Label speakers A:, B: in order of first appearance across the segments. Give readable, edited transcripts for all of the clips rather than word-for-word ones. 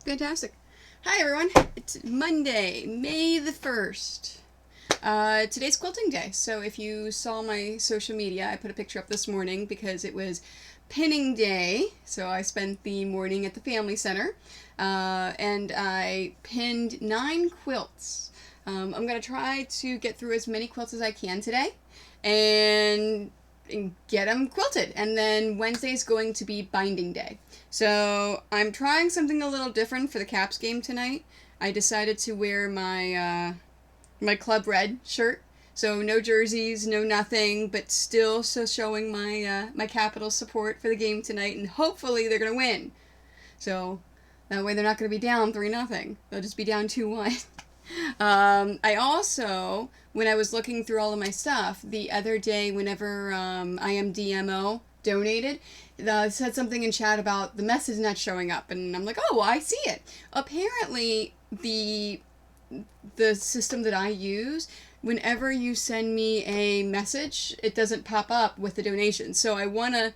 A: Fantastic. Hi everyone. It's Monday, May the 1st. Today's quilting day, so if you saw my social media, I put a picture up this morning because it was pinning day, so I spent the morning at the family center, and I pinned 9 quilts. I'm going to try to get through as many quilts as I can today, and get them quilted. And then Wednesday is going to be binding day. So I'm trying something a little different for the Caps game tonight. I decided to wear my Club Red shirt. So no jerseys, no nothing, but still showing my Capitals support for the game tonight, and hopefully they're going to win. So that way they're not going to be down 3-0. They'll just be down 2-1. I also, when I was looking through all of my stuff the other day, whenever IMDMO donated, said something in chat about the message not showing up, and I'm like, oh, well, I see it. Apparently, the system that I use, whenever you send me a message, it doesn't pop up with the donation. So I want to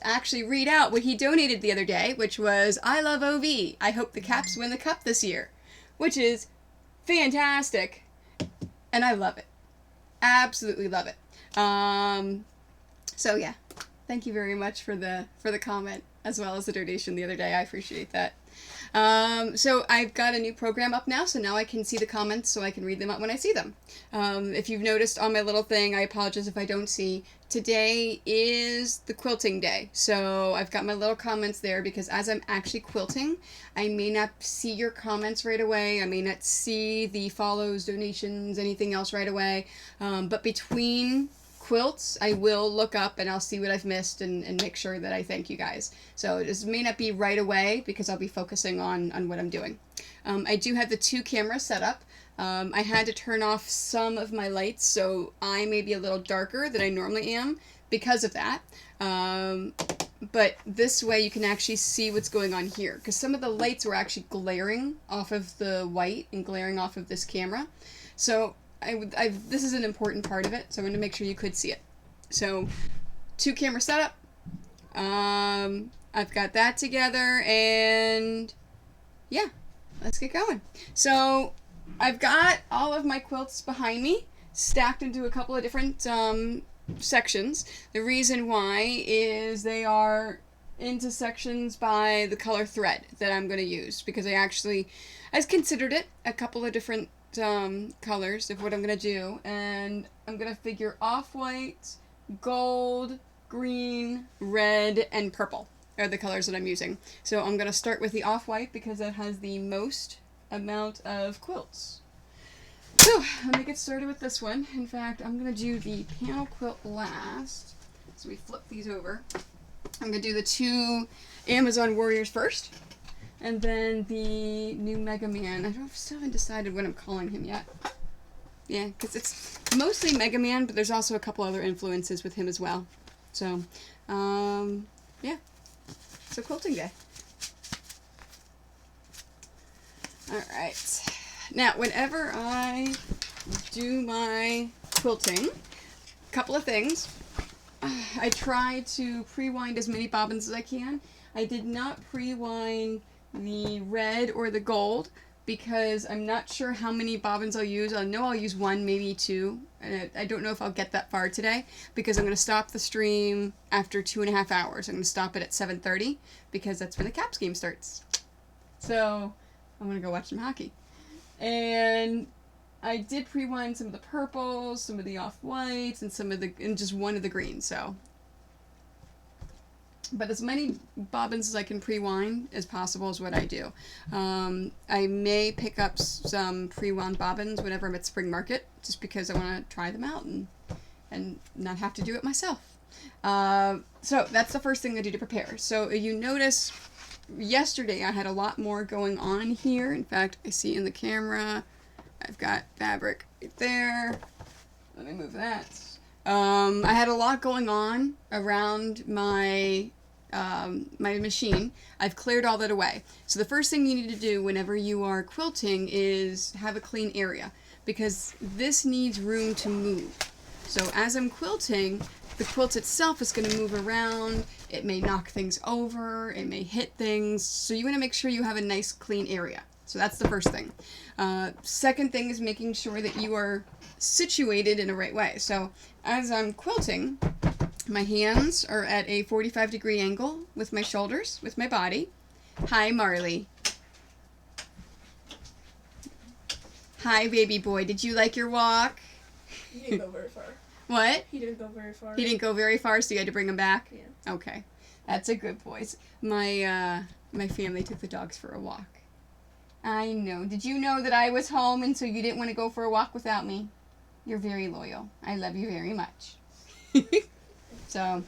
A: actually read out what he donated the other day, which was, I love OV. I hope the Caps win the cup this year, which is fantastic, and I love it. Absolutely love it. So yeah, thank you very much for the comment as well as the donation the other day. I appreciate that. So I've got a new program up now, so now I can see the comments, so I can read them out when I see them. If you've noticed on my little thing, I apologize if I don't see. Today is the quilting day, so I've got my little comments there because as I'm actually quilting, I may not see your comments right away. I may not see the follows, donations, anything else right away. But between quilts, I will look up and I'll see what I've missed and make sure that I thank you guys. So this may not be right away because I'll be focusing on what I'm doing. I do have the 2 cameras set up. I had to turn off some of my lights, so I may be a little darker than I normally am because of that. But this way you can actually see what's going on here, because some of the lights were actually glaring off of the white and glaring off of this camera. So this is an important part of it, so I wanted to make sure you could see it. So 2 camera setup. I've got that together, and yeah, let's get going. So I've got all of my quilts behind me, stacked into a couple of different sections. The reason why is they are into sections by the color thread that I'm going to use, because I considered it a couple of different colors of what I'm going to do, and I'm going to figure off-white, gold, green, red, and purple are the colors that I'm using. So I'm going to start with the off-white because that has the most amount of quilts. So let me get started with this one. In fact, I'm going to do the panel quilt last. So we flip these over. I'm going to do the 2 Amazon Warriors first, and then the new Mega Man. I still haven't decided what I'm calling him yet. Yeah, because it's mostly Mega Man, but there's also a couple other influences with him as well. So, yeah. So quilting day. Alright. Now, whenever I do my quilting, a couple of things. I try to pre-wind as many bobbins as I can. I did not pre-wind the red or the gold because I'm not sure how many bobbins I'll use. I know I'll use 1, maybe 2. And I don't know if I'll get that far today because I'm going to stop the stream after 2.5 hours. I'm going to stop it at 7:30 because that's when the Caps game starts. So I'm going to go watch some hockey. And I did pre-wind some of the purples, some of the off-whites, and just 1 of the greens, so. But as many bobbins as I can pre-wind as possible is what I do. I may pick up some pre-wound bobbins whenever I'm at Spring Market, just because I want to try them out and not have to do it myself. So that's the first thing I do to prepare. So you notice yesterday I had a lot more going on here. In fact, I see in the camera I've got fabric right there. Let me move that. I had a lot going on around my machine. I've cleared all that away. So the first thing you need to do whenever you are quilting is have a clean area, because this needs room to move. So as I'm quilting, the quilt itself is going to move around. It may knock things over. It may hit things. So you want to make sure you have a nice clean area. So that's the first thing. Second thing is making sure that you are situated in the right way. So as I'm quilting, my hands are at a 45-degree angle with my shoulders, with my body. Hi, Marley. Hi, baby boy. Did you like your walk?
B: He didn't go very far.
A: What?
B: He didn't go very far.
A: He didn't go very far, so you had to bring him back?
B: Yeah.
A: Okay. That's a good boy. My family took the dogs for a walk. I know. Did you know that I was home and so you didn't want to go for a walk without me? You're very loyal. I love you very much. So,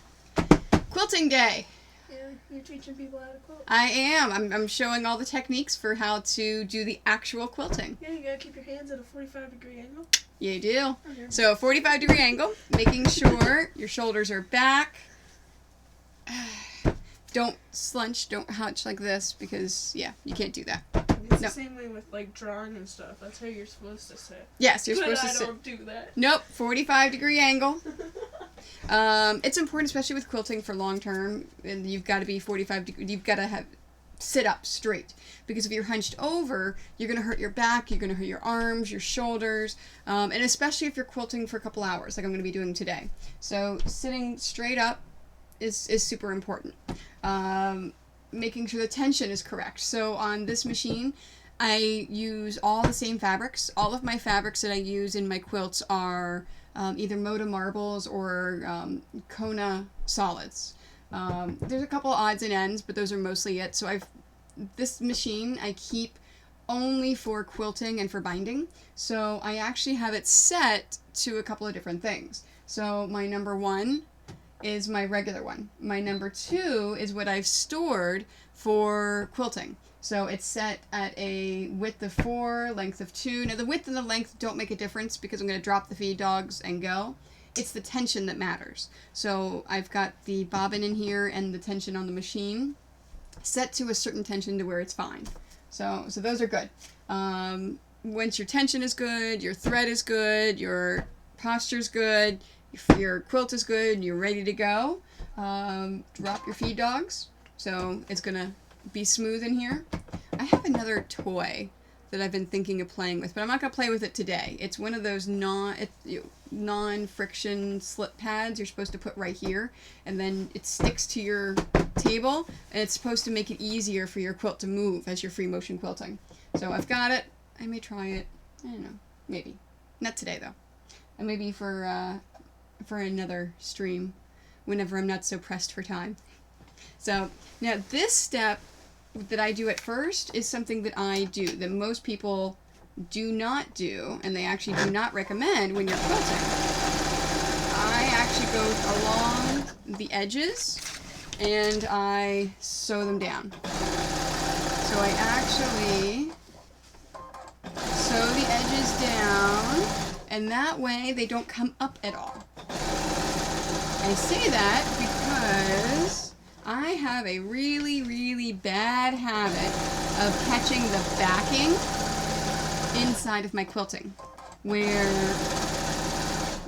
A: quilting day.
B: Yeah, you're teaching people how to quilt.
A: I am. I'm showing all the techniques for how to do the actual quilting.
B: Yeah, you gotta keep your hands at a 45-degree angle.
A: You do.
B: Okay.
A: So 45-degree angle, making sure your shoulders are back. Don't slunch, don't hunch like this because, yeah, you can't do that.
B: It's
A: No.
B: the same way with like drawing and stuff. That's how you're supposed to sit.
A: Yes, you're
B: But
A: supposed to
B: I
A: sit.
B: don't do that.
A: Nope, 45-degree angle. It's important, especially with quilting for long term, and you've got to be 45 degrees. You've got to sit up straight, because if you're hunched over, you're going to hurt your back, you're going to hurt your arms, your shoulders, and especially if you're quilting for a couple hours, like I'm going to be doing today. So sitting straight up is super important. Making sure the tension is correct. So on this machine, I use all the same fabrics. All of my fabrics that I use in my quilts are either Moda marbles or Kona solids. There's a couple odds and ends, but those are mostly it. So this machine I keep only for quilting and for binding. So I actually have it set to a couple of different things. So my number 1 is my regular one. My number 2 is what I've stored for quilting. So it's set at a width of 4, length of 2. Now the width and the length don't make a difference because I'm going to drop the feed dogs and go. It's the tension that matters. So I've got the bobbin in here and the tension on the machine set to a certain tension to where it's fine. So those are good. Once your tension is good, your thread is good, your posture's good, your quilt is good, and you're ready to go, drop your feed dogs. So it's going to be smooth in here. I have another toy that I've been thinking of playing with, but I'm not going to play with it today. It's one of those non-friction slip pads you're supposed to put right here, and then it sticks to your table, and it's supposed to make it easier for your quilt to move as you're free motion quilting. So I've got it. I may try it. I don't know. Maybe. Not today, though. And maybe for another stream, whenever I'm not so pressed for time. So now this step that I do at first is something that I do that most people do not do, and they actually do not recommend when you're quilting. I actually go along the edges and I sew them down. So I actually sew the edges down, and that way they don't come up at all. I say that because I have a really, really bad habit of catching the backing inside of my quilting, where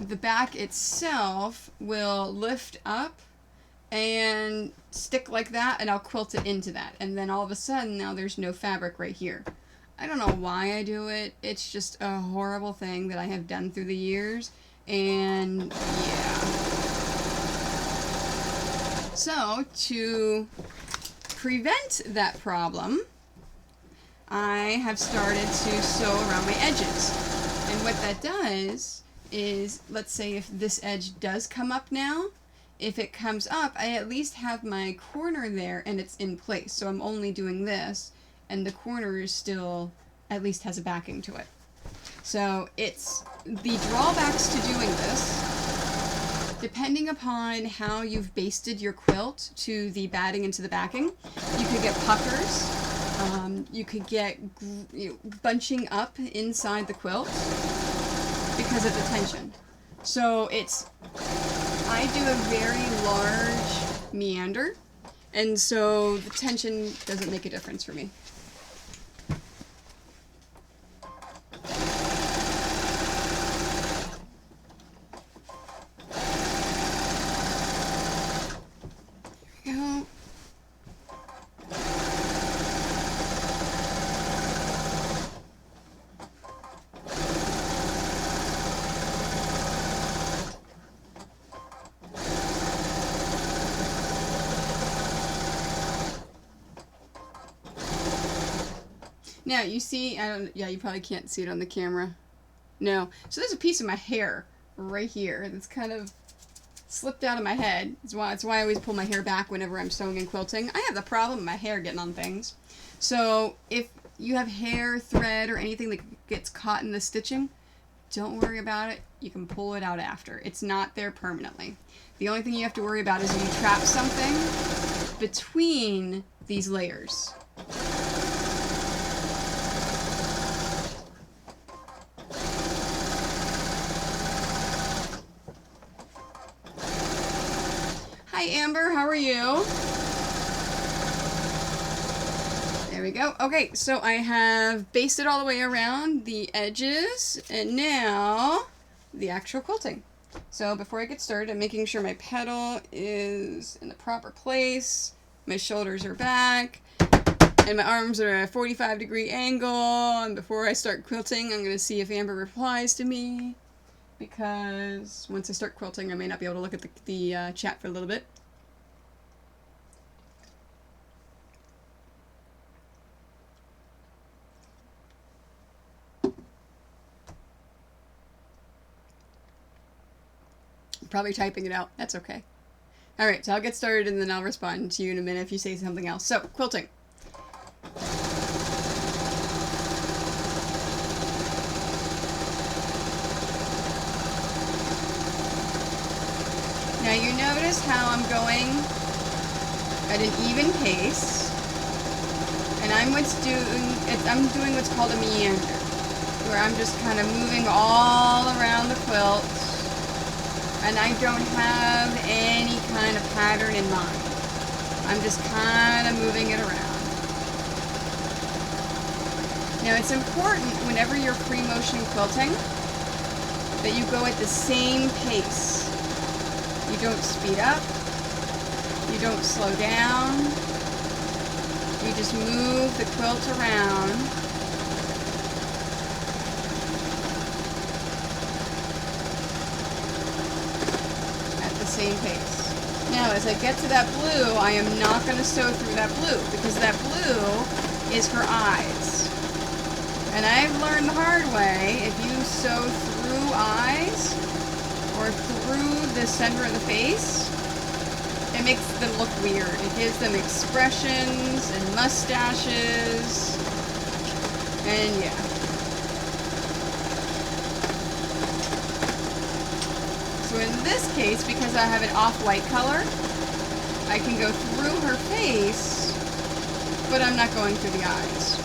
A: the back itself will lift up and stick like that, and I'll quilt it into that, and then all of a sudden now there's no fabric right here. I don't know why I do it. It's just a horrible thing that I have done through the years, and yeah. So to prevent that problem, I have started to sew around my edges. And what that does is, let's say if this edge does come up now, if it comes up, I at least have my corner there and it's in place. So I'm only doing this, and the corner is still, at least has a backing to it. So it's the drawbacks to doing this, depending upon how you've basted your quilt to the batting and to the backing. You could get puckers. You could get bunching up inside the quilt because of the tension. So I do a very large meander, and so the tension doesn't make a difference for me. go. Now, you see, yeah, you probably can't see it on the camera. No. So there's a piece of my hair right here that's kind of slipped out of my head. It's why I always pull my hair back whenever I'm sewing and quilting. I have the problem of my hair getting on things. So if you have hair, thread, or anything that gets caught in the stitching, don't worry about it. You can pull it out after. It's not there permanently. The only thing you have to worry about is when you trap something between these layers. Hi Amber, how are you? There we go. Okay, so I have basted all the way around the edges, and now the actual quilting. So before I get started, I'm making sure my pedal is in the proper place, my shoulders are back, and my arms are at a 45-degree angle, and before I start quilting, I'm going to see if Amber replies to me, because once I start quilting, I may not be able to look at the chat for a little bit. I'm probably typing it out. That's okay. Alright, so I'll get started and then I'll respond to you in a minute if you say something else. So, quilting. Now you notice how I'm going at an even pace, and I'm doing what's called a meander, where I'm just kind of moving all around the quilt, and I don't have any kind of pattern in mind. I'm just kind of moving it around. Now it's important whenever you're free motion quilting that you go at the same pace. You don't speed up, you don't slow down, you just move the quilt around. At the same pace. Now as I get to that blue, I am not going to sew through that blue, because that blue is for eyes. And I've learned the hard way, if you sew through eyes, or through the center of the face, it makes them look weird. It gives them expressions and mustaches, and yeah. So in this case, because I have an off-white color, I can go through her face, but I'm not going through the eyes.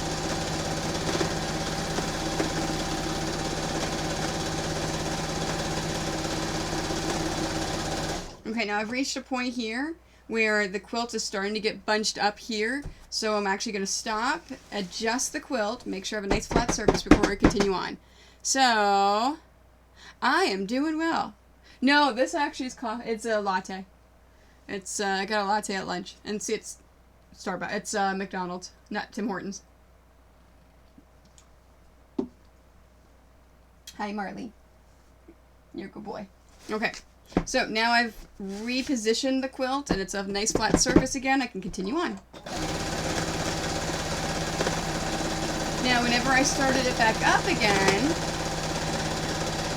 A: Okay, now I've reached a point here where the quilt is starting to get bunched up here, so I'm actually going to stop, adjust the quilt, make sure I have a nice flat surface before I continue on. So, I am doing well. No, this actually is it's a latte. It's I got a latte at lunch, and see, it's Starbucks. It's McDonald's, not Tim Hortons. Hi, Marley. You're a good boy. Okay. So now I've repositioned the quilt and it's a nice flat surface again. I can continue on. Now whenever I started it back up again,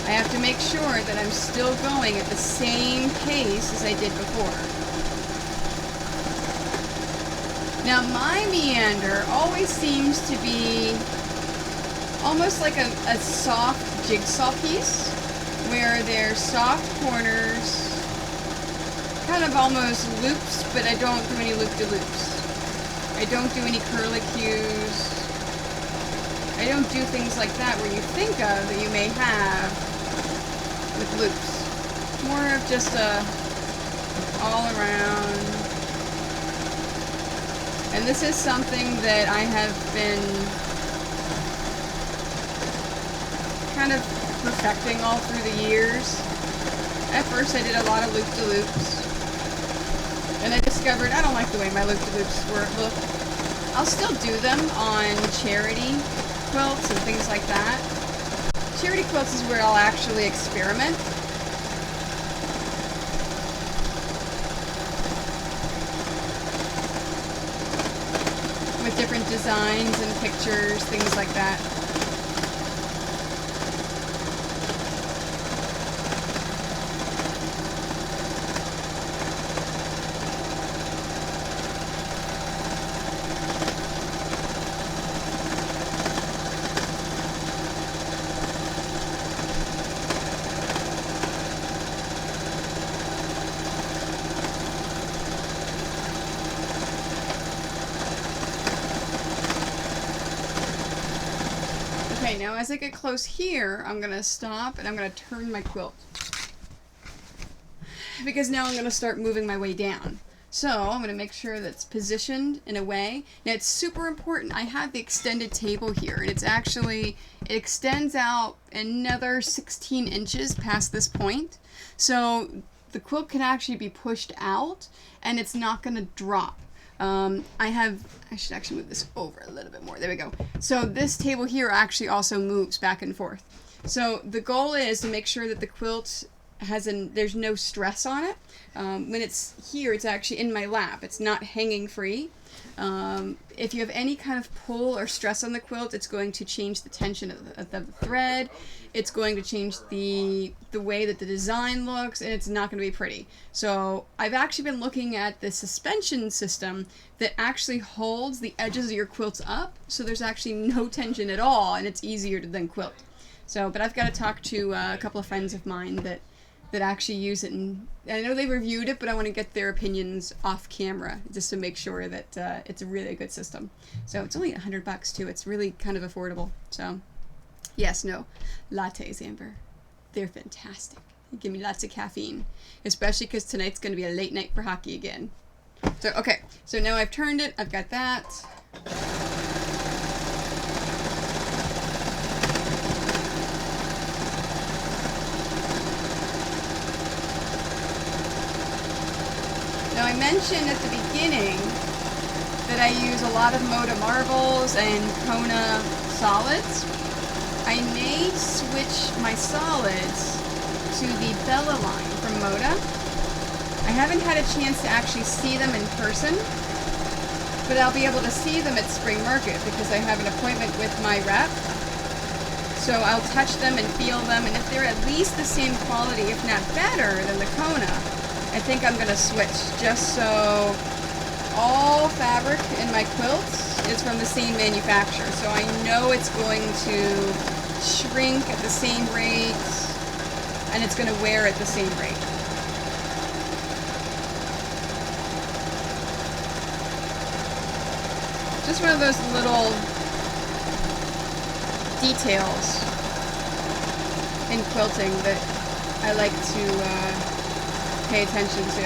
A: I have to make sure that I'm still going at the same pace as I did before. Now my meander always seems to be almost like a soft jigsaw piece, where there's soft corners, kind of almost loops, but I don't do any loop-de-loops. I don't do any curlicues. I don't do things like that where you think of that you may have with loops. More of just a all around. And this is something that I have been kind of perfecting all through the years. At first I did a lot of loop-de-loops, And I discovered I don't like the way my loop-de-loops look. I'll still do them on charity quilts and things like that. Charity quilts is where I'll actually experiment. With different designs and pictures, things like that. Okay, now as I get close here, I'm going to stop and I'm going to turn my quilt. Because now I'm going to start moving my way down. So I'm going to make sure that it's positioned in a way. Now it's super important. I have the extended table here, and it's actually, it extends out another 16 inches past this point. So the quilt can actually be pushed out and it's not going to drop. I should actually move this over a little bit more. There we go. So this table here actually also moves back and forth. So the goal is to make sure that the quilt there's no stress on it. When it's here, it's actually in my lap. It's not hanging free. If you have any kind of pull or stress on the quilt, it's going to change the tension of the thread. It's going to change the way that the design looks, and it's not going to be pretty. So I've actually been looking at the suspension system that actually holds the edges of your quilts up, so there's actually no tension at all, and it's easier to then quilt. So, but I've got to talk to a couple of friends of mine that actually use it, and I know they reviewed it, but I want to get their opinions off camera just to make sure that it's a really good system. So it's only $100 too. It's really kind of affordable. So yes, no, lattes, Amber, they're fantastic. They give me lots of caffeine, especially because tonight's going to be a late night for hockey again. So okay, so now I've turned it. I've got that. Now I mentioned at the beginning that I use a lot of Moda marbles and Kona solids. I may switch my solids to the Bella line from Moda. I haven't had a chance to actually see them in person, but I'll be able to see them at Spring Market because I have an appointment with my rep. So I'll touch them and feel them, and if they're at least the same quality, if not better than the Kona, I think I'm going to switch, just so all fabric in my quilts is from the same manufacturer. So I know it's going to shrink at the same rate, and it's going to wear at the same rate. Just one of those little details in quilting that I like to pay attention to.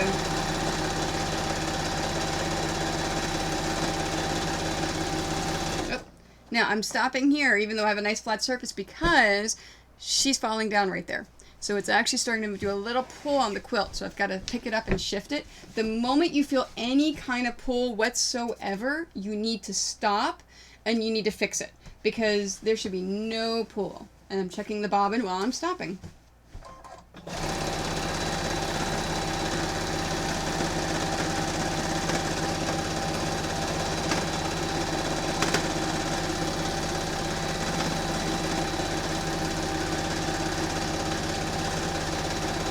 A: Oh. Now I'm stopping here even though I have a nice flat surface because she's falling down right there. So it's actually starting to do a little pull on the quilt, so I've got to pick it up and shift it. The moment you feel any kind of pull whatsoever, you need to stop and you need to fix it because there should be no pull. And I'm checking the bobbin while I'm stopping.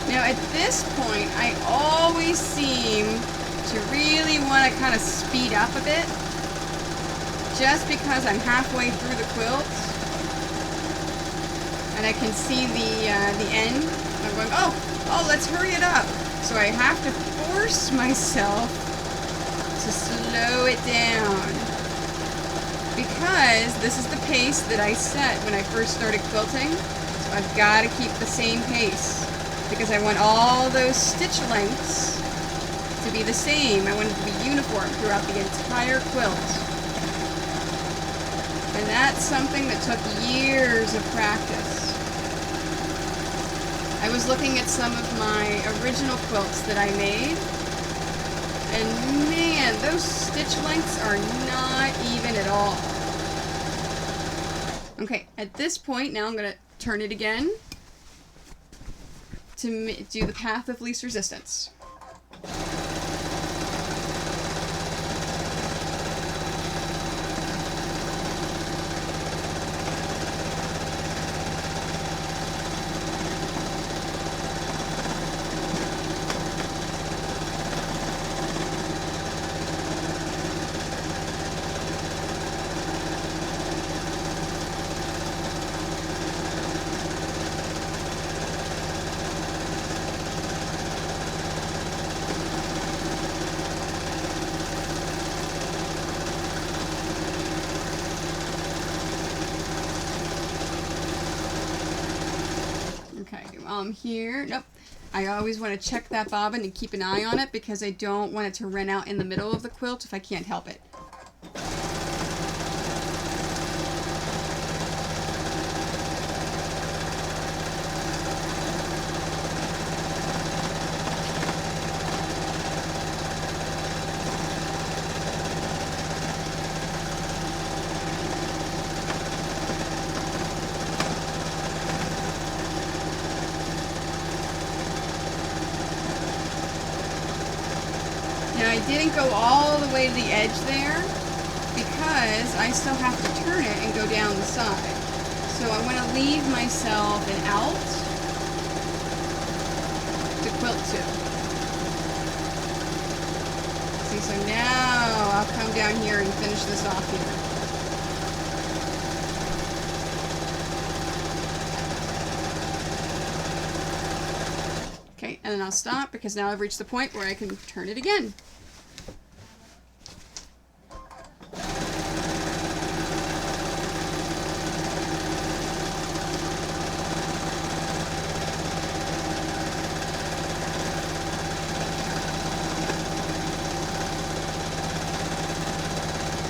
A: Now at this point, I always seem to really want to kind of speed up a bit, just because I'm halfway through the quilt, and I can see the end. I'm going, oh, let's hurry it up. So I have to force myself to slow it down, because this is the pace that I set when I first started quilting. So I've got to keep the same pace, because I want all those stitch lengths to be the same. I want it to be uniform throughout the entire quilt. And that's something that took years of practice. I was looking at some of my original quilts that I made, And man, those stitch lengths are not even at all. Okay, at this point, now I'm going to turn it again to do the path of least resistance. Okay, while I'm here, nope. I always want to check that bobbin and keep an eye on it because I don't want it to run out in the middle of the quilt if I can't help it. Now I didn't go all the way to the edge there because I still have to turn it and go down the side. So I want to leave myself an out to quilt to. See, so now I'll come down here and finish this off here. Okay, and then I'll stop because now I've reached the point where I can turn it again.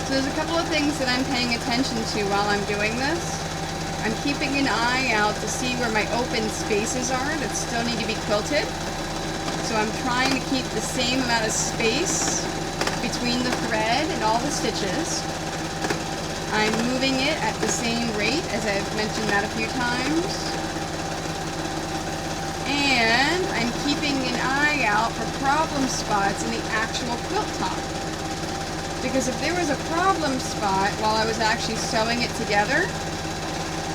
A: So there's a couple of things that I'm paying attention to while I'm doing this. I'm keeping an eye out to see where my open spaces are that still need to be quilted. So I'm trying to keep the same amount of space between the thread and all the stitches. I'm moving it at the same rate, as I've mentioned that a few times. And I'm keeping an eye out for problem spots in the actual quilt top. Because if there was a problem spot while I was actually sewing it together,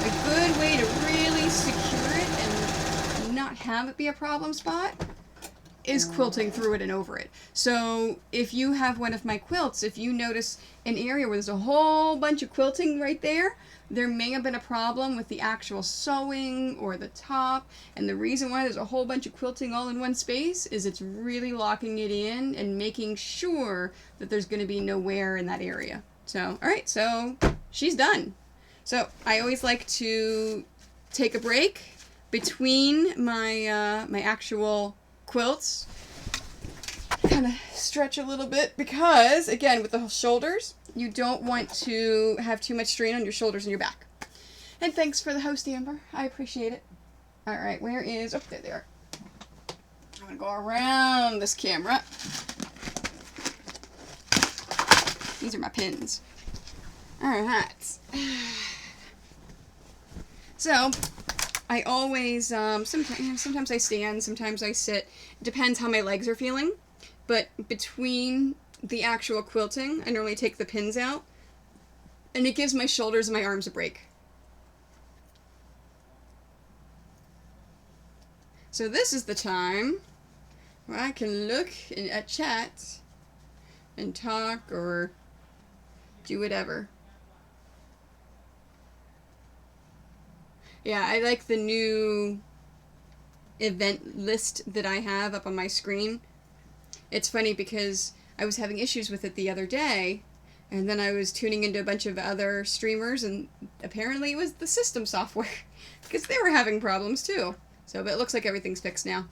A: a good way to really secure it and not have it be a problem spot is quilting through it and over it. So if you have one of my quilts, if you notice an area where there's a whole bunch of quilting right there, there may have been a problem with the actual sewing or the top, and the reason why there's a whole bunch of quilting all in one space is it's really locking it in and making sure that there's going to be no wear in that area. So, alright, so she's done. So I always like to take a break between my my actual quilts, kind of stretch a little bit because, again, with the shoulders, you don't want to have too much strain on your shoulders and your back. And thanks for the host, Amber. I appreciate it. All right, where is... Oh, there they are. I'm going to go around this camera. These are my pins. All right. So, I always, sometimes I stand, sometimes I sit. It depends how my legs are feeling. But between the actual quilting, I normally take the pins out. And it gives my shoulders and my arms a break. So this is the time where I can look at chat and talk or do whatever. Yeah, I like the new event list that I have up on my screen. It's funny because I was having issues with it the other day, and then I was tuning into a bunch of other streamers, and apparently it was the system software, because they were having problems too. So, but it looks like everything's fixed now.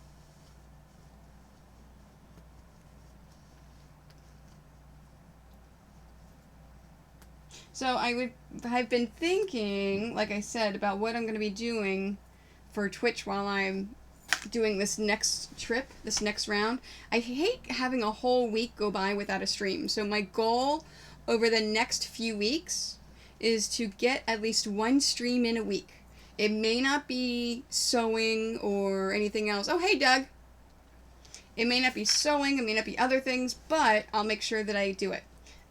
A: So I've been thinking, like I said, about what I'm going to be doing for Twitch while I'm doing this next trip, this next round. I hate having a whole week go by without a stream. So my goal over the next few weeks is to get at least one stream in a week. It may not be sewing or anything else. Oh, hey, Doug. It may not be sewing, it may not be other things, but I'll make sure that I do it.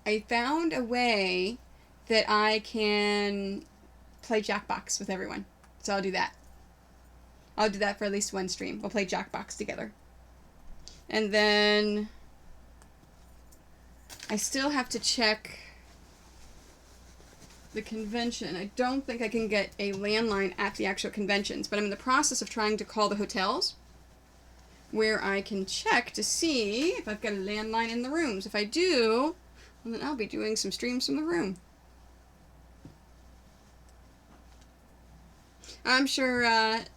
A: I found a way that I can play Jackbox with everyone. So I'll do that. I'll do that for at least one stream. We'll play Jackbox together. And then I still have to check the convention. I don't think I can get a landline at the actual conventions, but I'm in the process of trying to call the hotels where I can check to see if I've got a landline in the rooms. If I do, well, then I'll be doing some streams from the room. I'm sure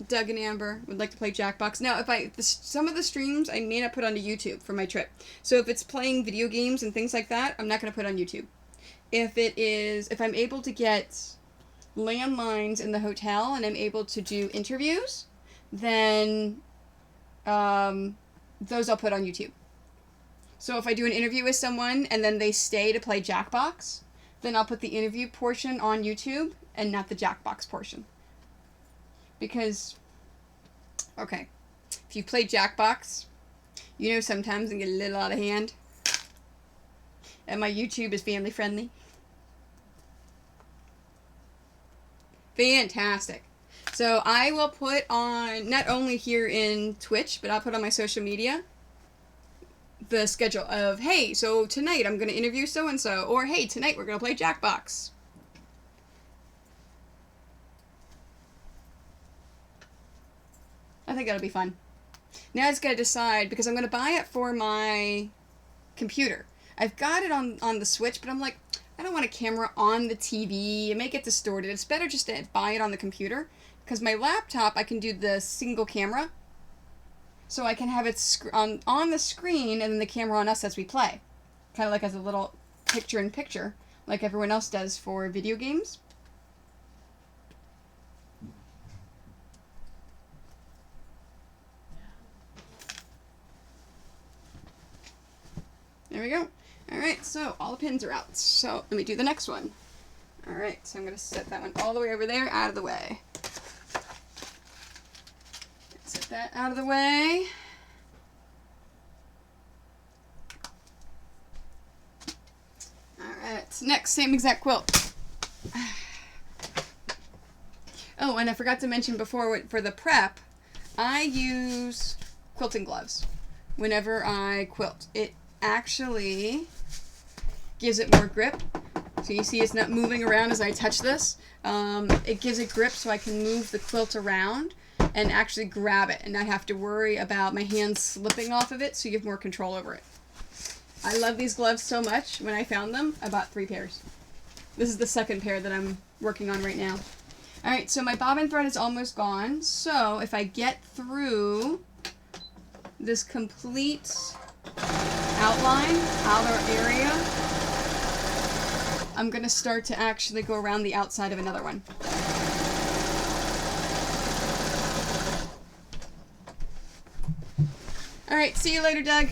A: Doug and Amber would like to play Jackbox. Now, some of the streams I may not put onto YouTube for my trip. So if it's playing video games and things like that, I'm not going to put on YouTube. If I'm able to get landlines in the hotel and I'm able to do interviews, then those I'll put on YouTube. So if I do an interview with someone and then they stay to play Jackbox, then I'll put the interview portion on YouTube and not the Jackbox portion. Because, okay, if you play Jackbox, you know sometimes it can get a little out of hand. And my YouTube is family friendly. Fantastic. So I will put on, not only here in Twitch, but I'll put on my social media the schedule of, hey, so tonight I'm going to interview so-and-so, or hey, tonight we're going to play Jackbox. I think that'll be fun. Now I just gotta decide, because I'm gonna buy it for my computer. I've got it on the Switch, but I'm like, I don't want a camera on the TV. It may get distorted. It's better just to buy it on the computer, because my laptop, I can do the single camera, so I can have it on the screen and then the camera on us as we play. Kind of like as a little picture-in-picture, like everyone else does for video games. There we go. Alright, so all the pins are out. So let me do the next one. Alright, so I'm going to set that one all the way over there, out of the way. Set that out of the way. Alright, next, same exact quilt. Oh, and I forgot to mention before, for the prep, I use quilting gloves whenever I quilt. It actually gives it more grip. So you see it's not moving around as I touch this. It gives it grip so I can move the quilt around and actually grab it and not have to worry about my hands slipping off of it, so you have more control over it. I love these gloves so much. When I found them, I bought 3 pairs. This is the second pair that I'm working on right now. Alright, so my bobbin thread is almost gone. So if I get through this complete outline, outer area, I'm going to start to actually go around the outside of another one. Alright, see you later, Doug.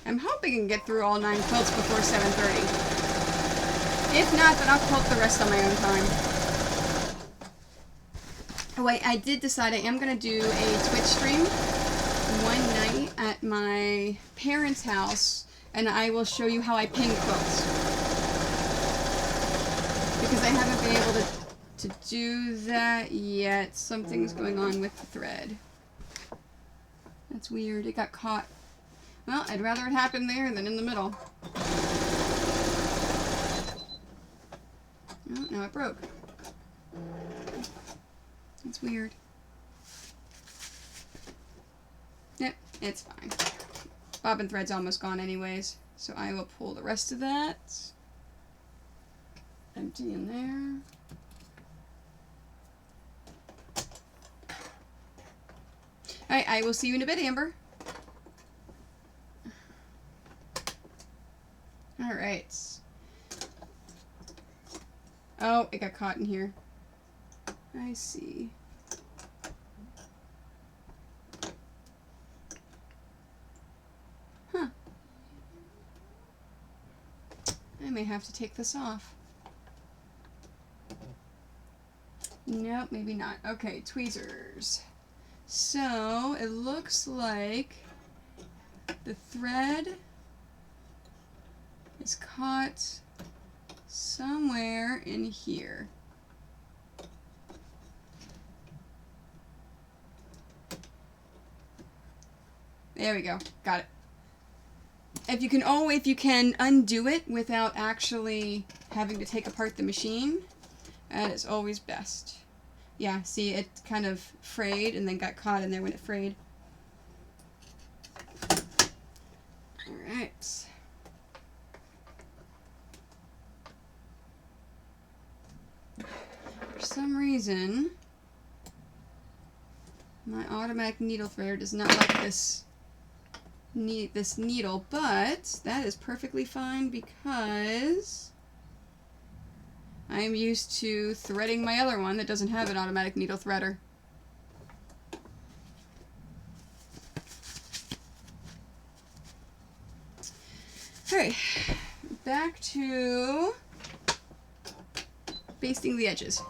A: I'm hoping I can get through all 9 quilts before 7:30. If not, then I'll quilt the rest on my own time. Oh wait, I did decide I am going to do a Twitch stream one night at my parents' house, and I will show you how I pin quilts. Because I haven't been able to do that yet. Something's going on with the thread. That's weird, it got caught. Well, I'd rather it happen there than in the middle. Oh, now it broke. That's weird. Yep, it's fine. Bobbin thread's almost gone anyways, so I will pull the rest of that. Empty in there. Alright, I will see you in a bit, Amber. Alright. Oh, it got caught in here. I see. Huh. I may have to take this off. Nope, maybe not. Okay, tweezers. So, it looks like the thread is caught somewhere in here. There we go. Got it. If you can undo it without actually having to take apart the machine, that is always best. Yeah, see, it kind of frayed and then got caught in there when it frayed. Alright. For some reason, my automatic needle threader does not like this needle, but that is perfectly fine because I am used to threading my other one that doesn't have an automatic needle threader. Alright, back to basting the edges.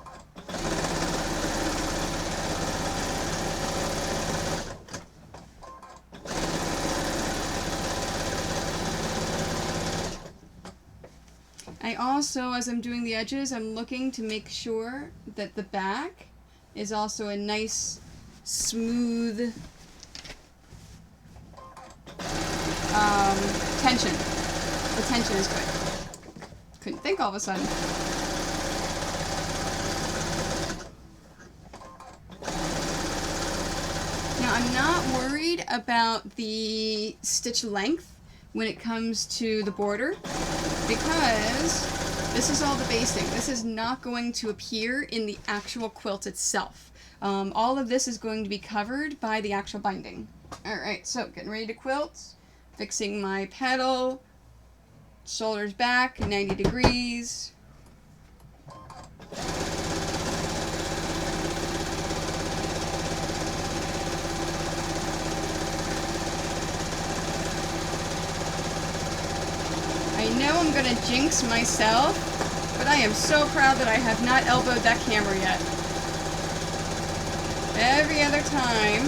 A: I also, as I'm doing the edges, I'm looking to make sure that the back is also a nice, smooth tension. The tension is good. Couldn't think all of a sudden. Now, I'm not worried about the stitch length when it comes to the border, because this is all the basting. This is not going to appear in the actual quilt itself. All of this is going to be covered by the actual binding. Alright, so getting ready to quilt, fixing my petal, shoulders back, 90 degrees. I know I'm going to jinx myself, but I am so proud that I have not elbowed that camera yet. Every other time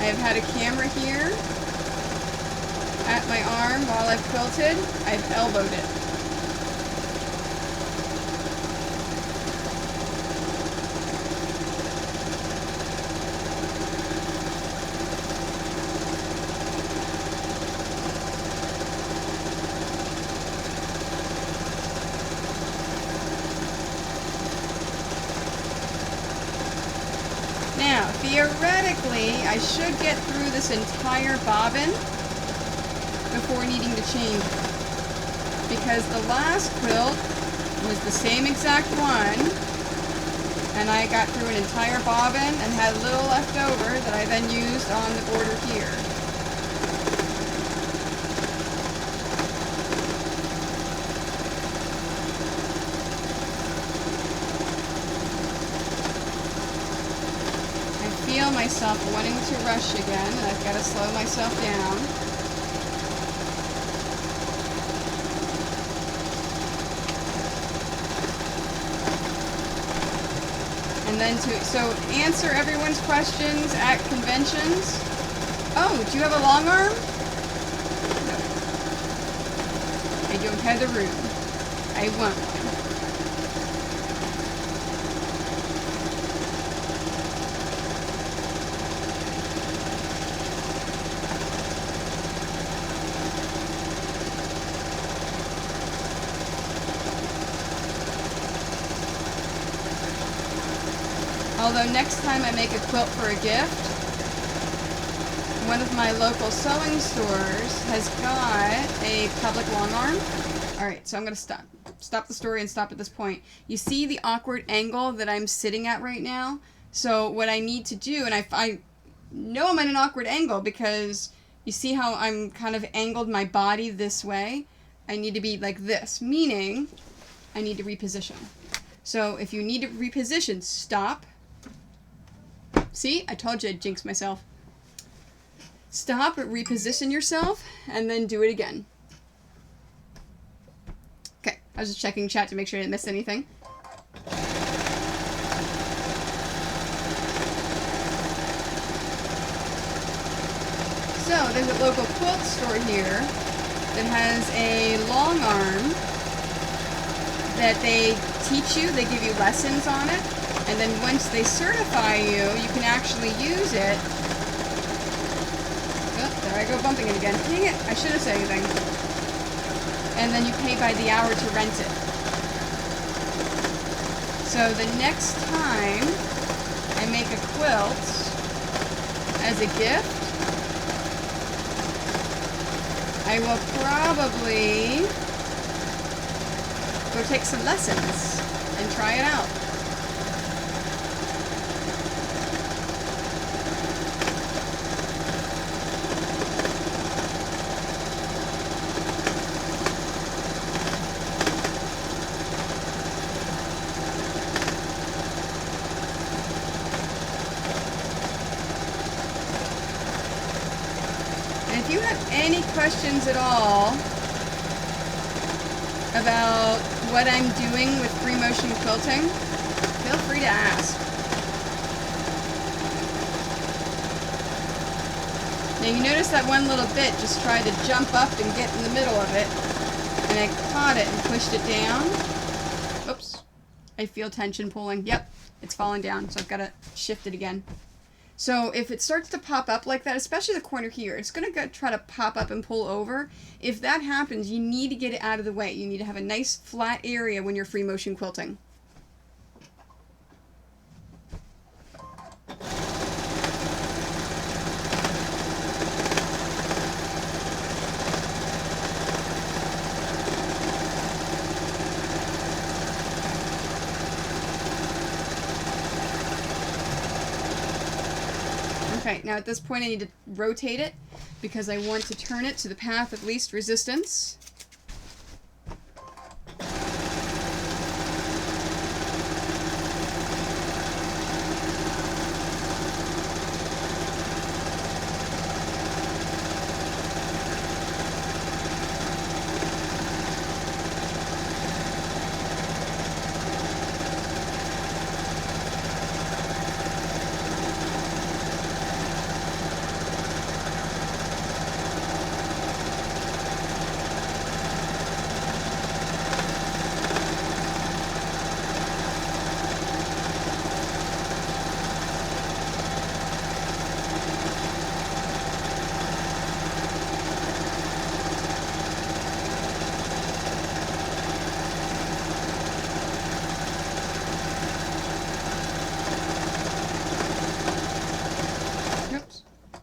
A: I have had a camera here at my arm while I've quilted, I've elbowed it. Now, theoretically, I should get through this entire bobbin before needing to change it. Because the last quilt was the same exact one, and I got through an entire bobbin and had a little left over that I then used on the border here. I feel myself wanting to rush again, and I've got to slow myself down. And then so answer everyone's questions at conventions. Oh, do you have a long arm? No. I don't have the room. I want one. Although next time I make a quilt for a gift, one of my local sewing stores has got a public long arm. Alright, so I'm going to stop the story and stop at this point. You see the awkward angle that I'm sitting at right now? So what I need to do, and I know I'm at an awkward angle because you see how I'm kind of angled my body this way? I need to be like this, meaning I need to reposition. So if you need to reposition, stop. See? I told you I'd jinx myself. Stop, reposition yourself, and then do it again. Okay, I was just checking chat to make sure I didn't miss anything. So, there's a local quilt store here that has a long arm that they teach you, they give you lessons on it, and then once they certify you, you can actually use it. Oh, there I go bumping it again. Dang it, I should have said anything. And then you pay by the hour to rent it. So the next time I make a quilt as a gift, I will probably go take some lessons and try it out. And if you have any questions at all about what I'm doing with free motion quilting, feel free to ask. Now you notice that one little bit just tried to jump up and get in the middle of it, and I caught it and pushed it down. Oops, I feel tension pulling. Yep, it's falling down, so I've got to shift it again. So if it starts to pop up like that, especially the corner here, it's going to try to pop up and pull over. If that happens, you need to get it out of the way. You need to have a nice flat area when you're free motion quilting. Okay, now at this point I need to rotate it because I want to turn it to the path of least resistance.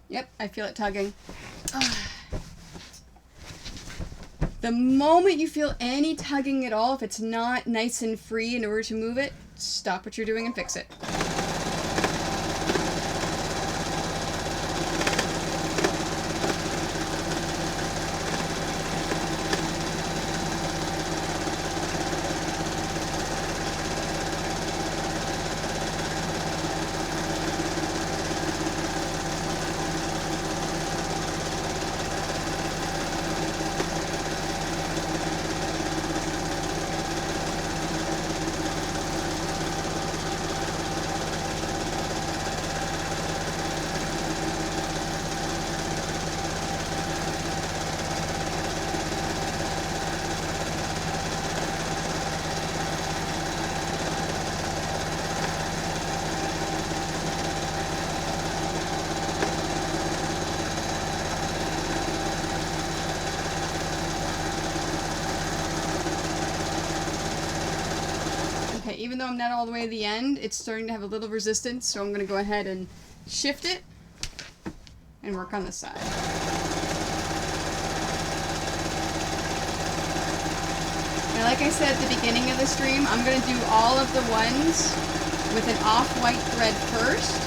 A: Yep, I feel it tugging. The moment you feel any tugging at all, if it's not nice and free in order to move it, stop what you're doing and fix it. even though I'm not all the way to the end, it's starting to have a little resistance, so I'm going to go ahead and shift it and work on this side. Now, like I said at the beginning of the stream, I'm going to do all of the ones with an off-white thread first,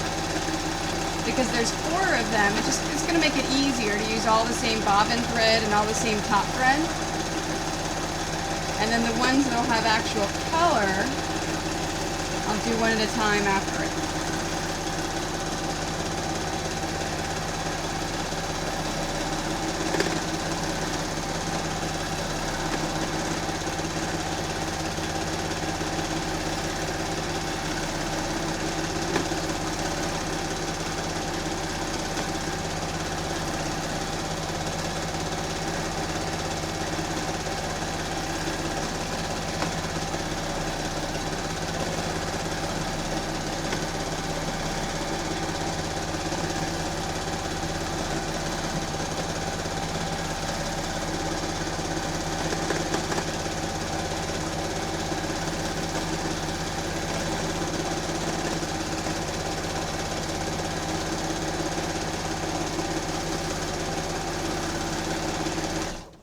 A: because there's 4 of them. It's going to make it easier to use all the same bobbin thread and all the same top thread. And then the ones that'll have actual color, I'll do one at a time after it.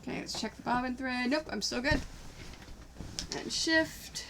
A: Let's check the bobbin thread. Nope, I'm still good. And shift.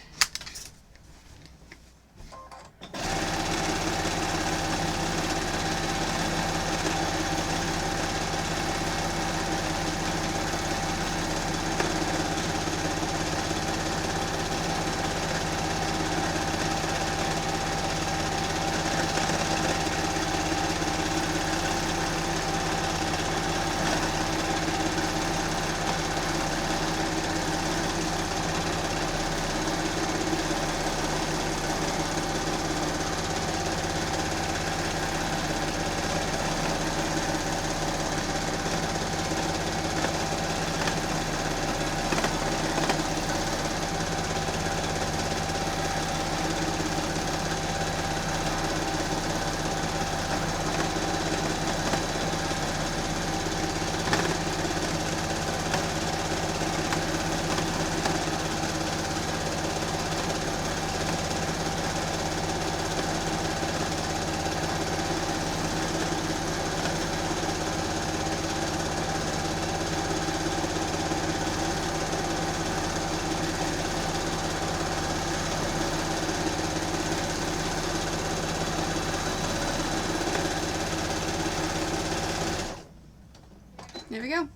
A: There we go.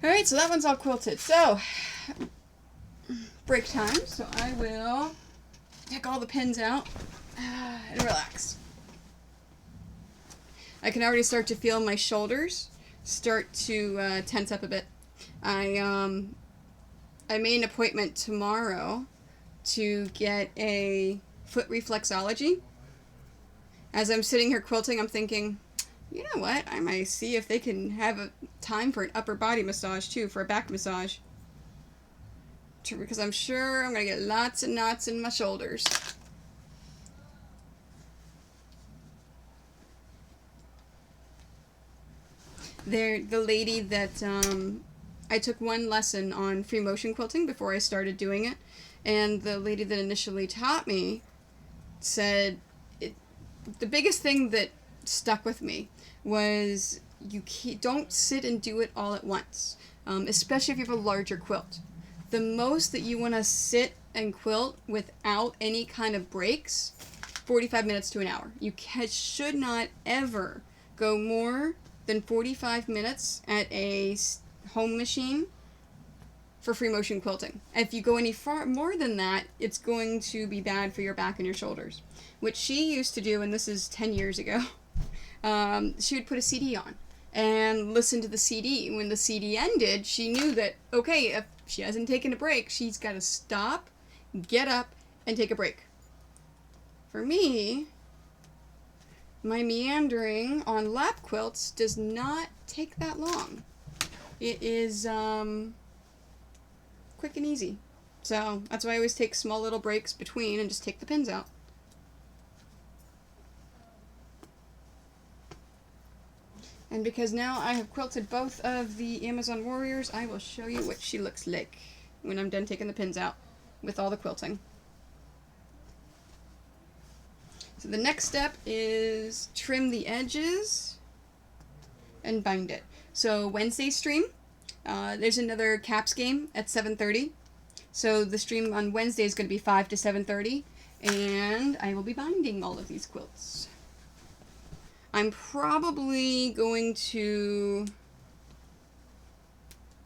A: Alright, so that one's all quilted. So, break time. So I will take all the pins out and relax. I can already start to feel my shoulders start to tense up a bit. I made an appointment tomorrow to get a foot reflexology. As I'm sitting here quilting, I'm thinking, you know what? I might see if they can have a time for an upper body massage too, for a back massage. Because I'm sure I'm going to get lots of knots in my shoulders. The lady that, I took one lesson on free motion quilting before I started doing it. And the lady that initially taught me said, the biggest thing that stuck with me was don't sit and do it all at once, especially if you have a larger quilt. The most that you want to sit and quilt without any kind of breaks, 45 minutes to an hour. You should not ever go more than 45 minutes at a home machine for free motion quilting. If you go any far more than that, it's going to be bad for your back and your shoulders. What she used to do, and this is 10 years ago, she would put a CD on and listen to the CD. When the CD ended, she knew that, okay, if she hasn't taken a break, she's got to stop, get up, and take a break. For me, my meandering on lap quilts does not take that long. It is quick and easy. So that's why I always take small little breaks between and just take the pins out. And because now I have quilted both of the Amazon Warriors, I will show you what she looks like when I'm done taking the pins out with all the quilting. So the next step is trim the edges and bind it. So Wednesday's stream, there's another caps game at 7:30. So the stream on Wednesday is going to be 5 to 7:30, and I will be binding all of these quilts. I'm probably going to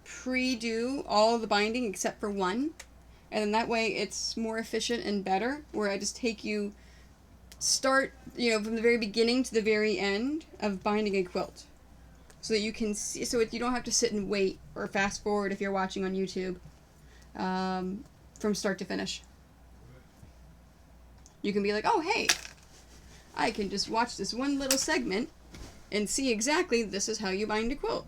A: pre-do all of the binding except for one, and then that way it's more efficient and better, where I just take you, start, from the very beginning to the very end of binding a quilt, so that you can see, you don't have to sit and wait or fast forward if you're watching on YouTube, from start to finish. You can be like, oh hey, I can just watch this one little segment and see exactly this is how you bind a quilt.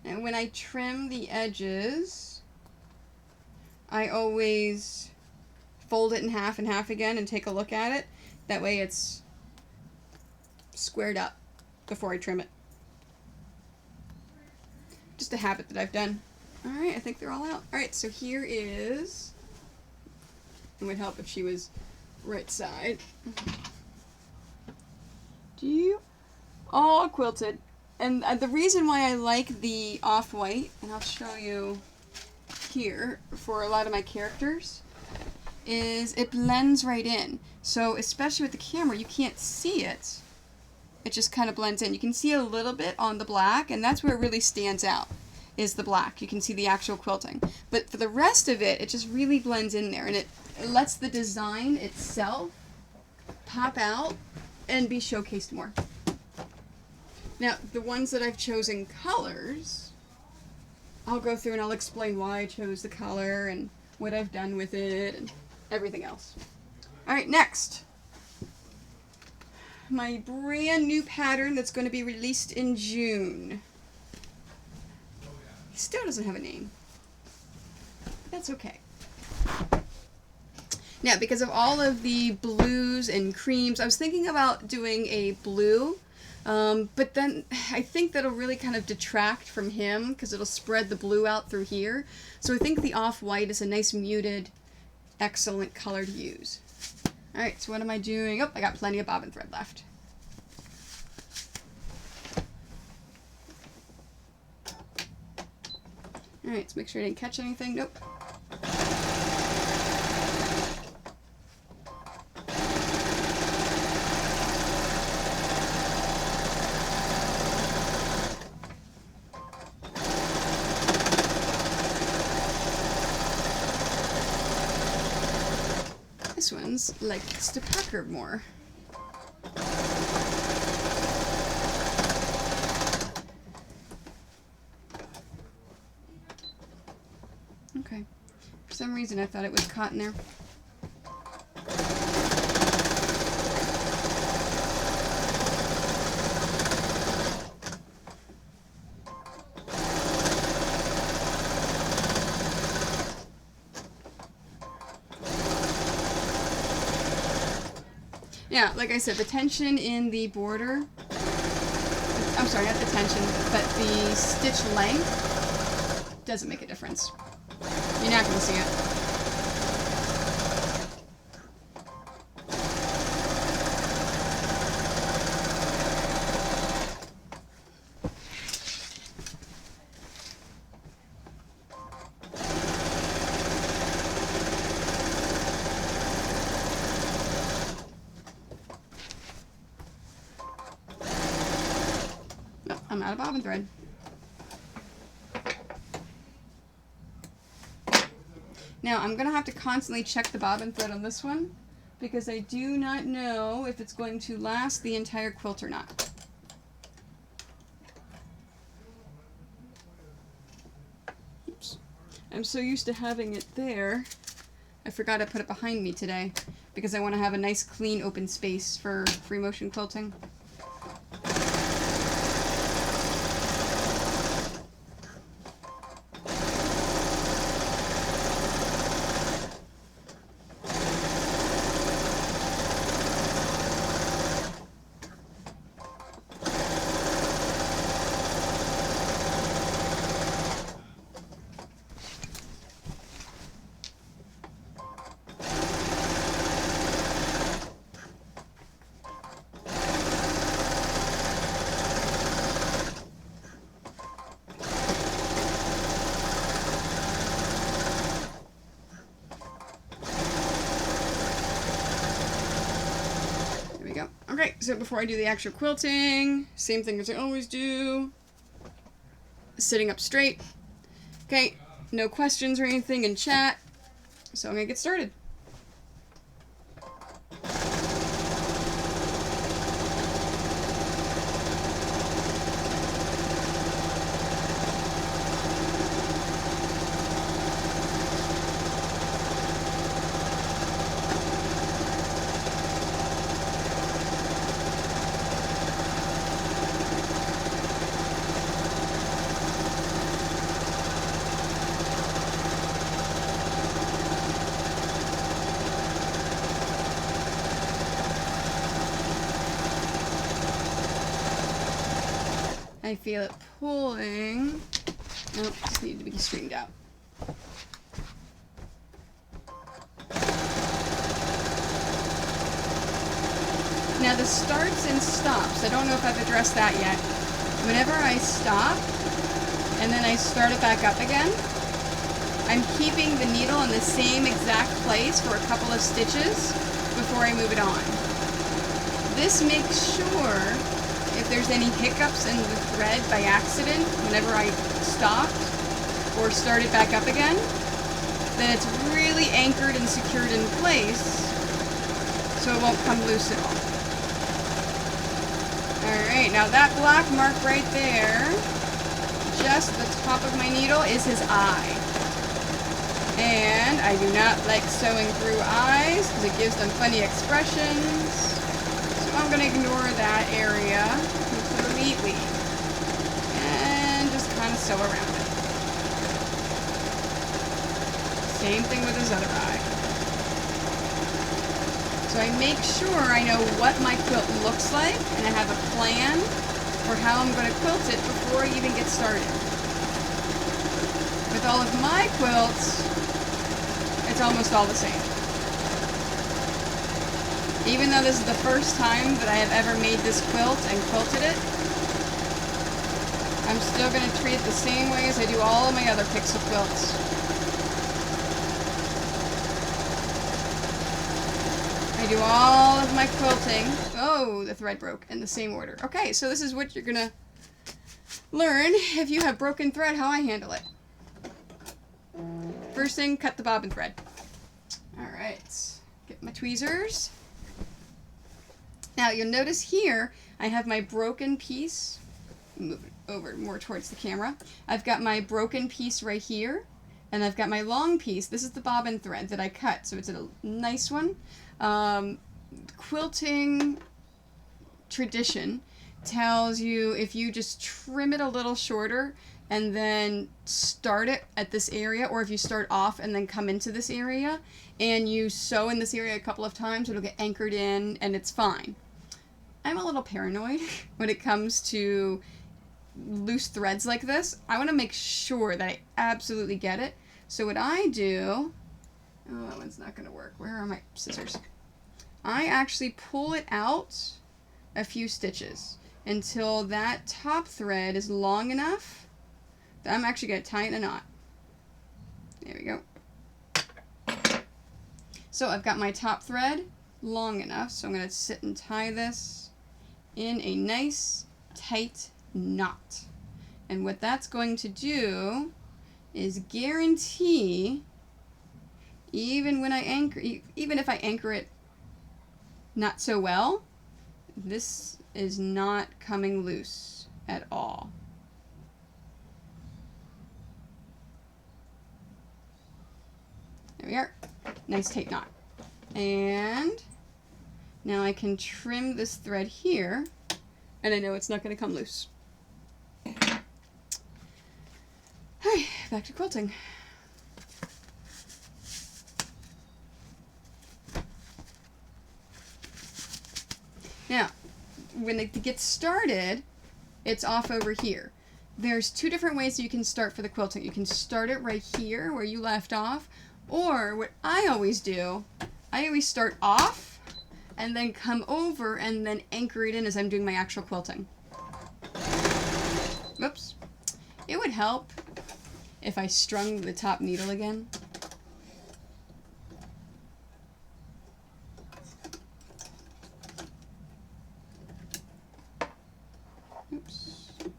A: And when I trim the edges, I always fold it in half and half again and take a look at it. That way it's squared up before I trim it. Just a habit that I've done. Alright, I think they're all out. Alright, so here is... It would help if she was right side. All quilted. And the reason why I like the off-white, and I'll show you here for a lot of my characters, is it blends right in. So especially with the camera, you can't see it. It just kind of blends in. You can see a little bit on the black, and that's where it really stands out, is the black. You can see the actual quilting. But for the rest of it, it just really blends in there, and it lets the design itself pop out and be showcased more. Now, the ones that I've chosen colors, I'll go through and I'll explain why I chose the color and what I've done with it and everything else. Alright, next. My brand new pattern that's going to be released in June. It still doesn't have a name. But that's okay. Now, because of all of the blues and creams, I was thinking about doing a blue. But then I think that'll really kind of detract from him because it'll spread the blue out through here. So I think the off-white is a nice muted, excellent color to use. Alright, so what am I doing? Oh, I got plenty of bobbin thread left. Alright, let's make sure I didn't catch anything. Nope. This one's likes to pucker more. Okay. For some reason I thought it was caught in there. Yeah, like I said, the tension in the border, I'm sorry, not the tension, but the stitch length doesn't make a difference. You're not going to see it. I'm out of bobbin thread. Now I'm going to have to constantly check the bobbin thread on this one because I do not know if it's going to last the entire quilt or not. Oops. I'm so used to having it there. I forgot to put it behind me today because I want to have a nice clean open space for free motion quilting. Okay, so before I do the actual quilting, same thing as I always do. Sitting up straight. Okay, no questions or anything in chat, so I'm gonna get started. I feel it pulling. Nope, just needed to be straightened out. Now the starts and stops, I don't know if I've addressed that yet. Whenever I stop and then I start it back up again, I'm keeping the needle in the same exact place for a couple of stitches before I move it on. This makes sure if there's any hiccups in the thread by accident whenever I stopped or started back up again, then it's really anchored and secured in place so it won't come loose at all. Alright, now that black mark right there, just the top of my needle, is his eye. And I do not like sewing through eyes because it gives them funny expressions. I'm going to ignore that area completely and just kind of sew around it. Same thing with his other eye. So I make sure I know what my quilt looks like and I have a plan for how I'm going to quilt it before I even get started. With all of my quilts, it's almost all the same. Even though this is the first time that I have ever made this quilt and quilted it, I'm still going to treat it the same way as I do all of my other pixel quilts. I do all of my quilting, oh, the thread broke, in the same order. Okay, so this is what you're going to learn if you have broken thread, how I handle it. First thing, cut the bobbin thread. Alright, get my tweezers. Now you'll notice here I have my broken piece, move it over more towards the camera. I've got my broken piece right here, and I've got my long piece. This is the bobbin thread that I cut, so it's a nice one. Quilting tradition tells you if you just trim it a little shorter and then start it at this area, or if you start off and then come into this area and you sew in this area a couple of times, it'll get anchored in and it's fine. I'm a little paranoid when it comes to loose threads like this. I want to make sure that I absolutely get it. So what I do, oh, that one's not going to work. Where are my scissors? I actually pull it out a few stitches until that top thread is long enough that I'm actually going to tie it in a knot. There we go. So I've got my top thread long enough, so I'm going to sit and tie this in a nice tight knot. And what that's going to do is guarantee, even if I anchor it not so well, this is not coming loose at all. There we are. Nice tight knot. And now I can trim this thread here, and I know it's not going to come loose. Alright, back to quilting. Now, when it gets started, it's off over here. There's two different ways you can start for the quilting. You can start it right here where you left off, or what I always do, I always start off and then come over and then anchor it in as I'm doing my actual quilting. Whoops. It would help if I strung the top needle again. Oops. There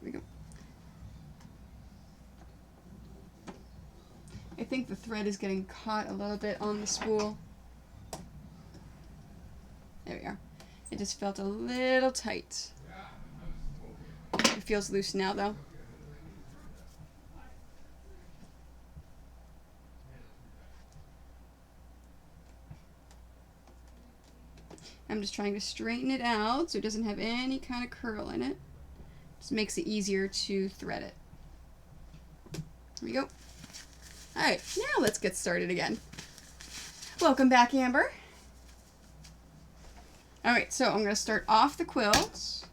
A: we go. I think the thread is getting caught a little bit on the spool. There we are. It just felt a little tight. It feels loose now though. I'm just trying to straighten it out so it doesn't have any kind of curl in it. Just makes it easier to thread it. There we go. Alright, now let's get started again. Welcome back, Amber. Alright, so I'm going to start off the quilts.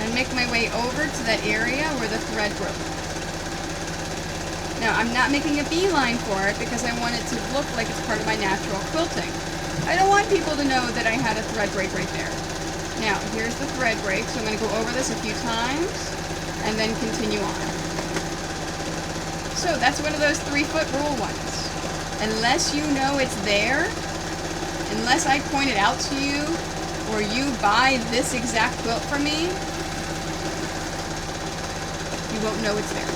A: And make my way over to that area where the thread broke. Now, I'm not making a beeline for it because I want it to look like it's part of my natural quilting. I don't want people to know that I had a thread break right there. Now, here's the thread break, so I'm going to go over this a few times and then continue on. So that's one of those 3-foot rule ones. Unless you know it's there, unless I point it out to you, or you buy this exact quilt from me, you won't know it's there.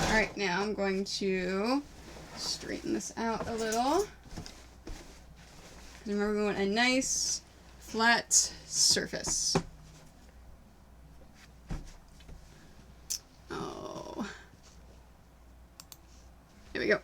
A: Alright, now I'm going to straighten this out a little. Remember, we want a nice, flat surface. Oh. There we go.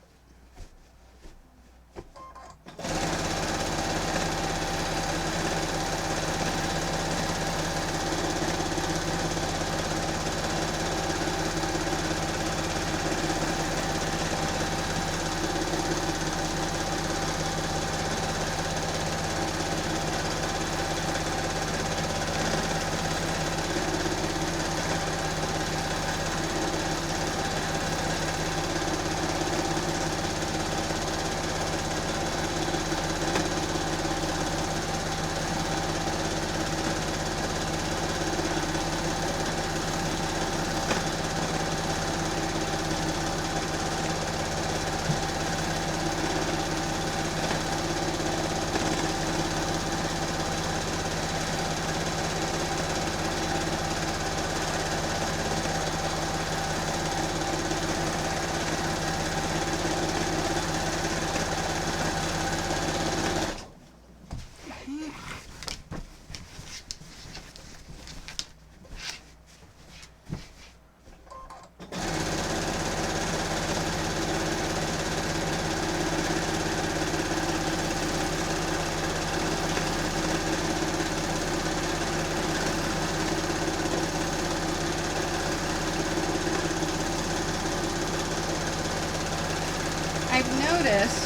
A: I've noticed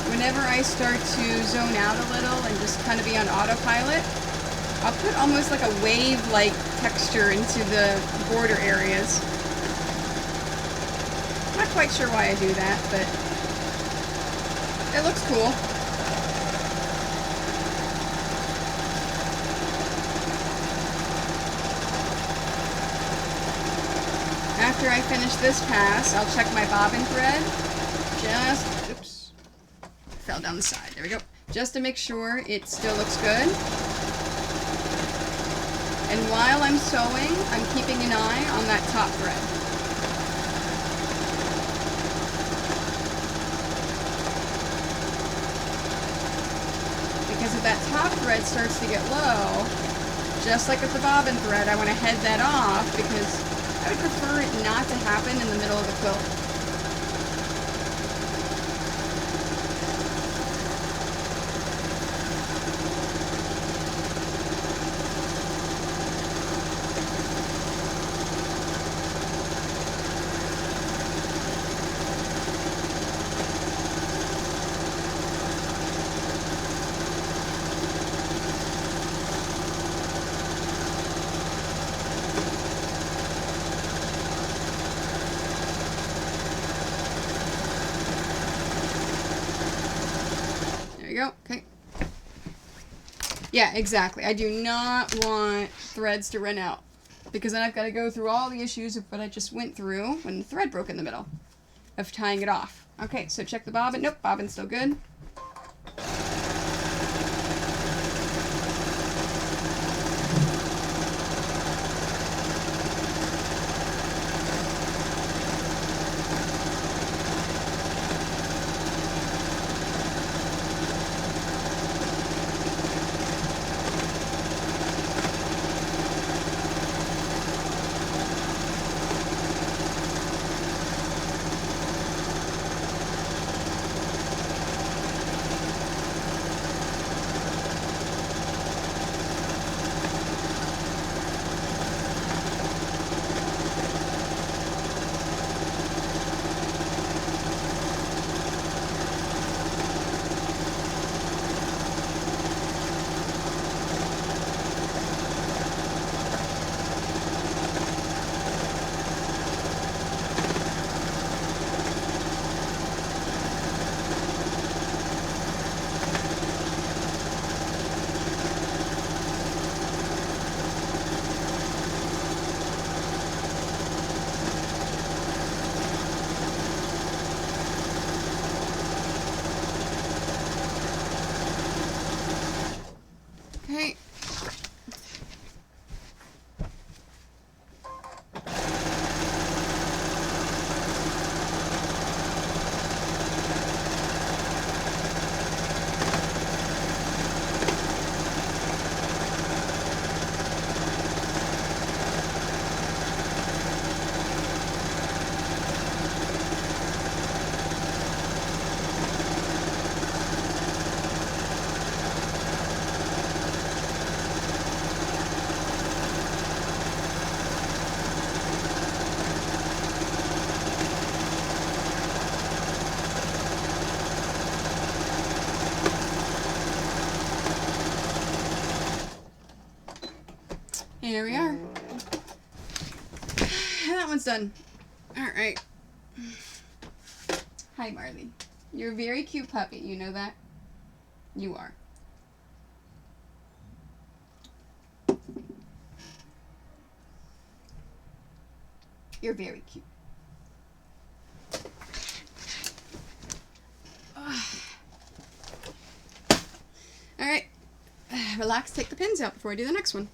A: whenever I start to zone out a little and just kind of be on autopilot, I'll put almost like a wave-like texture into the border areas. Not quite sure why I do that, but it looks cool. after I finish this pass, I'll check my bobbin thread. Oops, fell down the side. There we go. Just to make sure it still looks good. And while I'm sewing, I'm keeping an eye on that top thread. Because if that top thread starts to get low, just like with the bobbin thread, I want to head that off because I would prefer it not to happen in the middle of the quilt. Go. Okay. Yeah, exactly. I do not want threads to run out because then I've got to go through all the issues of what I just went through when the thread broke in the middle of tying it off. Okay, so check the bobbin. Nope, bobbin's still good. Okay. Here we are. That one's done. Alright. Hi, Marley. You're a very cute puppy. You know that? You are. You're very cute. Alright. Relax, take the pins out before I do the next one.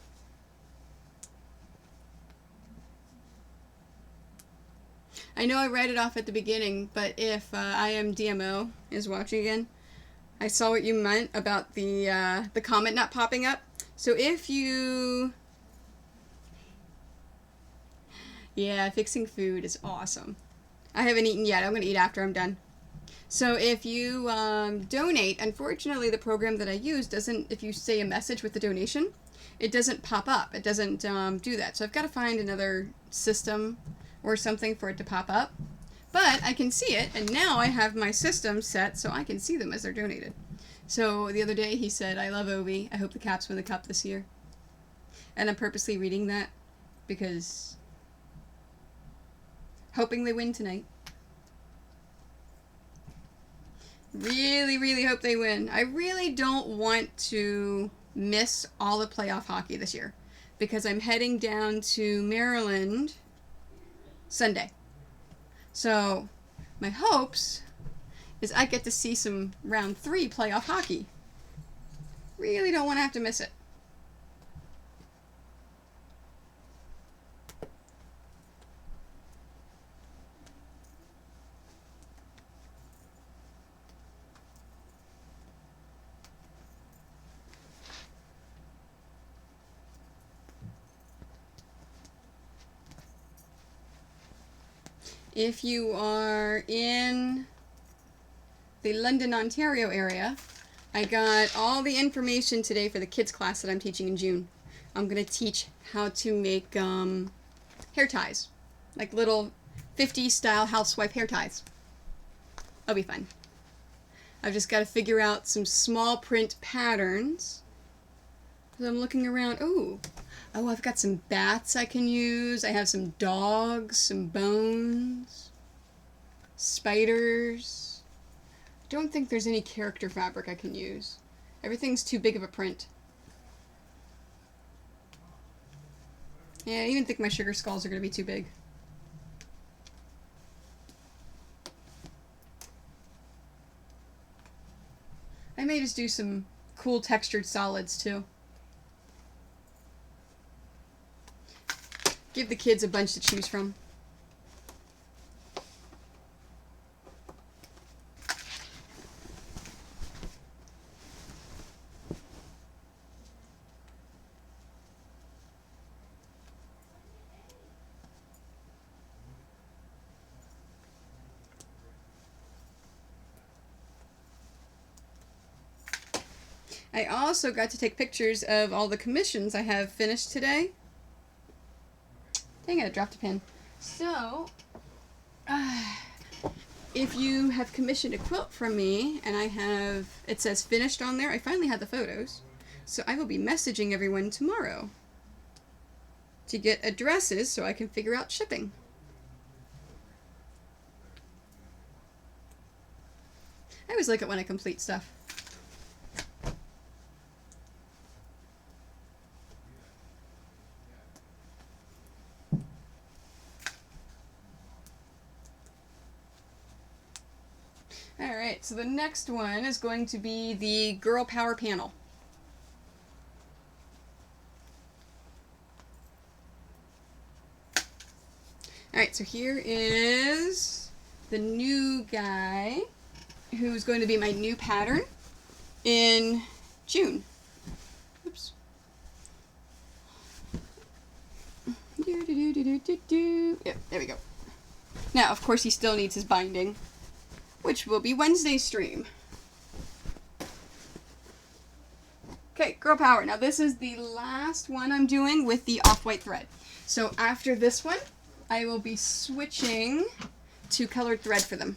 A: I know I read it off at the beginning, but if I am DMO is watching again, I saw what you meant about the comment not popping up. So if you... Yeah, fixing food is awesome. I haven't eaten yet. I'm going to eat after I'm done. So if you donate, unfortunately the program that I use doesn't, if you say a message with the donation, it doesn't pop up. It doesn't do that. So I've got to find another system or something for it to pop up. But I can see it, and now I have my system set so I can see them as they're donated. So the other day he said, "I love Ovi. I hope the Caps win the cup this year." And I'm purposely reading that because hoping they win tonight. Really, really hope they win. I really don't want to miss all the playoff hockey this year because I'm heading down to Maryland Sunday. So my hopes is I get to see some round 3 playoff hockey. Really don't want to have to miss it. If you are in the London, Ontario area, I got all the information today for the kids class that I'm teaching in June. I'm going to teach how to make hair ties, like little 50s style housewife hair ties. That'll be fun. I've just got to figure out some small print patterns. So I'm looking around. Oh, I've got some bats I can use. I have some dogs, some bones, spiders. Don't think there's any character fabric I can use. Everything's too big of a print. Yeah, I even think my sugar skulls are going to be too big. I may just do some cool textured solids too. Give the kids a bunch to choose from. I also got to take pictures of all the commissions I have finished today. Dang it, I dropped a pin. So, if you have commissioned a quilt from me, and it says finished on there, I finally had the photos. So I will be messaging everyone tomorrow to get addresses so I can figure out shipping. I always like it when I complete stuff. Alright, so the next one is going to be the Girl Power panel. Alright, so here is the new guy who's going to be my new pattern in June. Oops. Yep, there we go. Now, of course, he still needs his binding, which will be Wednesday's stream. Okay, Girl Power. Now this is the last one I'm doing with the off-white thread. So after this one, I will be switching to colored thread for them.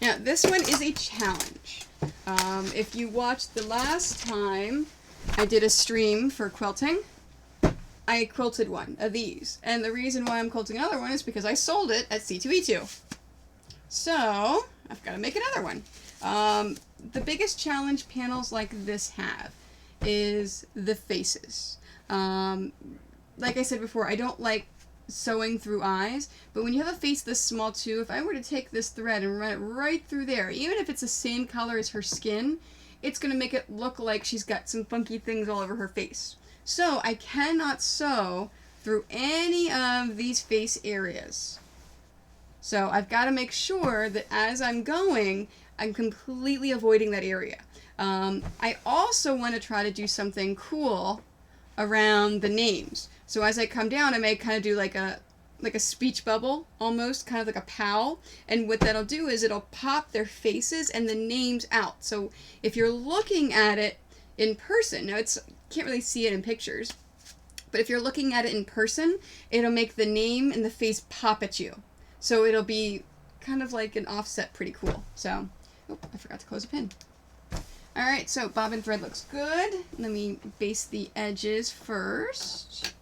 A: Now this one is a challenge. If you watched the last time I did a stream for quilting, I quilted one of these. And the reason why I'm quilting another one is because I sold it at C2E2. So, I've got to make another one. The biggest challenge panels like this have is the faces. Like I said before, I don't like sewing through eyes, but when you have a face this small too, if I were to take this thread and run it right through there, even if it's the same color as her skin, it's going to make it look like she's got some funky things all over her face. So, I cannot sew through any of these face areas. So I've got to make sure that as I'm going, I'm completely avoiding that area. I also want to try to do something cool around the names. So as I come down, I may kind of do like a speech bubble, almost, kind of like a POW. And what that'll do is it'll pop their faces and the names out. So if you're looking at it in person, now can't really see it in pictures, but if you're looking at it in person, it'll make the name and the face pop at you. So it'll be kind of like an offset, pretty cool. So, oh, I forgot to close a pin. Alright, so bobbin thread looks good. Let me base the edges first.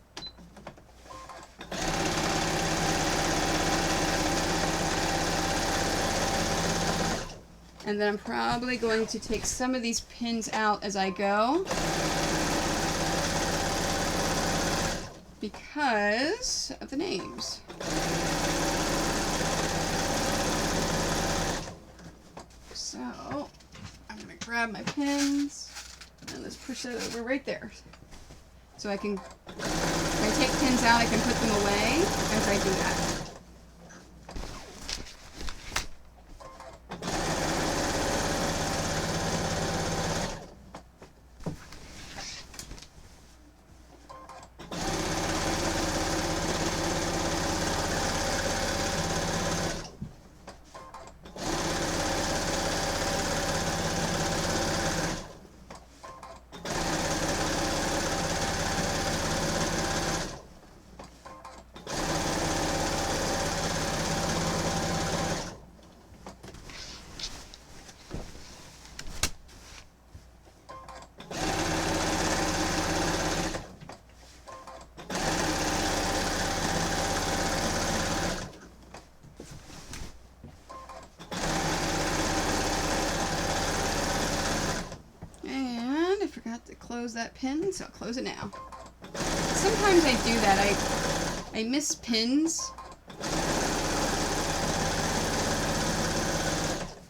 A: And then I'm probably going to take some of these pins out as I go, because of the names. So, I'm going to grab my pins and let's push that over right there. So I can, if I take pins out, I can put them away as I do that. To close that pin, so I'll close it now. Sometimes I do that. I miss pins.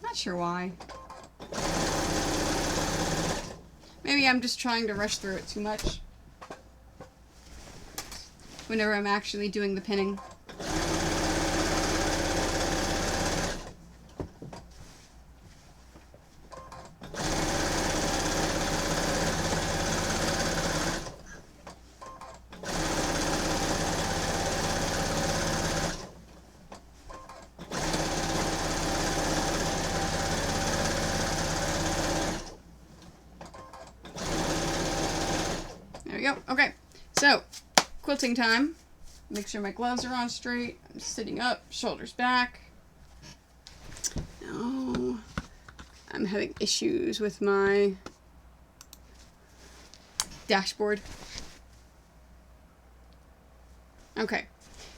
A: Not sure why. Maybe I'm just trying to rush through it too much whenever I'm actually doing the pinning. There we go. Okay, so quilting time. Make sure my gloves are on straight. I'm sitting up, shoulders back. No, I'm having issues with my dashboard. Okay,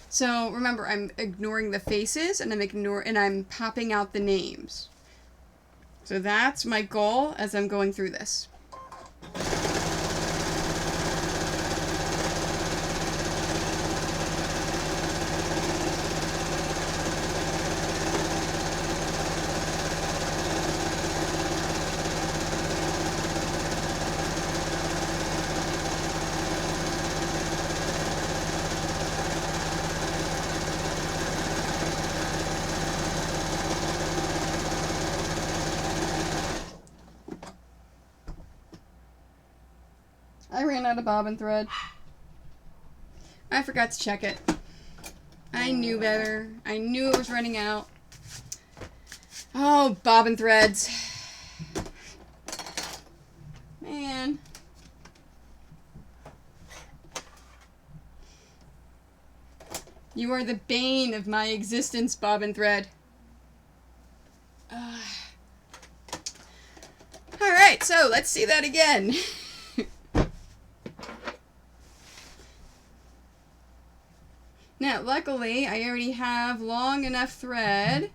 A: so remember, I'm ignoring the faces and I'm popping out the names. So that's my goal as I'm going through this. I ran out of bobbin thread. I forgot to check it. I knew better. I knew it was running out. Oh, bobbin threads. Man. You are the bane of my existence, bobbin thread. Alright, so let's see that again. Now, luckily, I already have long enough thread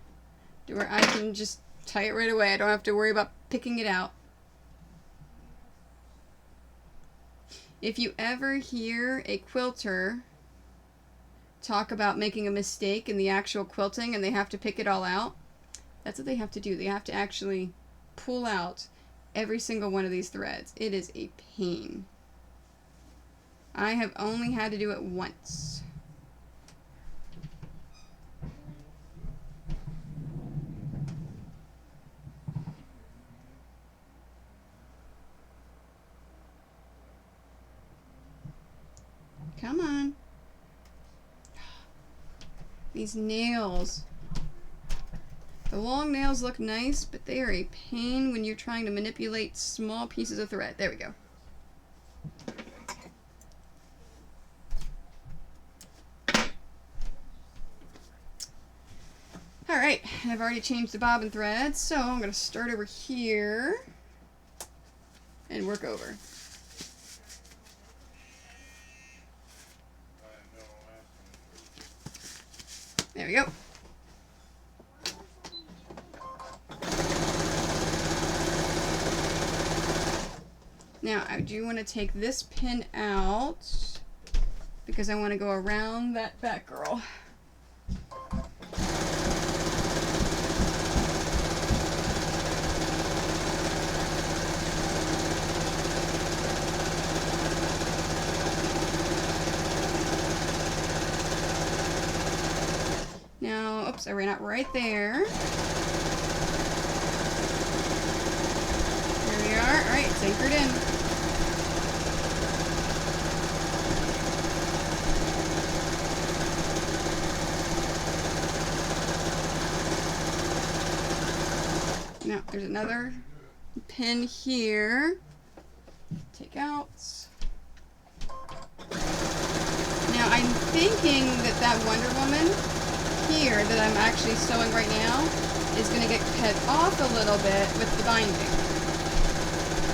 A: to where I can just tie it right away. I don't have to worry about picking it out. If you ever hear a quilter talk about making a mistake in the actual quilting and they have to pick it all out, that's what they have to do. They have to actually pull out every single one of these threads. It is a pain. I have only had to do it once. Come on. These nails. The long nails look nice, but they are a pain when you're trying to manipulate small pieces of thread. There we go. Alright, I've already changed the bobbin thread, so I'm going to start over here and work over. There we go. Now, I do want to take this pin out because I want to go around that back girl. Oops, I ran out right there. There we are. Alright, it's anchored in. Now, there's another pin here. Take out. Now, I'm thinking that that Wonder Woman here that I'm actually sewing right now is going to get cut off a little bit with the binding.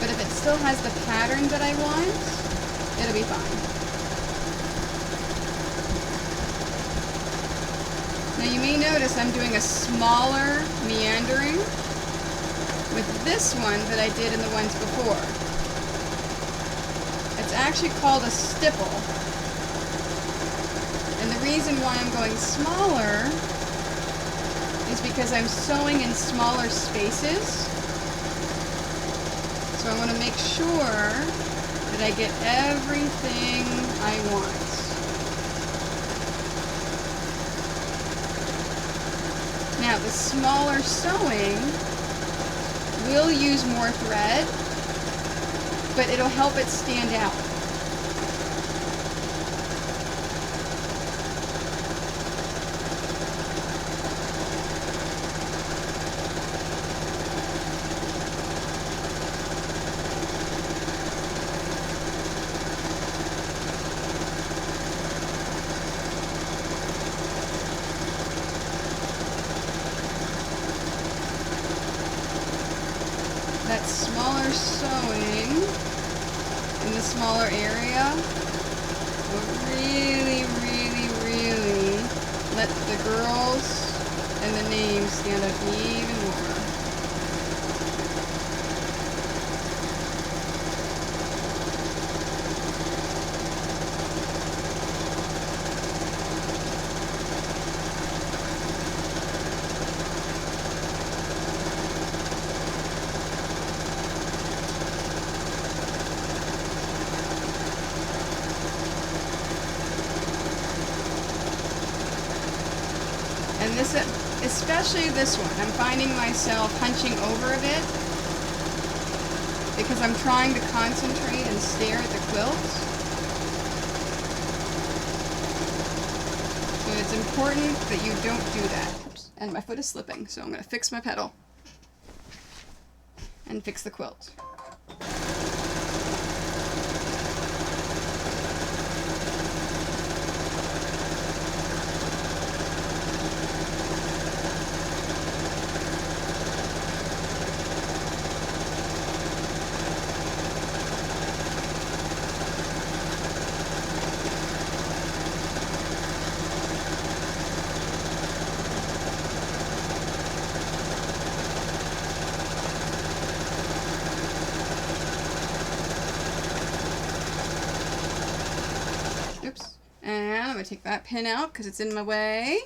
A: But if it still has the pattern that I want, it'll be fine. Now you may notice I'm doing a smaller meandering with this one that I did in the ones before. It's actually called a stipple. And the reason why I'm going smaller is because I'm sewing in smaller spaces. So I want to make sure that I get everything I want. Now the smaller sewing will use more thread, but it'll help it stand out. That smaller sewing in the smaller area will really, really, really let the girls and the names stand up even more. And this, especially this one, I'm finding myself hunching over a bit because I'm trying to concentrate and stare at the quilt. So it's important that you don't do that. Oops. And my foot is slipping, so I'm going to fix my pedal and fix the quilt. Oops. And I'm going to take that pin out because it's in my way.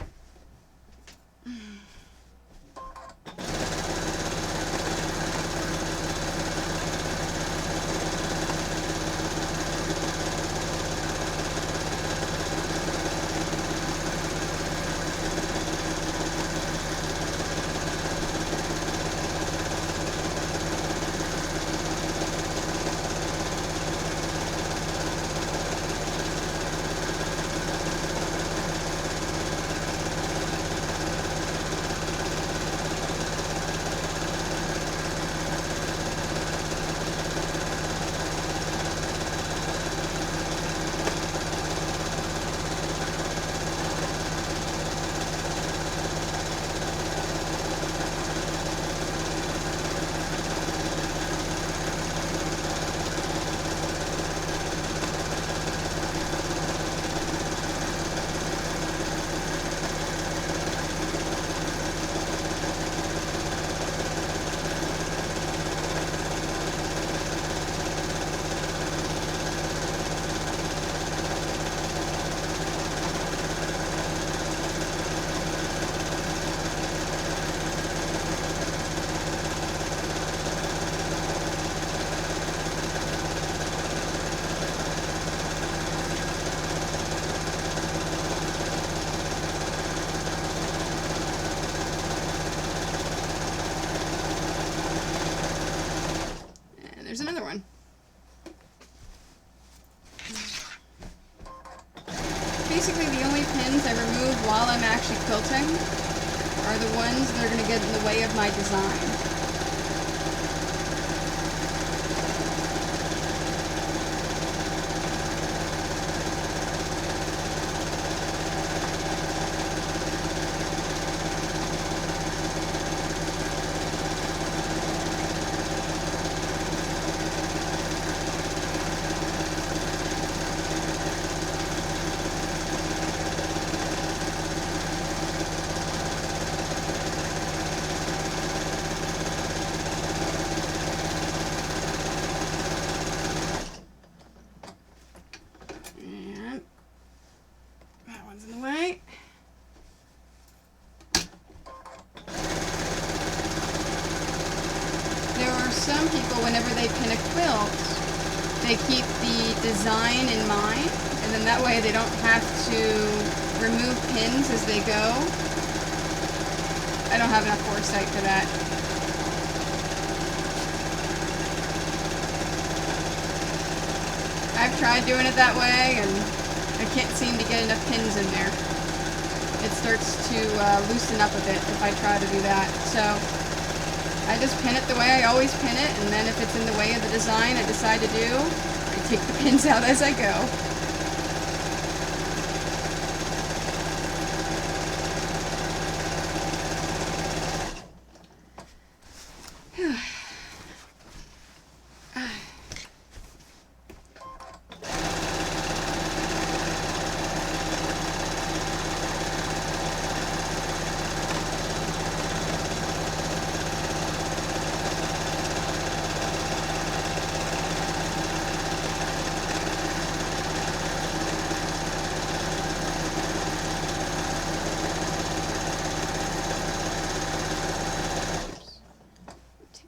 A: basically the only pins I remove while I'm actually quilting are the ones that are going to get in the way of my design. In the way. There are some people, whenever they pin a quilt, they keep the design in mind, and then that way they don't have to remove pins as they go. I don't have enough foresight for that. I've tried doing it that way, and I can't seem to get enough pins in there. It starts to loosen up a bit if I try to do that. So I just pin it the way I always pin it, and then if it's in the way of the design I decide to do, I take the pins out as I go.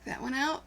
A: That one out.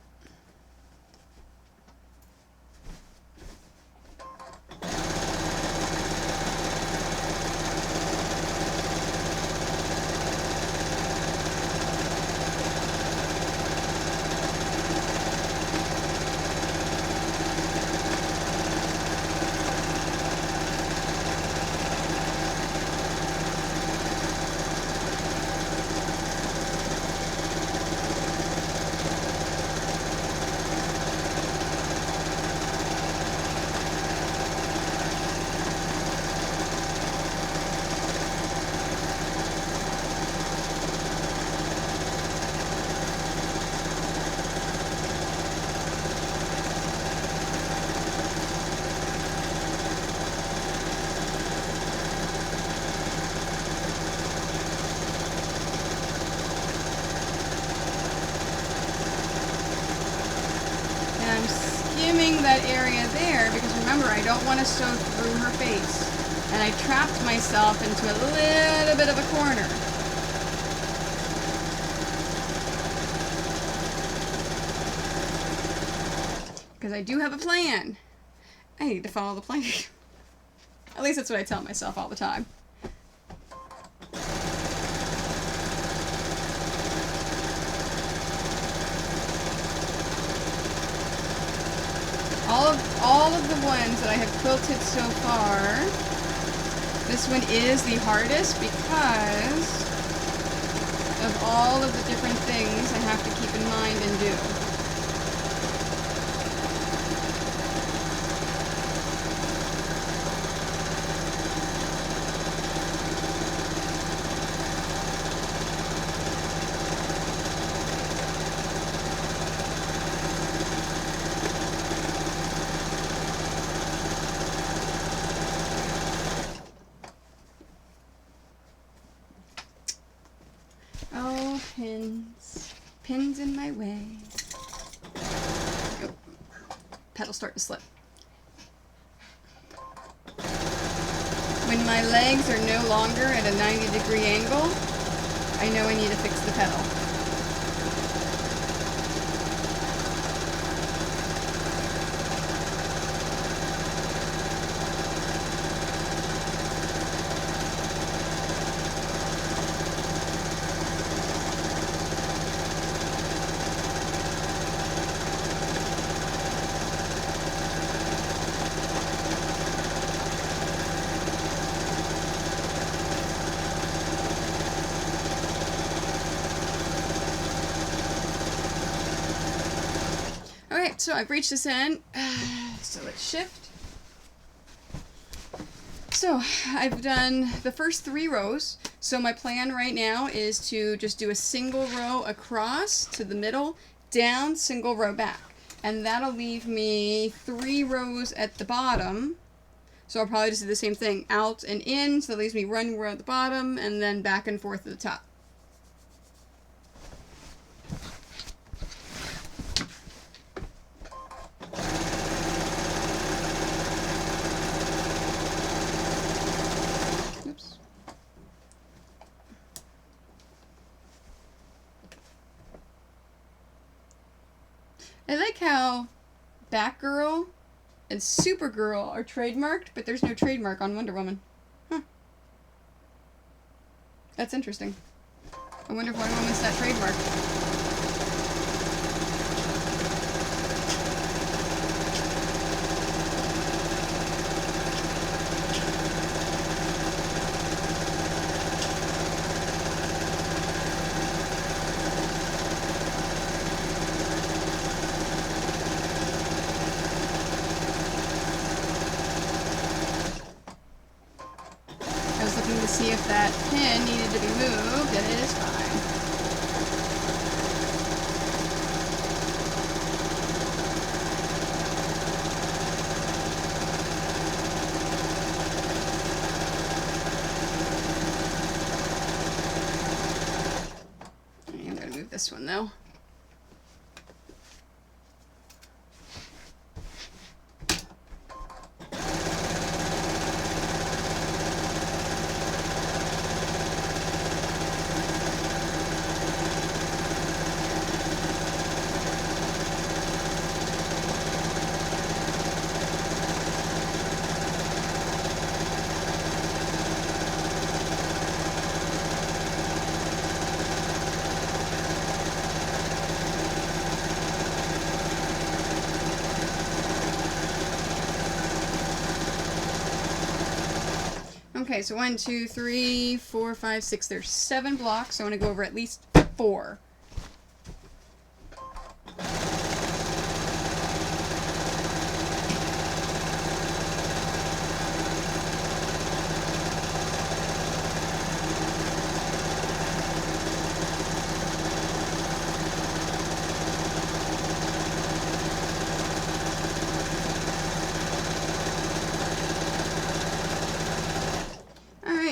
A: I'm skimming that area there because remember, I don't want to sew through her face. And I trapped myself into a little bit of a corner. Because I do have a plan. I need to follow the plan. At least that's what I tell myself all the time. All of the ones that I have quilted so far, this one is the hardest because of all of the different things I have to keep in mind and do. Oh, pins. Pins in my way. Oh, pedal start to slip. When my legs are no longer at a 90-degree angle, I know I need to fix the pedal. so I've reached this end. So let's shift. So I've done the first 3 rows. So my plan right now is to just do a single row across to the middle, down, single row back. And that'll leave me 3 rows at the bottom. So I'll probably just do the same thing, out and in, so that leaves me 1 row at the bottom, and then back and forth at the top. Oops. I like how Batgirl and Supergirl are trademarked, but there's no trademark on Wonder Woman. Huh. That's interesting. I wonder if Wonder Woman's that trademark. To see if that pin needed to be moved, and it is fine. I'm going to move this one though. Okay, so 1, 2, 3, 4, 5, 6. There's 7 blocks, so I want to go over at least 4.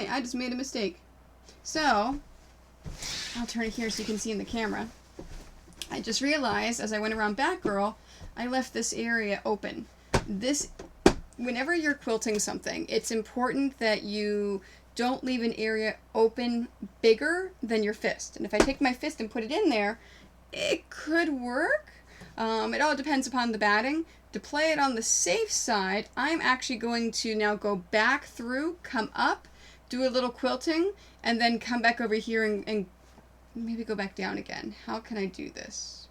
A: I just made a mistake. So, I'll turn it here so you can see in the camera. I just realized as I went around Batgirl, I left this area open. Whenever you're quilting something, it's important that you don't leave an area open bigger than your fist. And if I take my fist and put it in there, it could work. It all depends upon the batting. To play it on the safe side, I'm actually going to now go back through, come up, do a little quilting, and then come back over here and maybe go back down again. How can I do this?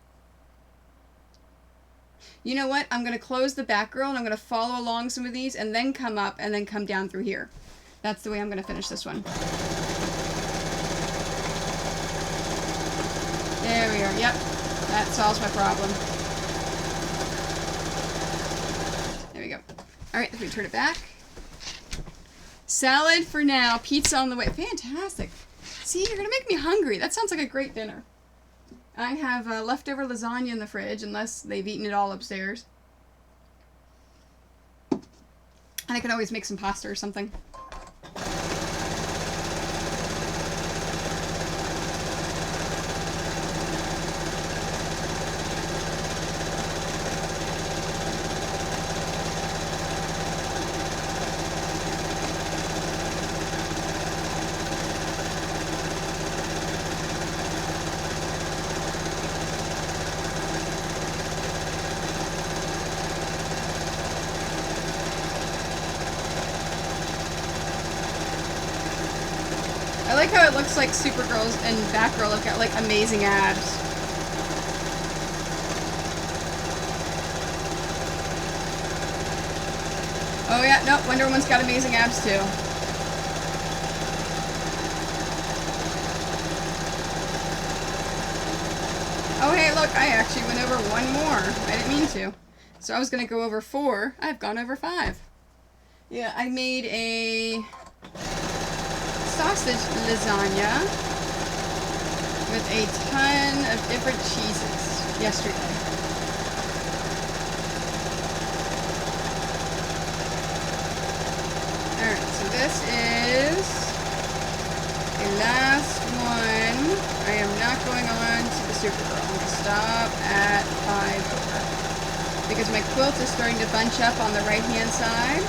A: You know what? I'm going to close the Batgirl, and I'm going to follow along some of these, and then come up, and then come down through here. That's the way I'm going to finish this one. There we are. Yep. That solves my problem. There we go. Alright, let me turn it back. Salad for now. Pizza on the way. Fantastic. See, you're going to make me hungry. That sounds like a great dinner. I have leftover lasagna in the fridge, unless they've eaten it all upstairs. And I can always make some pasta or something. I like how it looks like Supergirl and Batgirl have got like amazing abs. Oh yeah, no, Wonder Woman's got amazing abs too. Oh hey, look, look, I actually went over one more. I didn't mean to. So I was going to go over 4. I've gone over 5. Yeah, I made a sausage lasagna with a ton of different cheeses yesterday. Alright, so this is a last one. I am not going on to the Supergirl. I'm going to stop at 5 over. Because my quilt is starting to bunch up on the right hand side.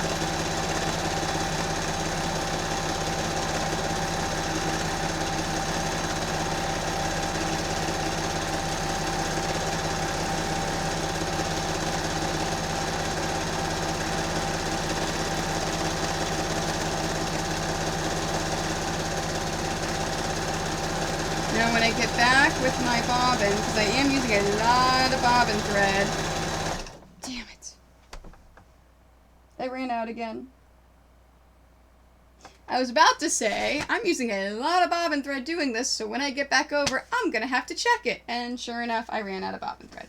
A: Now when I get back with my bobbin, because I am using a lot of bobbin thread. Damn it. I ran out again. I was about to say, I'm using a lot of bobbin thread doing this, so when I get back over, I'm going to have to check it. And sure enough, I ran out of bobbin thread.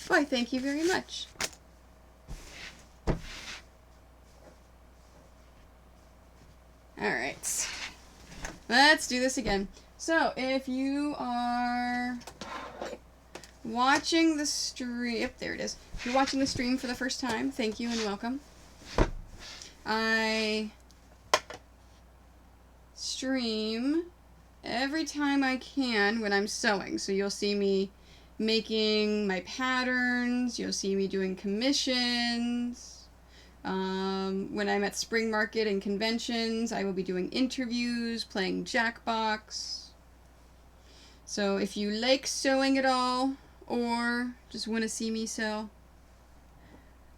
A: Why, thank you very much. Alright, let's do this again. So, if you are watching the stream, yep, there it is. If you're watching the stream for the first time, thank you and welcome. I stream every time I can when I'm sewing. So you'll see me making my patterns, you'll see me doing commissions. When I'm at spring market and conventions, I will be doing interviews, playing Jackbox. So if you like sewing at all, or just want to see me sew,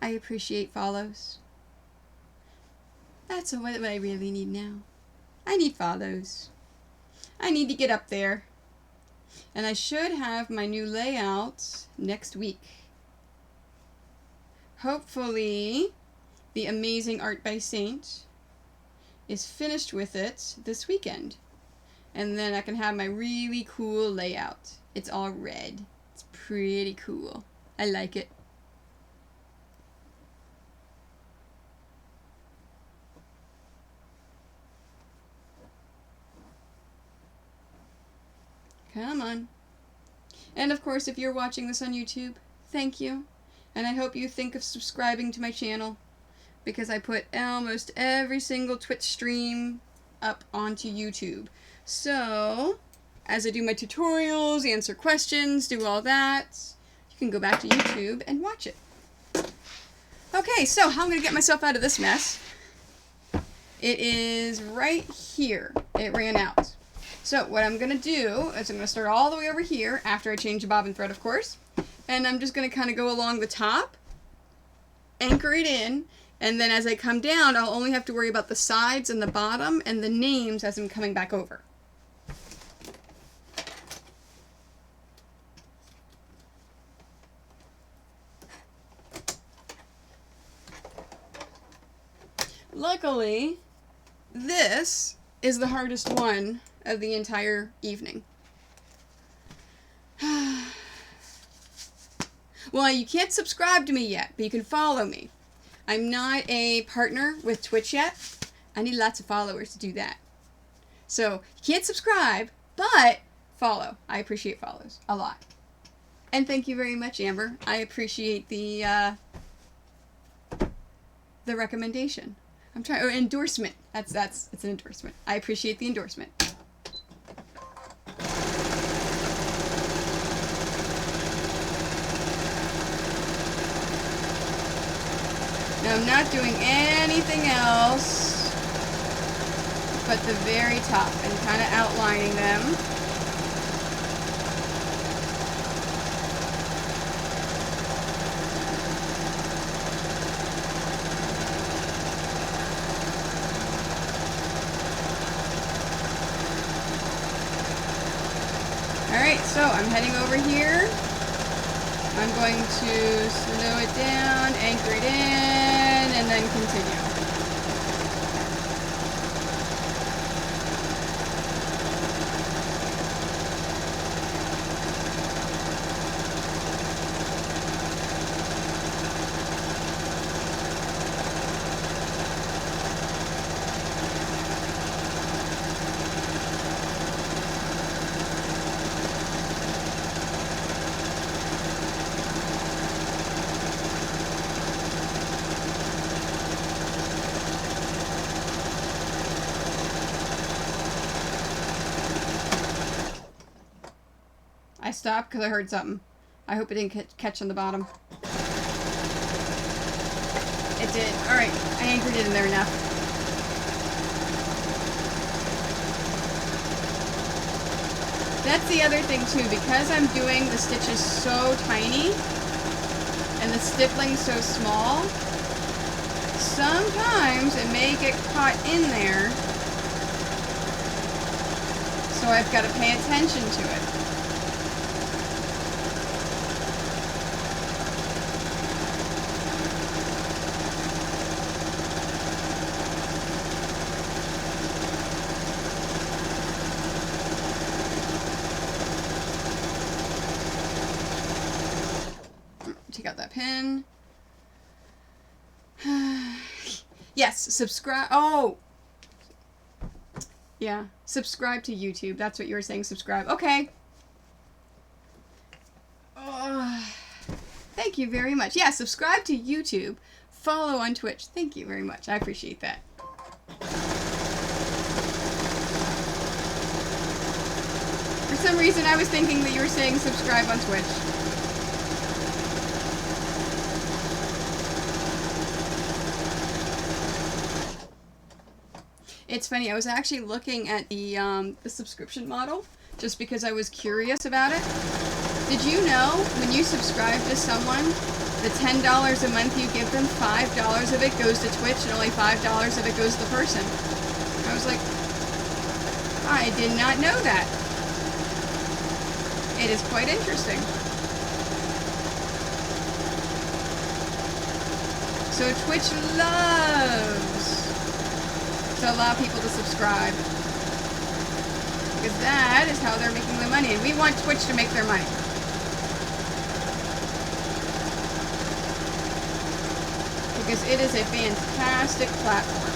A: I appreciate follows. That's what I really need now. I need follows. I need to get up there. And I should have my new layout next week. Hopefully, the amazing Art by Saint is finished with it this weekend. And then I can have my really cool layout. It's all red. It's pretty cool. I like it. Come on. And of course, if you're watching this on YouTube, thank you. And I hope you think of subscribing to my channel, because I put almost every single Twitch stream up onto YouTube. So, as I do my tutorials, answer questions, do all that, you can go back to YouTube and watch it. Okay, so how I'm going to get myself out of this mess. It is right here. It ran out. So what I'm going to do is I'm going to start all the way over here after I change the bobbin thread, of course. And I'm just going to kind of go along the top, anchor it in, and then as I come down, I'll only have to worry about the sides and the bottom and the names as I'm coming back over. Luckily, this is the hardest one of the entire evening. Well, you can't subscribe to me yet, but you can follow me. I'm not a partner with Twitch yet. I need lots of followers to do that. So, you can't subscribe, but follow. I appreciate follows a lot. And thank you very much, Amber. I appreciate the recommendation. I'm trying, or endorsement. It's an endorsement. I appreciate the endorsement. Now I'm not doing anything else but the very top and kind of outlining them. Alright, so I'm heading over here. I'm going to slow it down, anchor it in, and then continue. I stopped because I heard something. I hope it didn't catch on the bottom. It did. Alright, I anchored it in there enough. That's the other thing too, because I'm doing the stitches so tiny and the stippling so small, sometimes it may get caught in there, so I've got to pay attention to it. Take out that pin. Yes, subscribe. Oh! Yeah, subscribe to YouTube. That's what you were saying, subscribe. Okay. Thank you very much. Yeah, subscribe to YouTube. Follow on Twitch. Thank you very much. I appreciate that. For some reason, I was thinking that you were saying subscribe on Twitch. It's funny, I was actually looking at the subscription model, just because I was curious about it. Did you know, when you subscribe to someone, the $10 a month you give them, $5 of it goes to Twitch, and only $5 of it goes to the person? I was like, I did not know that. It is quite interesting. So Twitch loves to allow people to subscribe, because that is how they're making their money, and we want Twitch to make their money. Because it is a fantastic platform.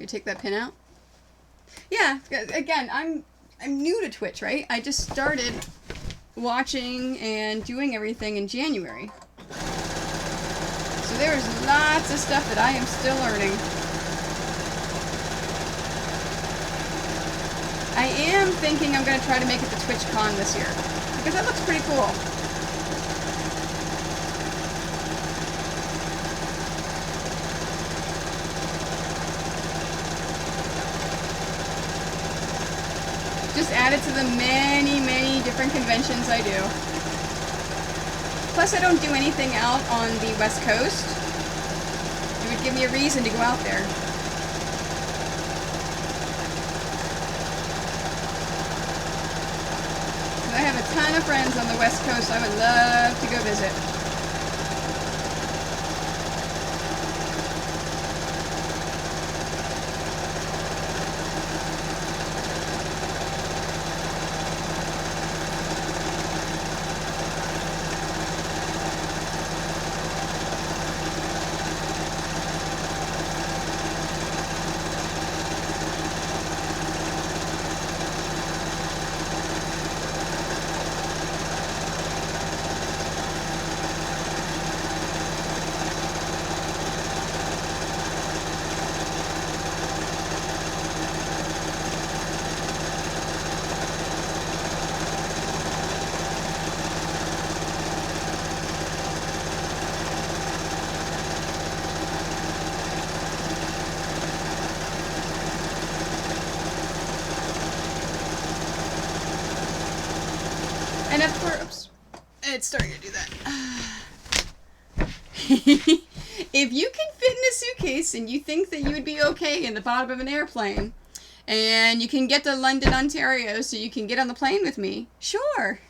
A: Take that pin out. Yeah, again, I'm new to Twitch, right? I just started watching and doing everything in January. So there's lots of stuff that I am still learning. I am thinking I'm going to try to make it to TwitchCon this year, because that looks pretty cool. Just add it to the many, many different conventions I do. Plus, I don't do anything out on the West Coast. It would give me a reason to go out there. I have a ton of friends on the West Coast I would love to go visit. And of course, it's starting to do that. If you can fit in a suitcase and you think that you would be okay in the bottom of an airplane, and you can get to London, Ontario, so you can get on the plane with me, sure.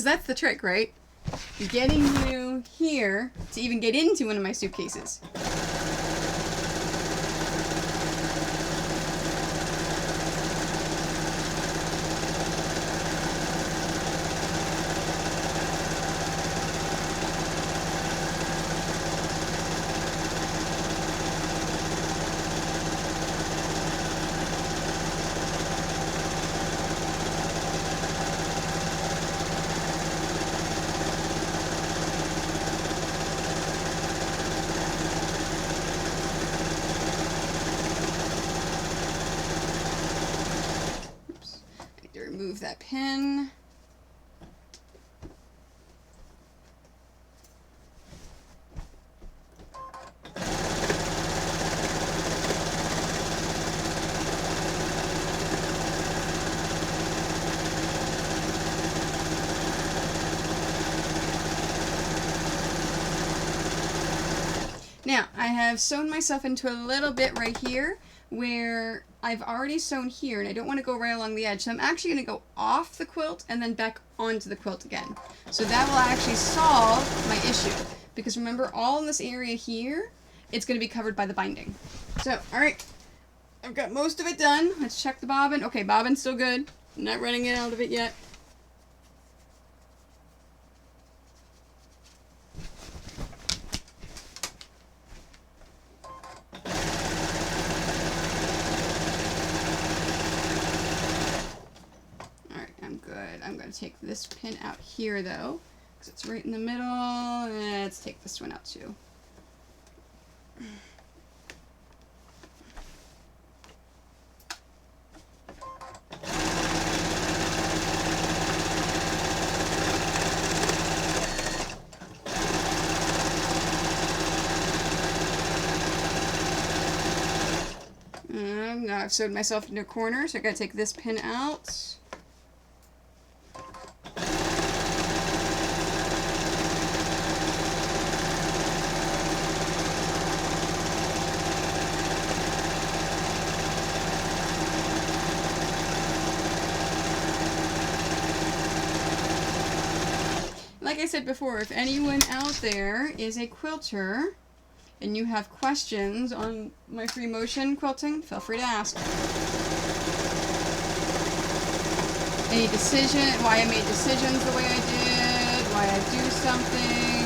A: because that's the trick, right? Getting you here to even get into one of my suitcases. Remove that pin. Now, I have sewn myself into a little bit right here where I've already sewn here and I don't want to go right along the edge. So I'm actually going to go off the quilt and then back onto the quilt again. So that will actually solve my issue. Because remember, all in this area here, it's going to be covered by the binding. So, alright, I've got most of it done. Let's check the bobbin. Okay, bobbin's still good. I'm not running it out of it yet. I'm going to take this pin out here though, because it's right in the middle. Let's take this one out too. Now I've sewed myself into a corner, so I got to take this pin out. Like I said before, if anyone out there is a quilter and you have questions on my free motion quilting, feel free to ask. Any decision, why I made decisions the way I did, why I do something.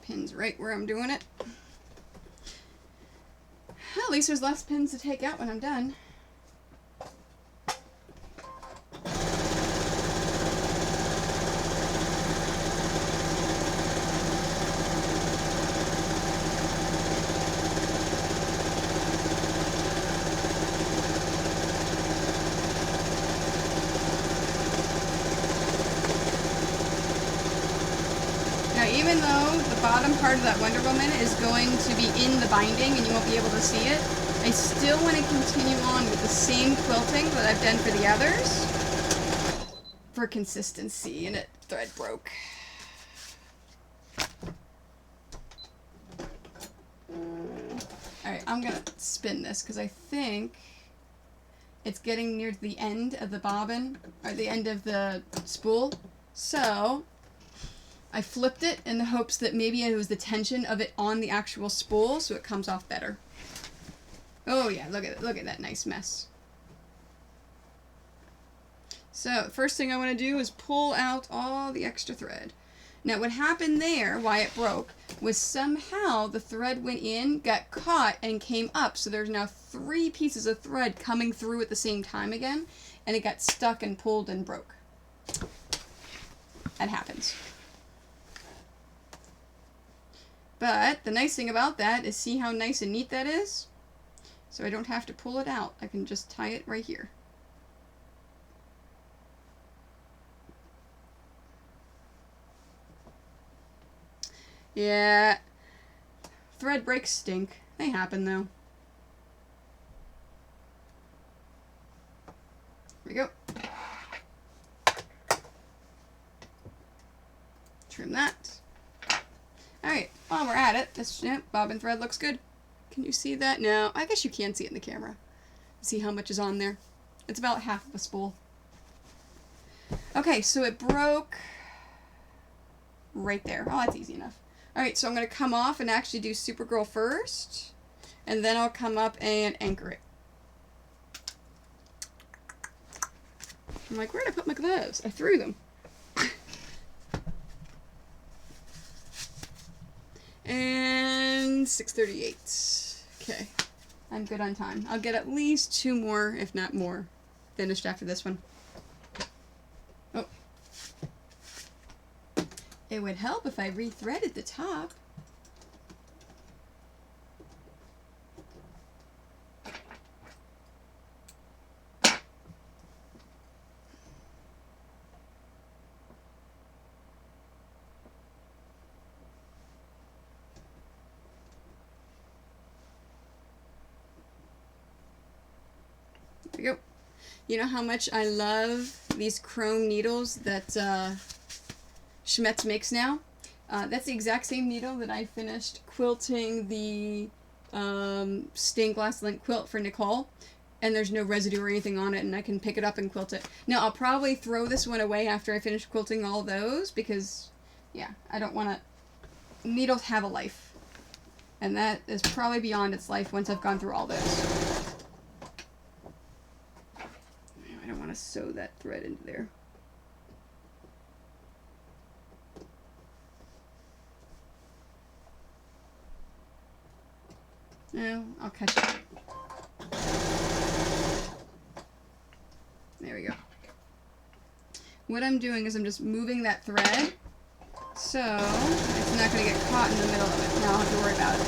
A: Pins right where I'm doing it. At least there's less pins to take out when I'm done. Now, even though the bottom part of that Wonder Woman is going to be in the binding and you won't be able to see it, I still want to continue on with the same quilting that I've done for the others for consistency, and thread broke. Alright, I'm gonna spin this because I think it's getting near the end of the bobbin, or the end of the spool. So I flipped it in the hopes that maybe it was the tension of it on the actual spool so it comes off better. Oh yeah, look at that nice mess. So first thing I want to do is pull out all the extra thread. Now what happened there, why it broke, was somehow the thread went in, got caught, and came up. So there's now 3 pieces of thread coming through at the same time again, and it got stuck and pulled and broke. That happens. But the nice thing about that is see how nice and neat that is? So I don't have to pull it out. I can just tie it right here. Yeah, thread breaks stink. They happen though. Here we go. Trim that. Alright, while we're at it, this bobbin thread looks good. Can you see that? No, I guess you can see it in the camera. See how much is on there? It's about half of a spool. Okay, so it broke right there. Oh, that's easy enough. Alright, so I'm going to come off and actually do Supergirl first, and then I'll come up and anchor it. I'm like, where did I put my gloves? I threw them. And 6:38. Okay, I'm good on time. I'll get at least 2 more, if not more, finished after this one. Oh. It would help if I rethreaded the top. There we go. You know how much I love these chrome needles that Schmetz makes now? That's the exact same needle that I finished quilting the stained glass lint quilt for Nicole, and there's no residue or anything on it, and I can pick it up and quilt it. Now I'll probably throw this one away after I finish quilting all those because, yeah, I don't want to. Needles have a life, and that is probably beyond its life once I've gone through all those. I don't want to sew that thread into there. No, I'll catch it. There we go. What I'm doing is I'm just moving that thread so it's not going to get caught in the middle of it. Now I'll have to worry about it.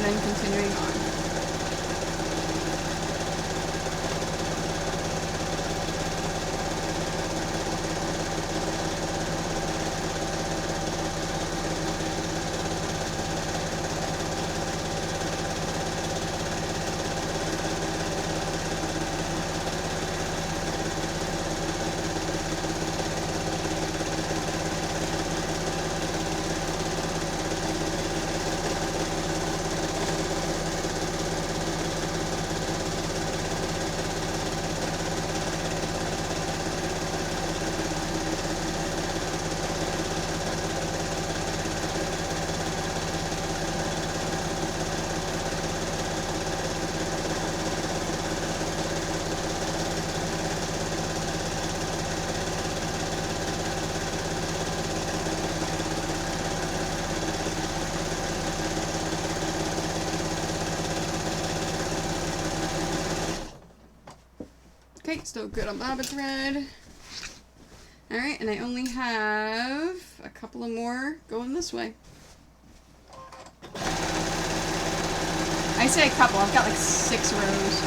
A: Continuing on. Okay, still good on bobbin thread. Alright, and I only have a couple of more going this way. I say a couple. I've got like 6 rows.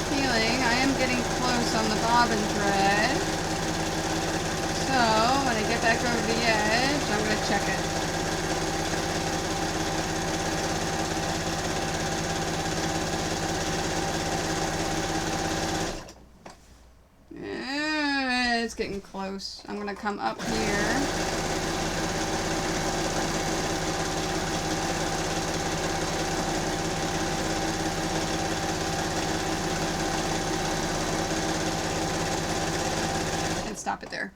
A: Feeling I am getting close on the bobbin thread. So when I get back over the edge, I'm going to check it. It's getting close. I'm going to come up here. Stop it there.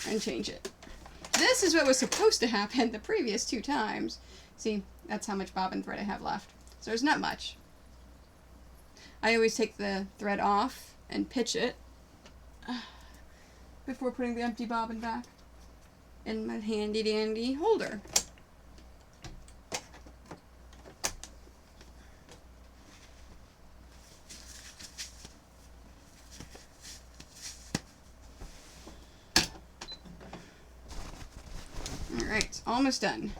A: And change it. This is what was supposed to happen the previous 2 times. See, that's how much bobbin thread I have left. So there's not much. I always take the thread off and pitch it before putting the empty bobbin back in my handy dandy holder. Alright, almost done.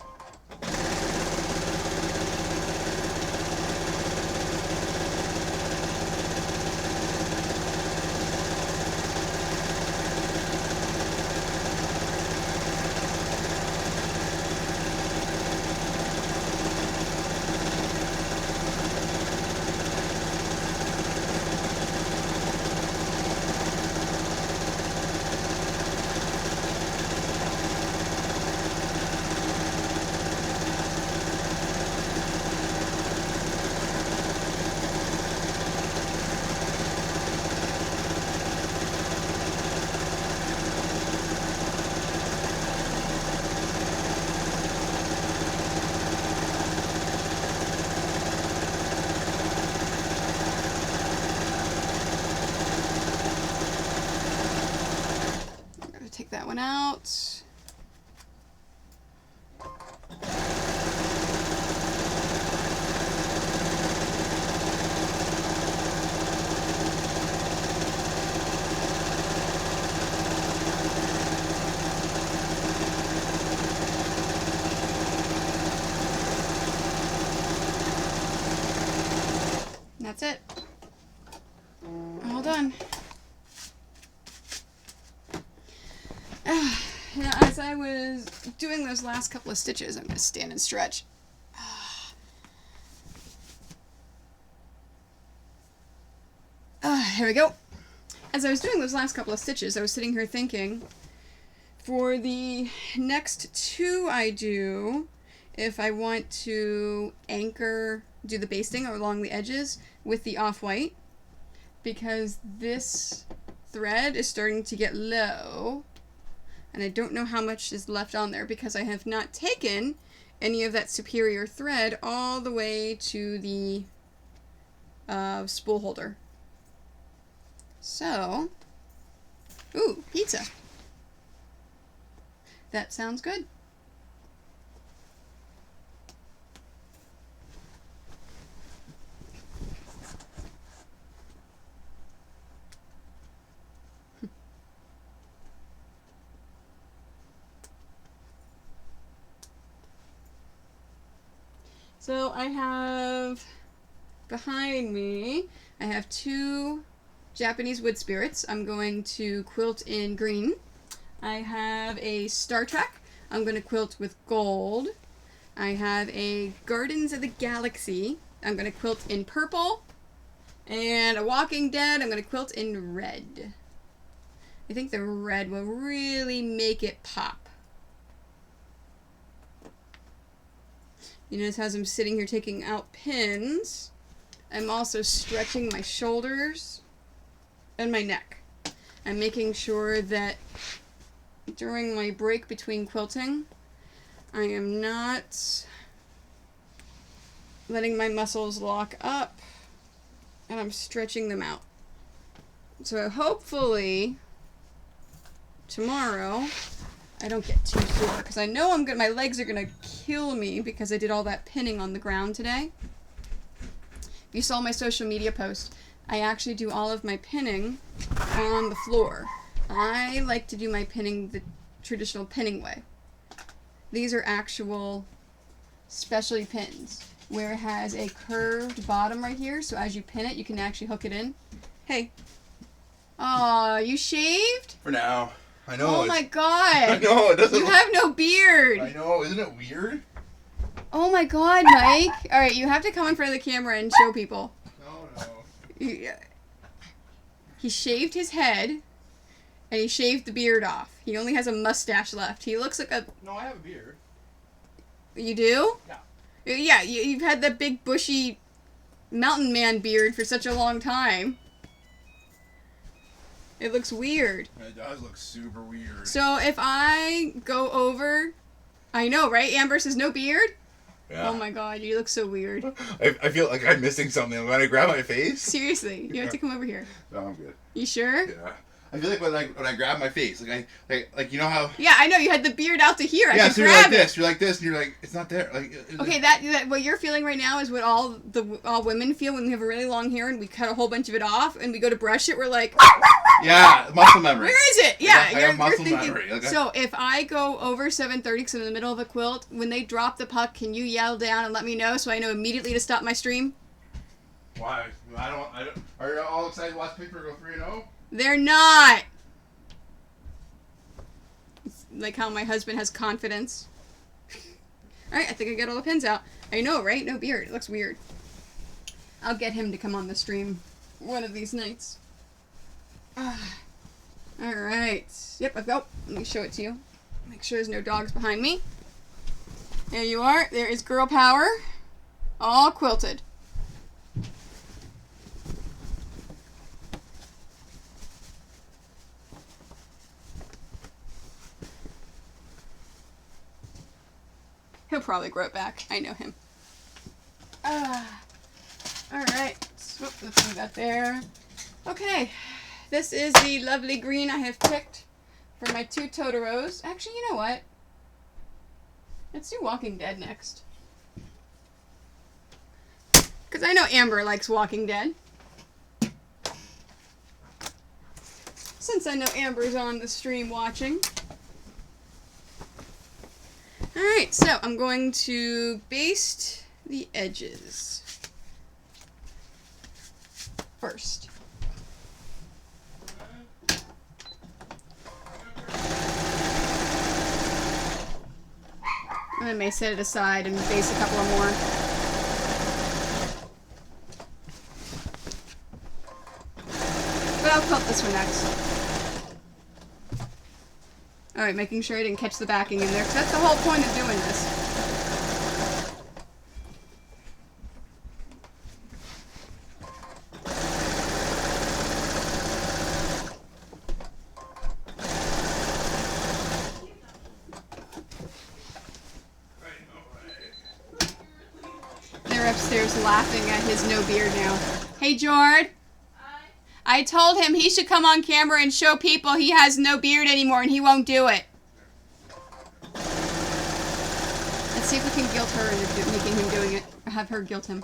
A: Take that one out. And that's it. All done. Now, as I was doing those last couple of stitches, I'm going to stand and stretch. Here we go. As I was doing those last couple of stitches, I was sitting here thinking, for the next 2 I do, if I want to anchor, do the basting along the edges with the off-white, because this thread is starting to get low, and I don't know how much is left on there because I have not taken any of that superior thread all the way to the spool holder. So Ooh, pizza. That sounds good. So I have behind me, I have 2 Japanese wood spirits. I'm going to quilt in green. I have a Star Trek. I'm going to quilt with gold. I have a Gardens of the Galaxy. I'm going to quilt in purple. And a Walking Dead. I'm going to quilt in red. I think the red will really make it pop. You notice as I'm sitting here taking out pins, I'm also stretching my shoulders and my neck. I'm making sure that during my break between quilting, I am not letting my muscles lock up, and I'm stretching them out. So hopefully tomorrow I don't get too sore, because I know my legs are gonna kill me because I did all that pinning on the ground today. If you saw my social media post, I actually do all of my pinning on the floor. I like to do my pinning the traditional pinning way. These are actual specialty pins where it has a curved bottom right here, so as you pin it, you can actually hook it in. Hey. Aw, you shaved?
C: For now. I know.
A: Oh my god.
C: I know, it doesn't.
A: You have no beard.
C: I know, isn't it weird?
A: Oh my god, Mike. Alright, you have to come in front of the camera and show people.
C: No.
A: He shaved his head, and he shaved the beard off. He only has a mustache left. He looks like a...
C: No, I have a beard.
A: You do?
C: Yeah.
A: Yeah, you've had that big bushy mountain man beard for such a long time. It looks weird.
C: It does look super weird.
A: So if I go over... I know, right? Amber says no beard?
C: Yeah.
A: Oh my god, you look so weird.
C: I feel like I'm missing something when I grab my face.
A: Seriously, you have to come over here.
C: No, I'm good.
A: You sure?
C: Yeah. I feel like when I grab my face, like you know how.
A: Yeah, I know, you had the beard out to here. I
C: Yeah,
A: could
C: so you're
A: grab
C: like
A: it.
C: this. You're like this, and you're like, it's not there.
A: Okay, that what you're feeling right now is what all women feel when we have a really long hair and we cut a whole bunch of it off and we go to brush it. We're like,
C: Yeah, muscle memory.
A: where is it? Yeah,
C: I have muscle memory. Okay.
A: So if I go over 7:30 because I'm in the middle of a quilt, when they drop the puck, can you yell down and let me know so I know immediately to stop my stream?
C: Why? I don't. Are you all excited to watch Pittsburgh go 3-0?
A: They're not. It's like how my husband has confidence. Alright, I think I got all the pins out. I know, right? No beard. It looks weird. I'll get him to come on the stream one of these nights. Alright. Yep, I've got... Let me show it to you. Make sure there's no dogs behind me. There you are. There is Girl Power. All quilted. He'll probably grow it back. I know him. Alright. Swoop, let's leave that there. Okay. This is the lovely green I have picked for my 2 Totoros. Actually, you know what? Let's do Walking Dead next. Because I know Amber likes Walking Dead. Since I know Amber's on the stream watching. Alright, so I'm going to baste the edges first. And I may set it aside and baste a couple of more. But I'll cut this one next. Alright, making sure I didn't catch the backing in there, because that's the whole point of doing this. They're upstairs laughing at his no beard now. Hey, Jord. I told him he should come on camera and show people he has no beard anymore, and he won't do it. Let's see if we can guilt her into making him doing it. Or have her guilt him.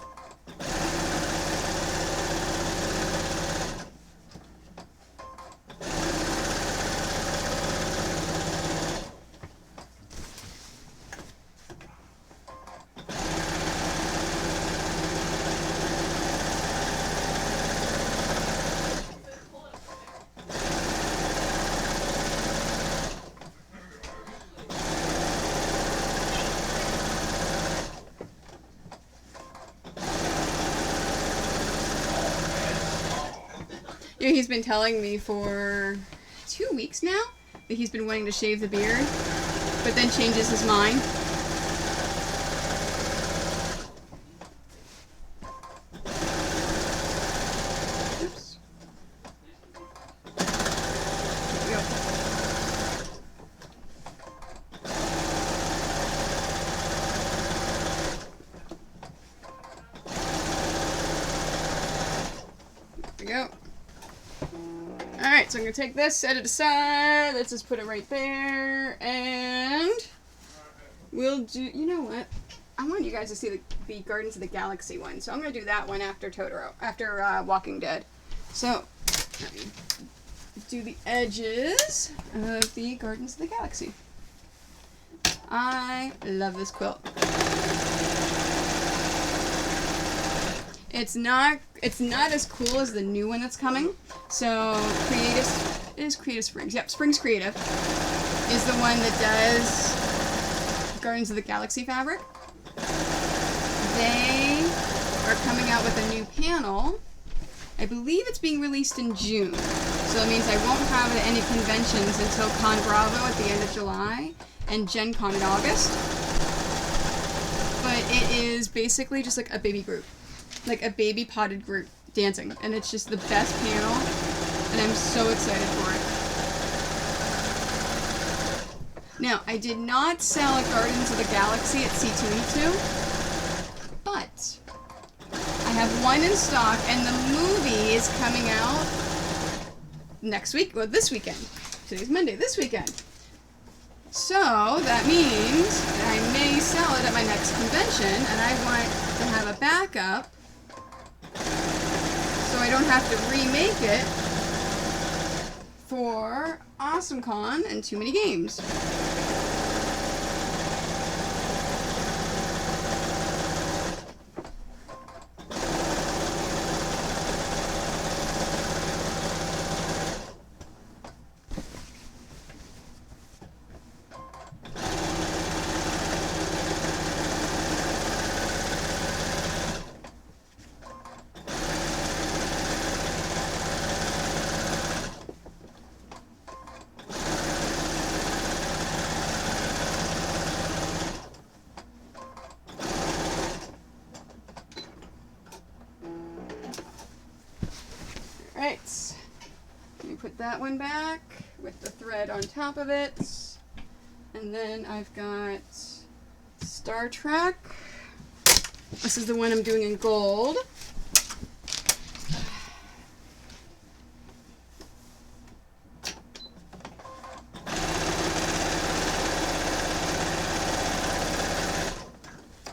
A: You know, he's been telling me for 2 weeks now that he's been wanting to shave the beard, but then changes his mind. Oops. There we go. There we go. Alright, so I'm going to take this, set it aside. Let's just put it right there. And we'll do, you know what? I want you guys to see the Gardens of the Galaxy one. So I'm going to do that one after Walking Dead. So, let me do the edges of the Gardens of the Galaxy. I love this quilt. It's not as cool as the new one that's coming. So Creative Springs. Yep, Springs Creative is the one that does Gardens of the Galaxy fabric. They are coming out with a new panel. I believe it's being released in June. So that means I won't have it at any conventions until Con Bravo at the end of July and Gen Con in August. But it is basically just like a baby group. Like a baby potted group dancing, and it's just the best panel, and I'm so excited for it. Now, I did not sell at Gardens of the Galaxy at C2E2, but I have one in stock, and the movie is coming out next week, well, this weekend. Today's Monday, this weekend. So, that means that I may sell it at my next convention, and I want to have a backup so I don't have to remake it for AwesomeCon and Too Many Games. Alright, let me put that one back with the thread on top of it. And then I've got Star Trek. This is the one I'm doing in gold.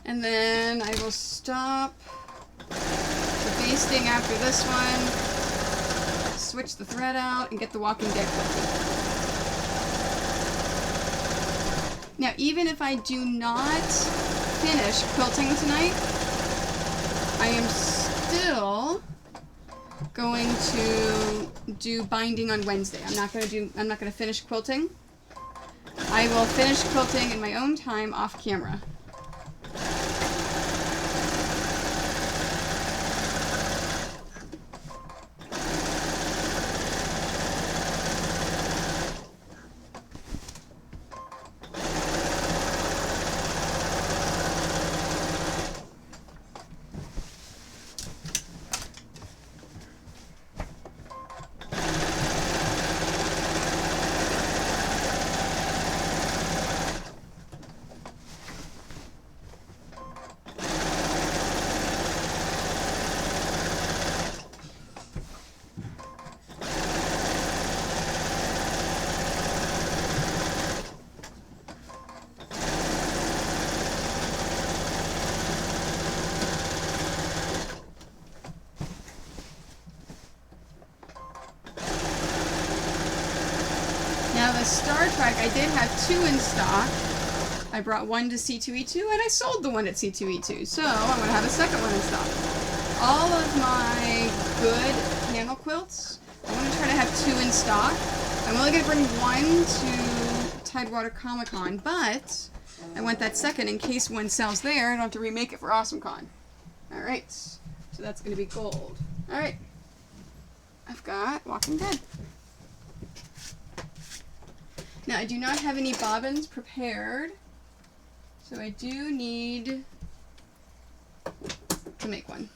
A: And then I will stop the basting after this one, switch the thread out, and get the Walking Dead quilted. Now, even if I do not finish quilting tonight, I am still going to do binding on Wednesday. I'm not going to finish quilting. I will finish quilting in my own time off camera. Star Trek, I did have 2 in stock. I brought one to C2E2 and I sold the one at C2E2. So I'm going to have a second one in stock. All of my good panel quilts, I want to try to have 2 in stock. I'm only going to bring one to Tidewater Comic Con, but I want that second in case one sells there. I don't have to remake it for AwesomeCon. Alright, so that's going to be gold. Alright, I've got Walking Dead. Now, I do not have any bobbins prepared, so I do need to make one.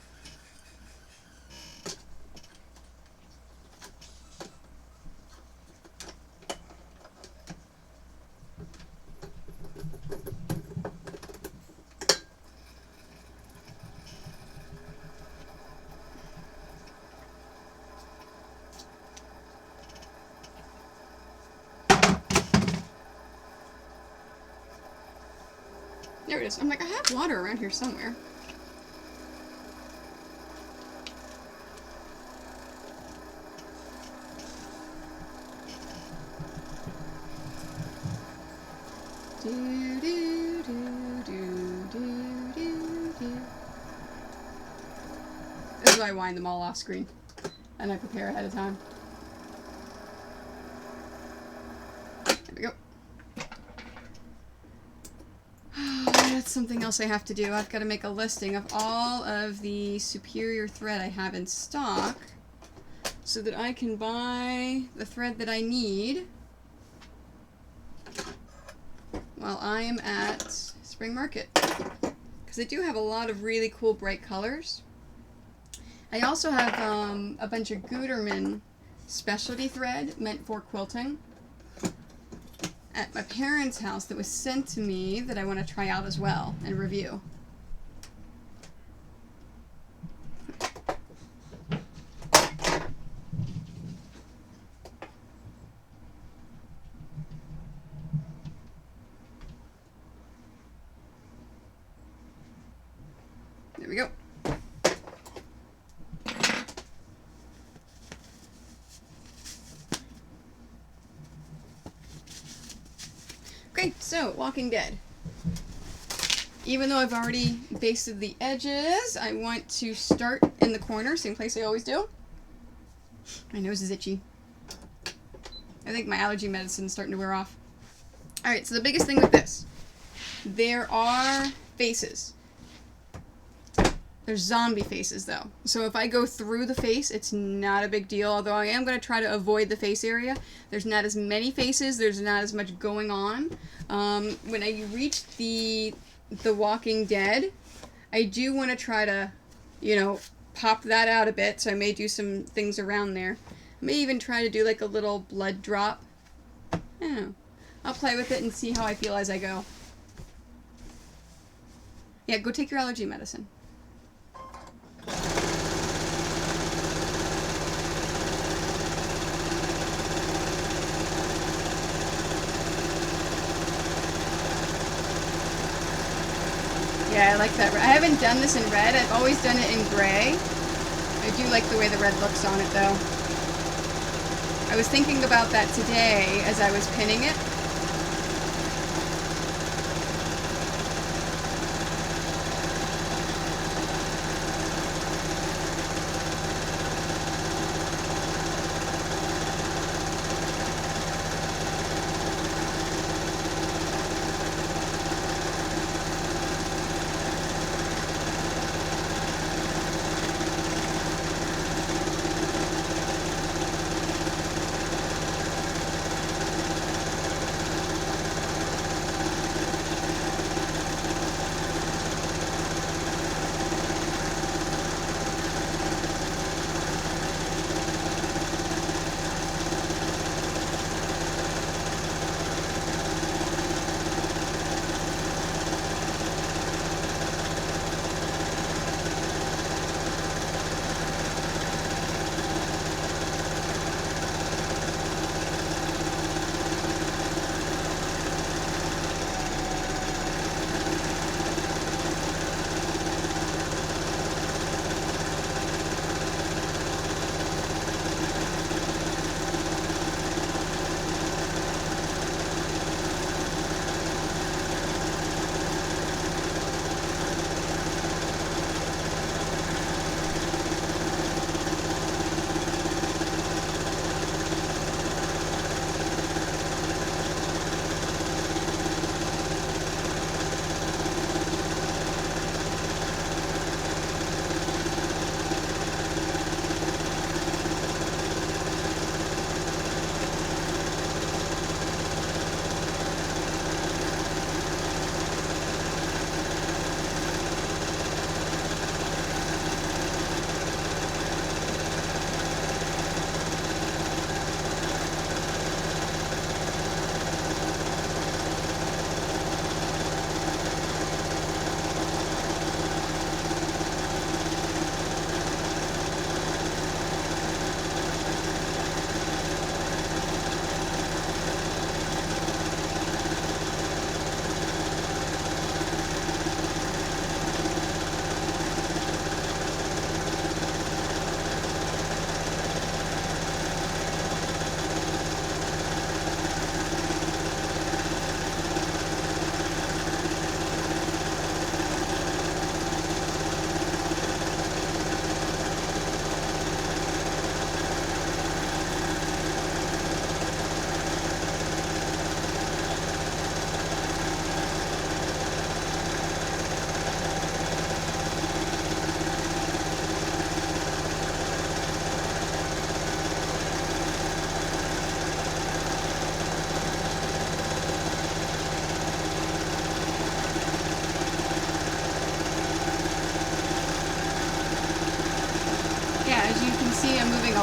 A: There it is. I'm like, I have water around here somewhere. Do, do, do, do, do, do, do. This is why I wind them all off screen. And I prepare ahead of time. There we go. That's something else I have to do. I've got to make a listing of all of the superior thread I have in stock so that I can buy the thread that I need while I am at Spring Market. Because I do have a lot of really cool bright colors. I also have a bunch of Gutermann specialty thread meant for quilting at my parents' house that was sent to me that I want to try out as well and review. There we go. Okay, so Walking Dead. Even though I've already basted the edges, I want to start in the corner, same place I always do. My nose is itchy. I think my allergy medicine is starting to wear off. Alright, so the biggest thing with this, there are faces. There's zombie faces though. So if I go through the face, it's not a big deal, although I am going to try to avoid the face area. There's not as many faces, there's not as much going on. When I reach the Walking Dead, I do want to try to, you know, pop that out a bit, so I may do some things around there. I may even try to do like a little blood drop. I don't know. I'll play with it and see how I feel as I go. Yeah, go take your allergy medicine. Yeah, I like that. I haven't done this in red. I've always done it in gray. I do like the way the red looks on it, though. I was thinking about that today as I was pinning it.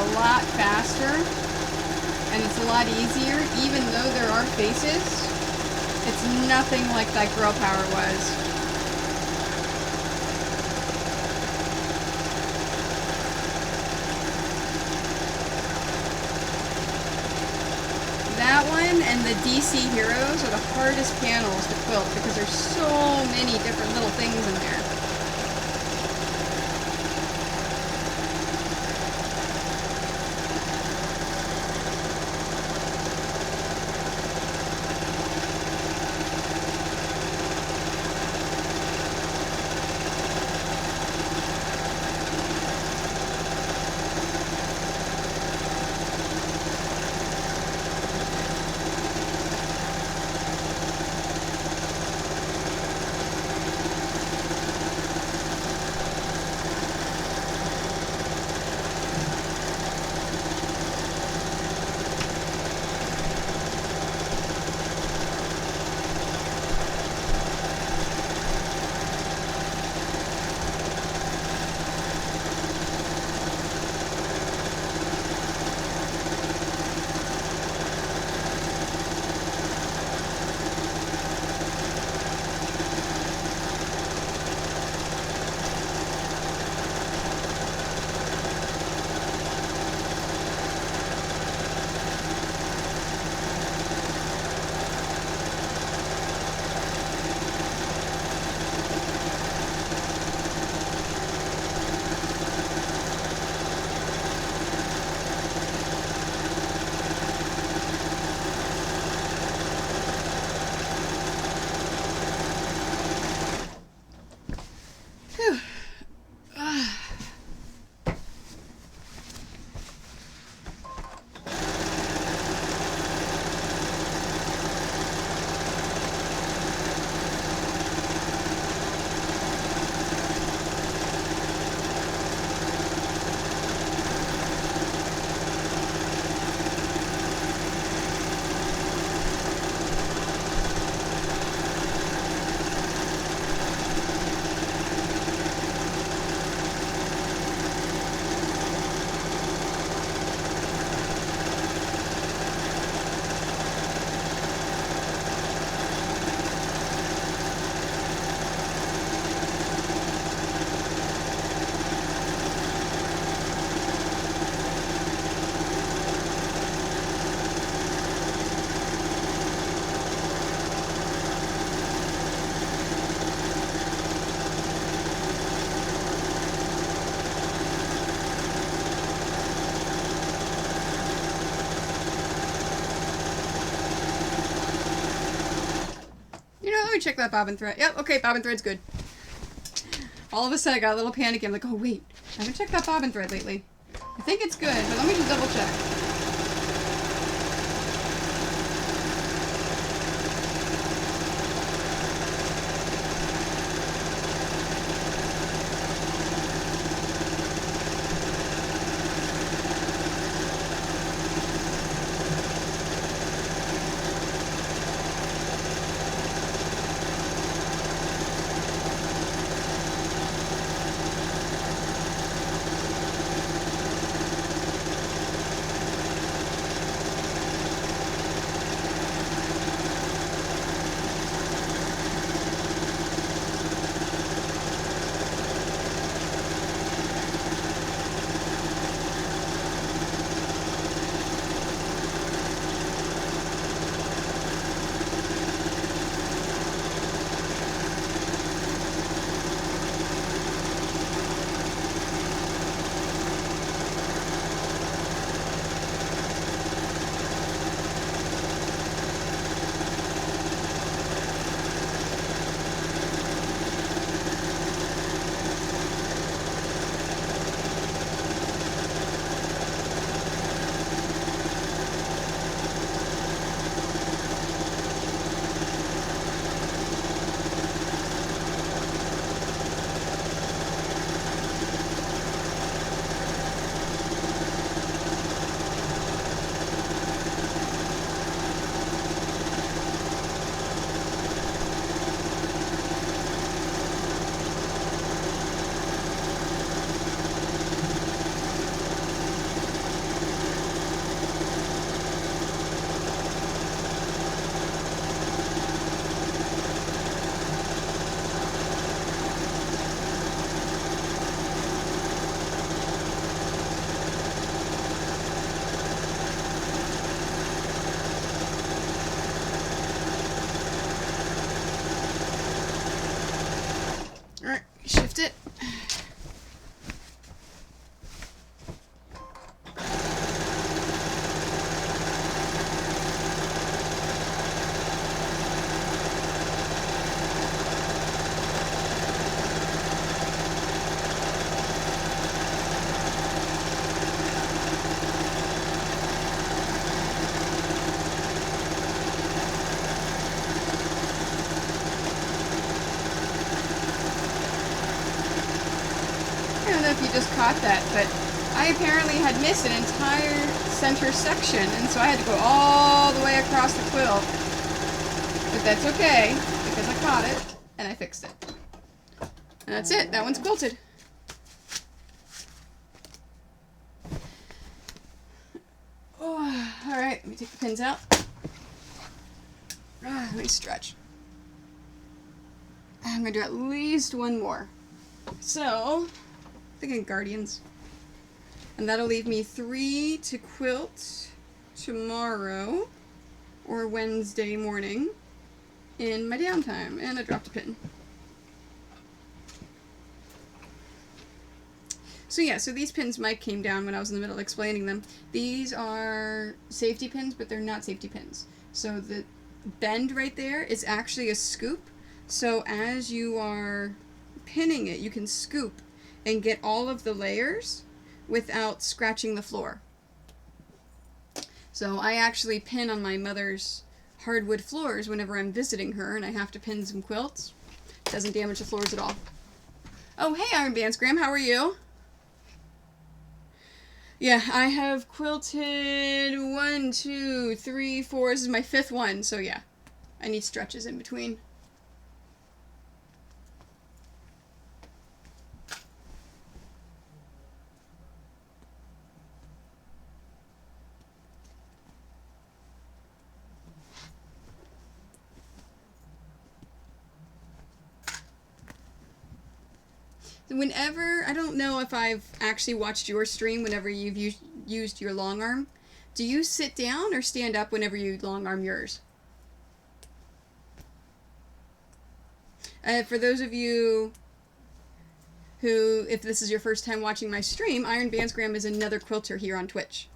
A: a lot faster and it's a lot easier, even though there are faces. It's nothing like that Girl Power was. That one and the DC Heroes are the hardest panels to quilt because there's so many different little things in there. Let me check that bobbin thread. Yep, okay, bobbin thread's good. All of a sudden I got a little panicky. I'm like, oh wait, I haven't checked that bobbin thread lately. I think it's good, but let me just double check. know if you just caught that, but I apparently had missed an entire center section, and so I had to go all the way across the quilt. But that's okay, because I caught it, and I fixed it. And that's it. That one's quilted. Oh, alright, let me take the pins out. Let me stretch. I'm going to do at least one more. So, thinking Guardians. And that'll leave me 3 to quilt tomorrow or Wednesday morning in my downtime. And I dropped a pin. So yeah, so these pins Mike came down when I was in the middle of explaining them. These are safety pins, but they're not safety pins. So the bend right there is actually a scoop. So as you are pinning it, you can scoop and get all of the layers without scratching the floor. So I actually pin on my mother's hardwood floors whenever I'm visiting her and I have to pin some quilts. Doesn't damage the floors at all. Oh, hey Iron Bands Graham, how are you? Yeah, I have quilted 1, 2, 3, 4. This is my 5th one, so yeah. I need stretches in between. Whenever, I don't know if I've actually watched your stream whenever you've used your long arm. Do you sit down or stand up whenever you long arm yours? For those of you who, if this is your first time watching my stream, Iron Bandsgram is another quilter here on Twitch.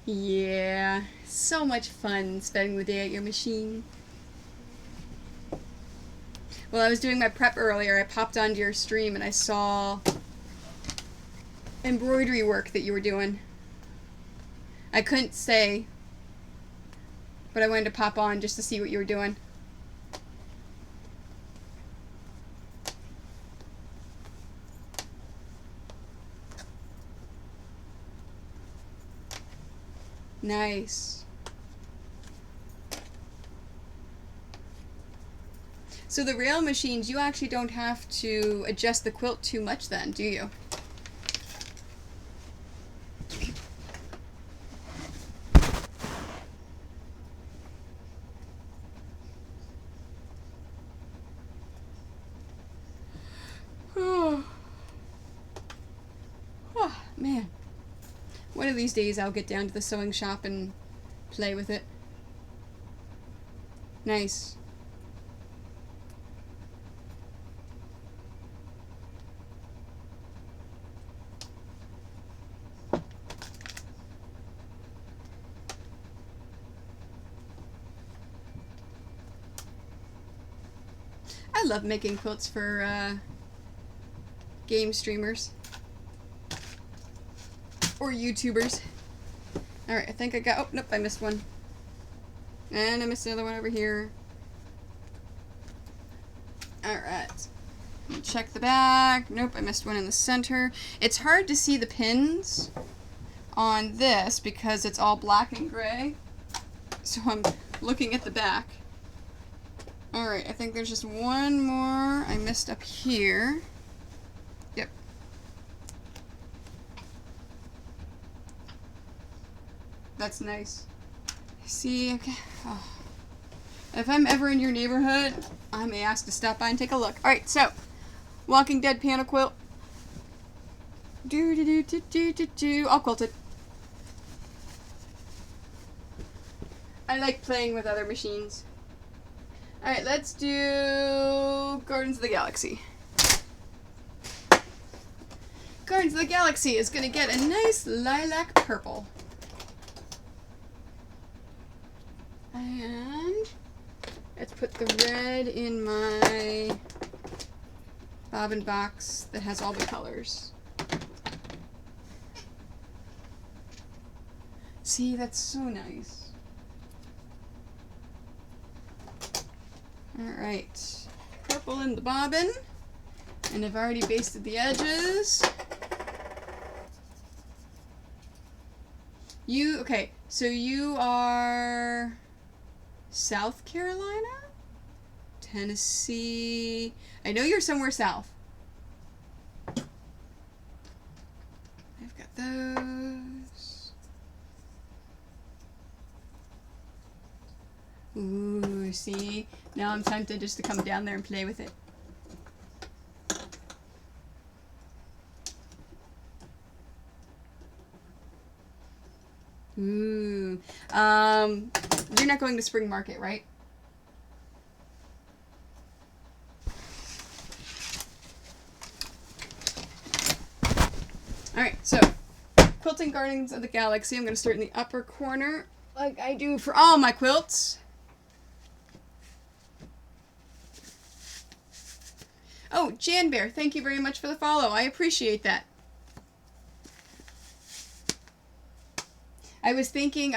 A: Yeah, so much fun spending the day at your machine. Well, I was doing my prep earlier. I popped onto your stream and I saw embroidery work that you were doing. I couldn't stay, but I wanted to pop on just to see what you were doing. Nice. So the rail machines, you actually don't have to adjust the quilt too much then, do you? Oh, man. One of these days I'll get down to the sewing shop and play with it. Nice. I love making quilts for game streamers. Or YouTubers. Alright, I think I got... Oh, nope, I missed one. And I missed another one over here. Alright. Check the back. Nope, I missed one in the center. It's hard to see the pins on this because it's all black and gray. So I'm looking at the back. Alright, I think there's just one more I missed up here. Yep. That's nice. See, okay. Oh. If I'm ever in your neighborhood, I may ask to stop by and take a look. Alright, so, Walking Dead panel quilt. All quilted. I like playing with other machines. Alright, let's do Gardens of the Galaxy. Gardens of the Galaxy is going to get a nice lilac purple. And let's put the red in my bobbin box that has all the colors. See, that's so nice. Alright. Purple in the bobbin. And I've already basted the edges. Okay, so you are South Carolina? Tennessee. I know you're somewhere south. I've got those. Ooh, see? Now I'm tempted just to come down there and play with it. Ooh. You're not going to spring market, right? Alright, so Quilting Gardens of the Galaxy. I'm going to start in the upper corner like I do for all my quilts. Oh, Jan Bear, thank you very much for the follow. I appreciate that. I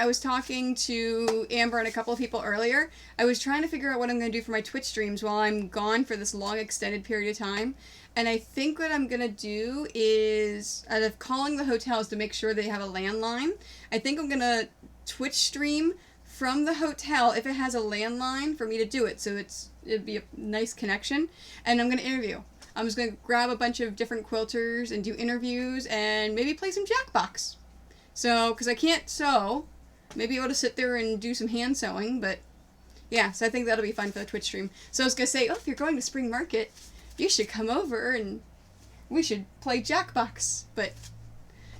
A: was talking to Amber and a couple of people earlier. I was trying to figure out what I'm going to do for my Twitch streams while I'm gone for this long extended period of time. And I think what I'm going to do is, out of calling the hotels to make sure they have a landline, I think I'm going to Twitch stream from the hotel if it has a landline for me to do it. So it'd be a nice connection. And I'm going to interview. I'm just going to grab a bunch of different quilters and do interviews and maybe play some Jackbox. So, because I can't sew, maybe able to sit there and do some hand sewing, but yeah, so I think that'll be fun for the Twitch stream. So I was going to say, oh, if you're going to Spring Market, you should come over and we should play Jackbox, but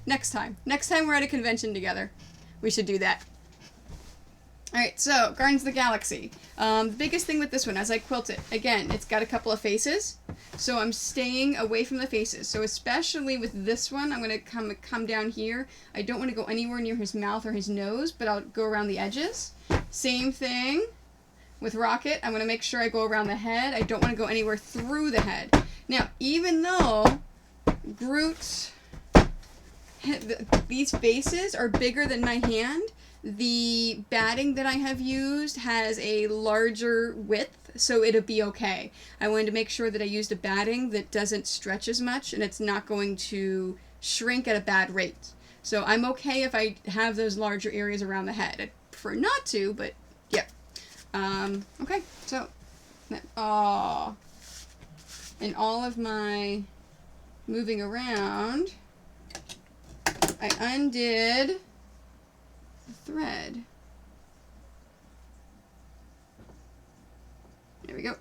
A: next time we're at a convention together, we should do that. Alright, so, Gardens of the Galaxy. The biggest thing with this one, as I quilt it, again, it's got a couple of faces, so I'm staying away from the faces. So especially with this one, I'm going to come down here. I don't want to go anywhere near his mouth or his nose, but I'll go around the edges. Same thing with Rocket. I'm going to make sure I go around the head. I don't want to go anywhere through the head. Now, even though Groot, these faces are bigger than my hand, the batting that I have used has a larger width, so it'll be okay. I wanted to make sure that I used a batting that doesn't stretch as much and it's not going to shrink at a bad rate. So I'm okay if I have those larger areas around the head. I'd prefer not to, but yeah. Okay, so, and all of my moving around, I undid the thread. There we go.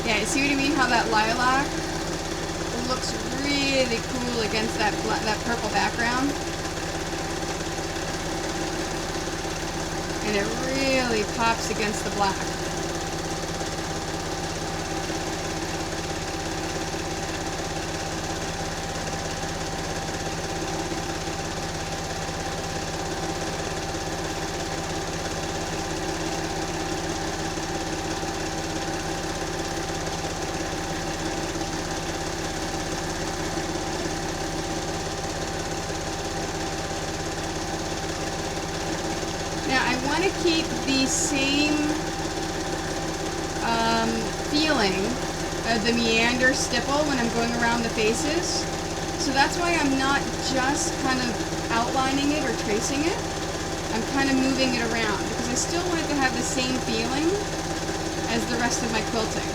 A: Yeah, you see what I mean? How that lilac looks really cool against that purple background. And it really pops against the black. Keep the same feeling of the meander stipple when I'm going around the faces. So that's why I'm not just kind of outlining it or tracing it. I'm kind of moving it around because I still want it to have the same feeling as the rest of my quilting.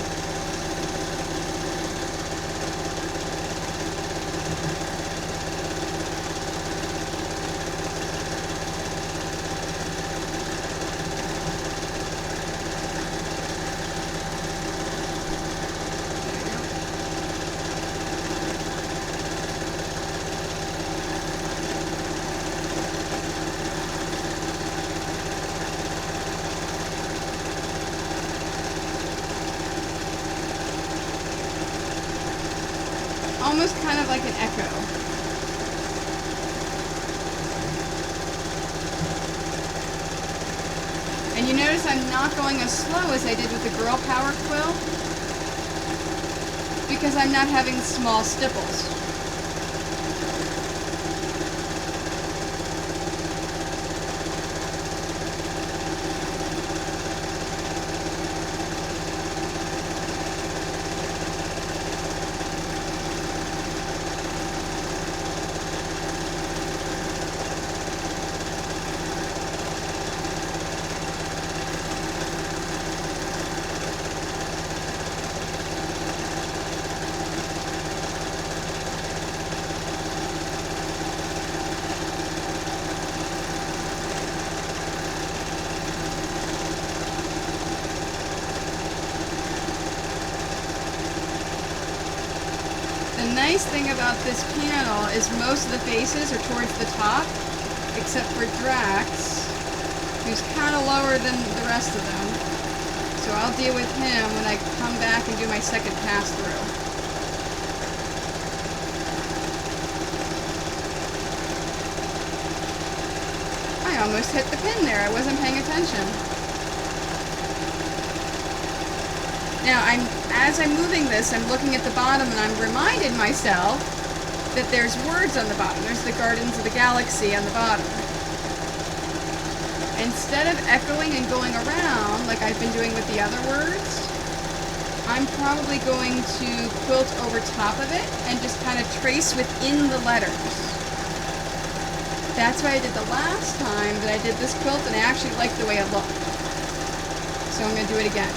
A: Almost kind of like an echo. You notice I'm not going as slow as I did with the Girl Power quill because I'm not having small stipples. The nice thing about this panel is most of the faces are towards the top, except for Drax, who's kind of lower than the rest of them. So I'll deal with him when I come back and do my second pass through. I almost hit the pin there. I wasn't paying attention. Now, as I'm moving this, I'm looking at the bottom and I'm reminded myself that there's words on the bottom. There's the Gardens of the Galaxy on the bottom. Instead of echoing and going around like I've been doing with the other words, I'm probably going to quilt over top of it and just kind of trace within the letters. That's what I did the last time that I did this quilt, and I actually liked the way it looked. So I'm going to do it again.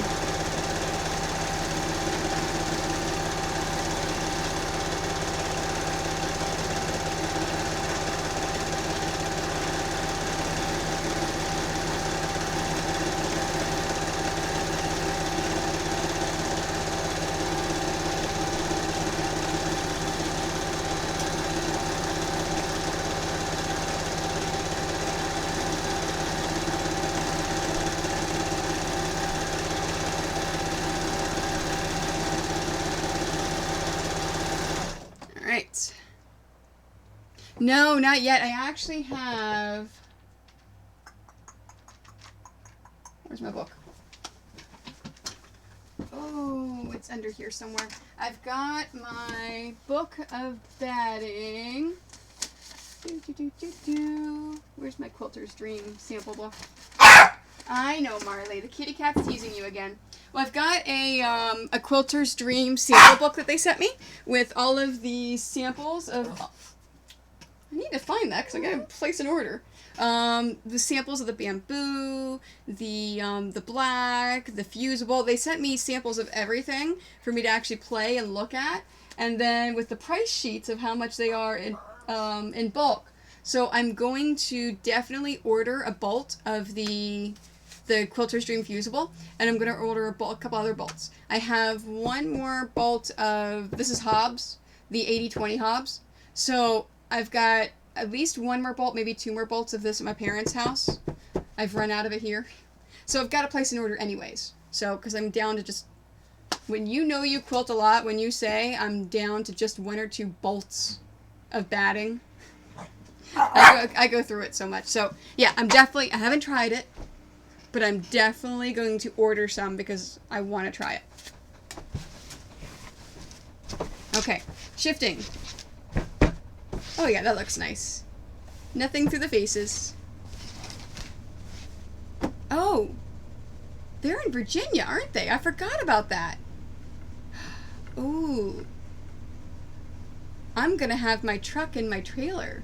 A: Right. No, not yet. I actually have... Where's my book? Oh, it's under here somewhere. I've got my book of batting. Where's my Quilter's Dream sample book? I know, Marley. The kitty cat's teasing you again. Well, I've got a Quilter's Dream sample book that they sent me with all of the samples of... I need to find that because I gotta place an order. The samples of the bamboo, the black, the fusible. They sent me samples of everything for me to actually play and look at, and then with the price sheets of how much they are in bulk. So I'm going to definitely order a bolt of the Quilter's Dream fusible, and I'm going to order a couple other bolts. I have one more bolt of, this is Hobbs, the 80/20 Hobbs. So I've got at least one more bolt, maybe two more bolts of this at my parents' house. I've run out of it here. So I've got to place an order anyways. So, because I'm down to just, when you know you quilt a lot, when you say I'm down to just one or two bolts of batting, I go through it so much. So yeah, I haven't tried it, but I'm definitely going to order some because I want to try it. Okay, shifting. Oh yeah, that looks nice. Nothing through the faces. Oh, they're in Virginia, aren't they? I forgot about that. Ooh. I'm gonna have my truck and my trailer.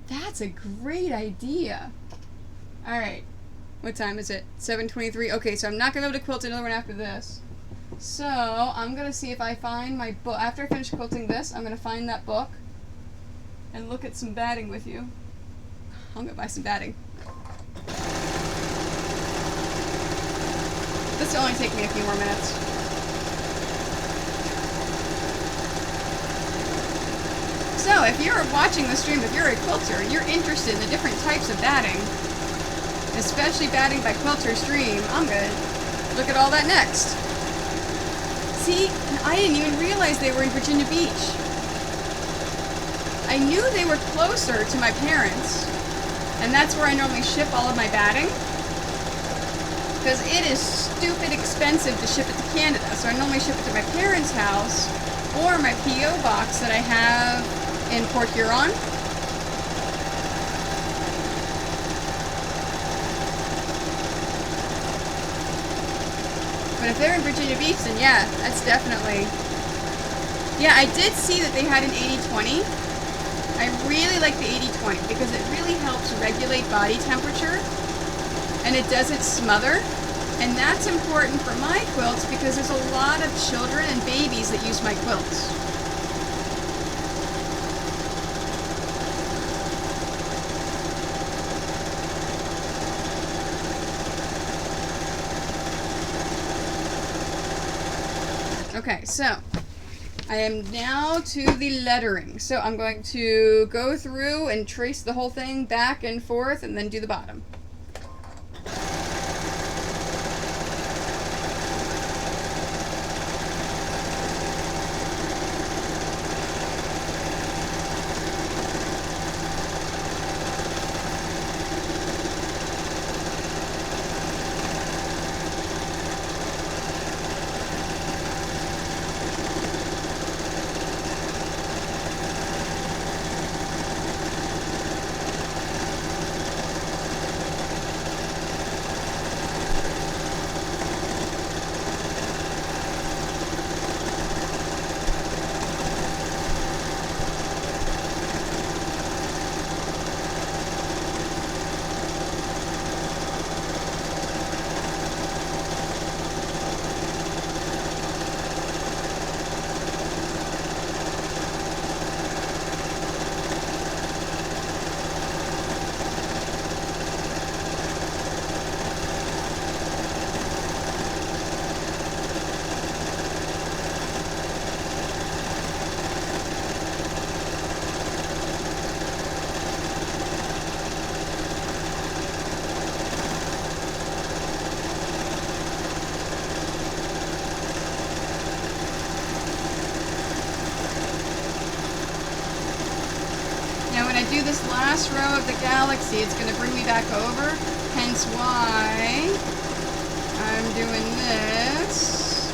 A: That's a great idea. Alright. What time is it? 7:23. Okay, so I'm not gonna be able to quilt another one after this. So, I'm gonna see if I find my book. After I finish quilting this, I'm gonna find that book and look at some batting with you. I'm gonna buy some batting. This will only take me a few more minutes. So, if you're watching the stream, if you're a quilter and you're interested in the different types of batting, especially batting by Quilter's Dream, I'm gonna look at all that next. See, I didn't even realize they were in Virginia Beach. I knew they were closer to my parents, And that's where I normally ship all of my batting. Because it is stupid expensive to ship it to Canada. So I normally ship it to my parents' house or my P.O. box that I have in Port Huron. But if they're in Virginia Beach, then yeah, that's definitely... Yeah, I did see that they had an 80-20. I really like the 80-20 because it really helps regulate body temperature and it doesn't smother. And that's important for my quilts because there's a lot of children and babies that use my quilts. Okay, so I am now to the lettering. So I'm going to go through and trace the whole thing back and forth and then do the bottom. Do this last row of the galaxy, it's going to bring me back over, hence why I'm doing this.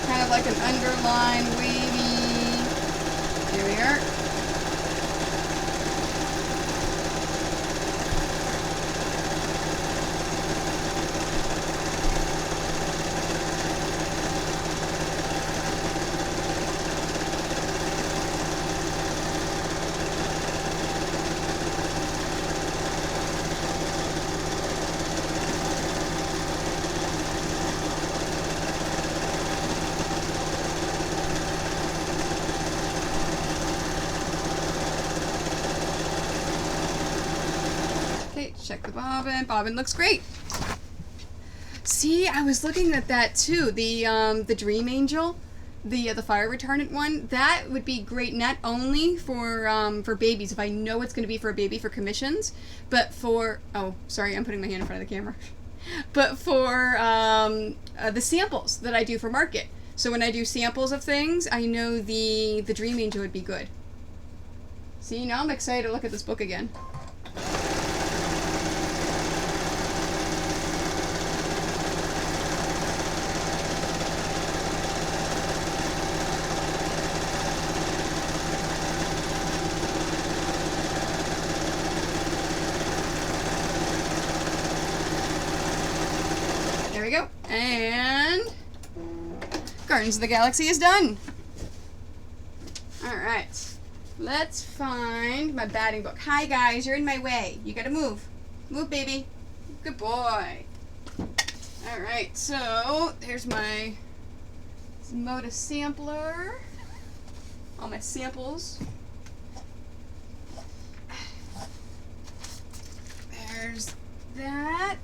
A: Kind of like an underline wavy. Here we are. Check the bobbin. Bobbin looks great. See, I was looking at that too. The Dream Angel, the fire retardant one. That would be great not only for babies if I know it's going to be for a baby for commissions, but for I'm putting my hand in front of the camera. But for the samples that I do for market. So when I do samples of things, I know the Dream Angel would be good. See, now I'm excited to look at this book again. We go. And Gardens of the Galaxy is done. Alright. Let's find my batting book. Hi guys, you're in my way. You gotta move. Move, baby. Good boy. Alright, so there's my Moda sampler. All my samples. There's that.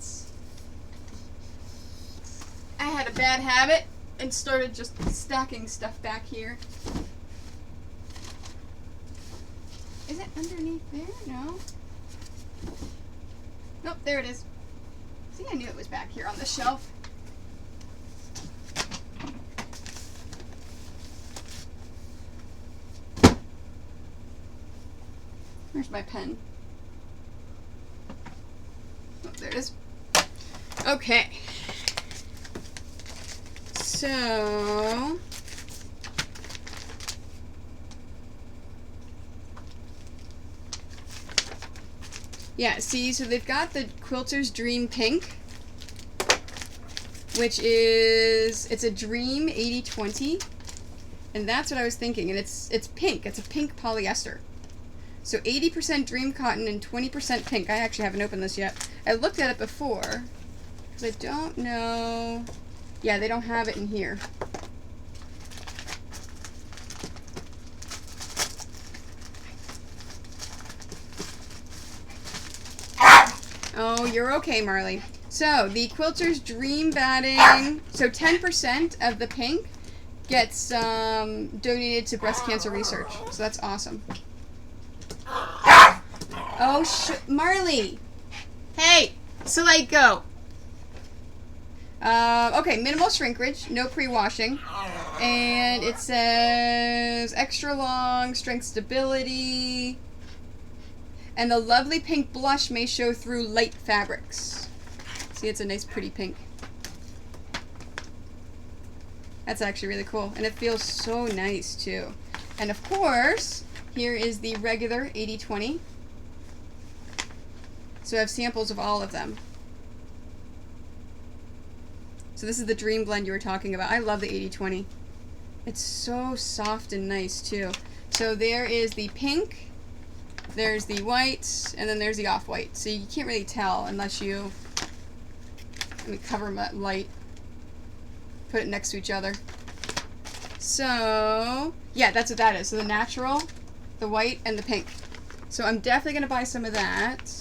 A: I had a bad habit and started just stacking stuff back here. Is it underneath there? No. Nope, there it is. See, I knew it was back here on the shelf. lost my pen. Oh, there it is. Okay. So... yeah, see, so they've got the Quilter's Dream Pink, which is, it's a Dream 80/20, and that's what I was thinking, and it's pink, it's a pink polyester. So 80% Dream Cotton and 20% pink. I actually haven't opened this yet. I looked at it before, because I don't know, yeah, they don't have it in here. Oh, you're okay, Marley. So, the Quilter's Dream Batting, so 10% of the pink gets donated to breast cancer research. So that's awesome. Oh, Marley! Hey! Soleil, go! Okay, minimal shrinkage, no pre-washing. And it says extra long, strength stability. And the lovely pink blush may show through light fabrics. See, it's a nice pretty pink. That's actually really cool. And it feels so nice too. And of course, here is the regular 80/20. So I have samples of all of them. So this is the Dream Blend you were talking about. I love the 80/20. It's so soft and nice too. So there is the pink. There's the white, and then there's the off-white. So you can't really tell unless you, let me cover them at light, put it next to each other. So, yeah, that's what that is. So the natural, the white, and the pink. So I'm definitely going to buy some of that.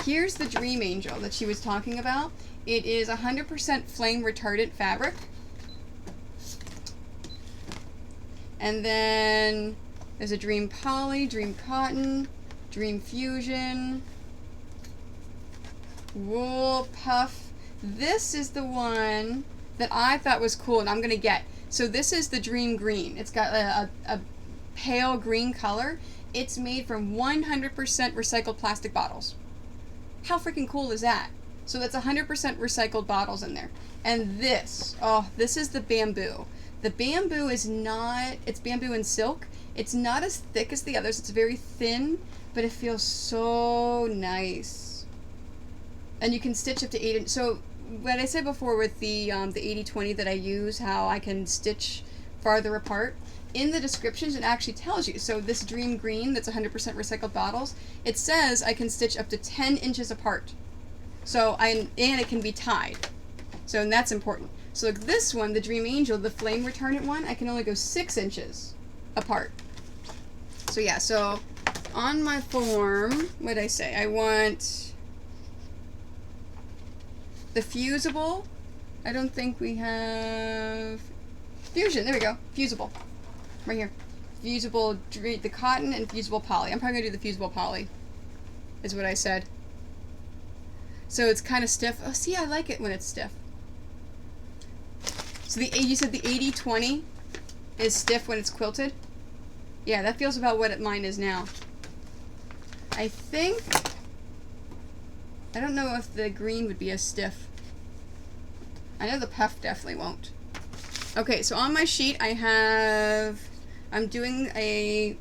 A: Here's the Dream Angel that she was talking about. It is 100% flame retardant fabric. And then there's a Dream Poly, Dream Cotton, Dream Fusion, Wool Puff. This is the one that I thought was cool and I'm going to get. So this is the Dream Green. It's got a pale green color. It's made from 100% recycled plastic bottles. How freaking cool is that? So that's 100% recycled bottles in there. And this, oh, this is the bamboo. The bamboo is not, it's bamboo and silk. It's not as thick as the others. It's very thin, but it feels so nice. And you can stitch up to 8 inches. So what I said before with the 80/20 that I use, how I can stitch farther apart, in the descriptions it actually tells you. So this Dream Green that's 100% recycled bottles, it says I can stitch up to 10 inches apart. So and it can be tied. So, and that's important. So like this one, the Dream Angel, the flame retardant one, I can only go 6 inches apart. So yeah, so on my form, what did I say? I want the fusible. I don't think we have fusion. There we go. Fusible. Right here. Fusible, the cotton and fusible poly. I'm probably going to do the fusible poly, is what I said. So it's kind of stiff. Oh, see, I like it when it's stiff. So you said the 80/20 is stiff when it's quilted? Yeah, that feels about what mine is now. I think, I don't know if the green would be as stiff. I know the puff definitely won't. Okay, so on my sheet I have, I'm doing a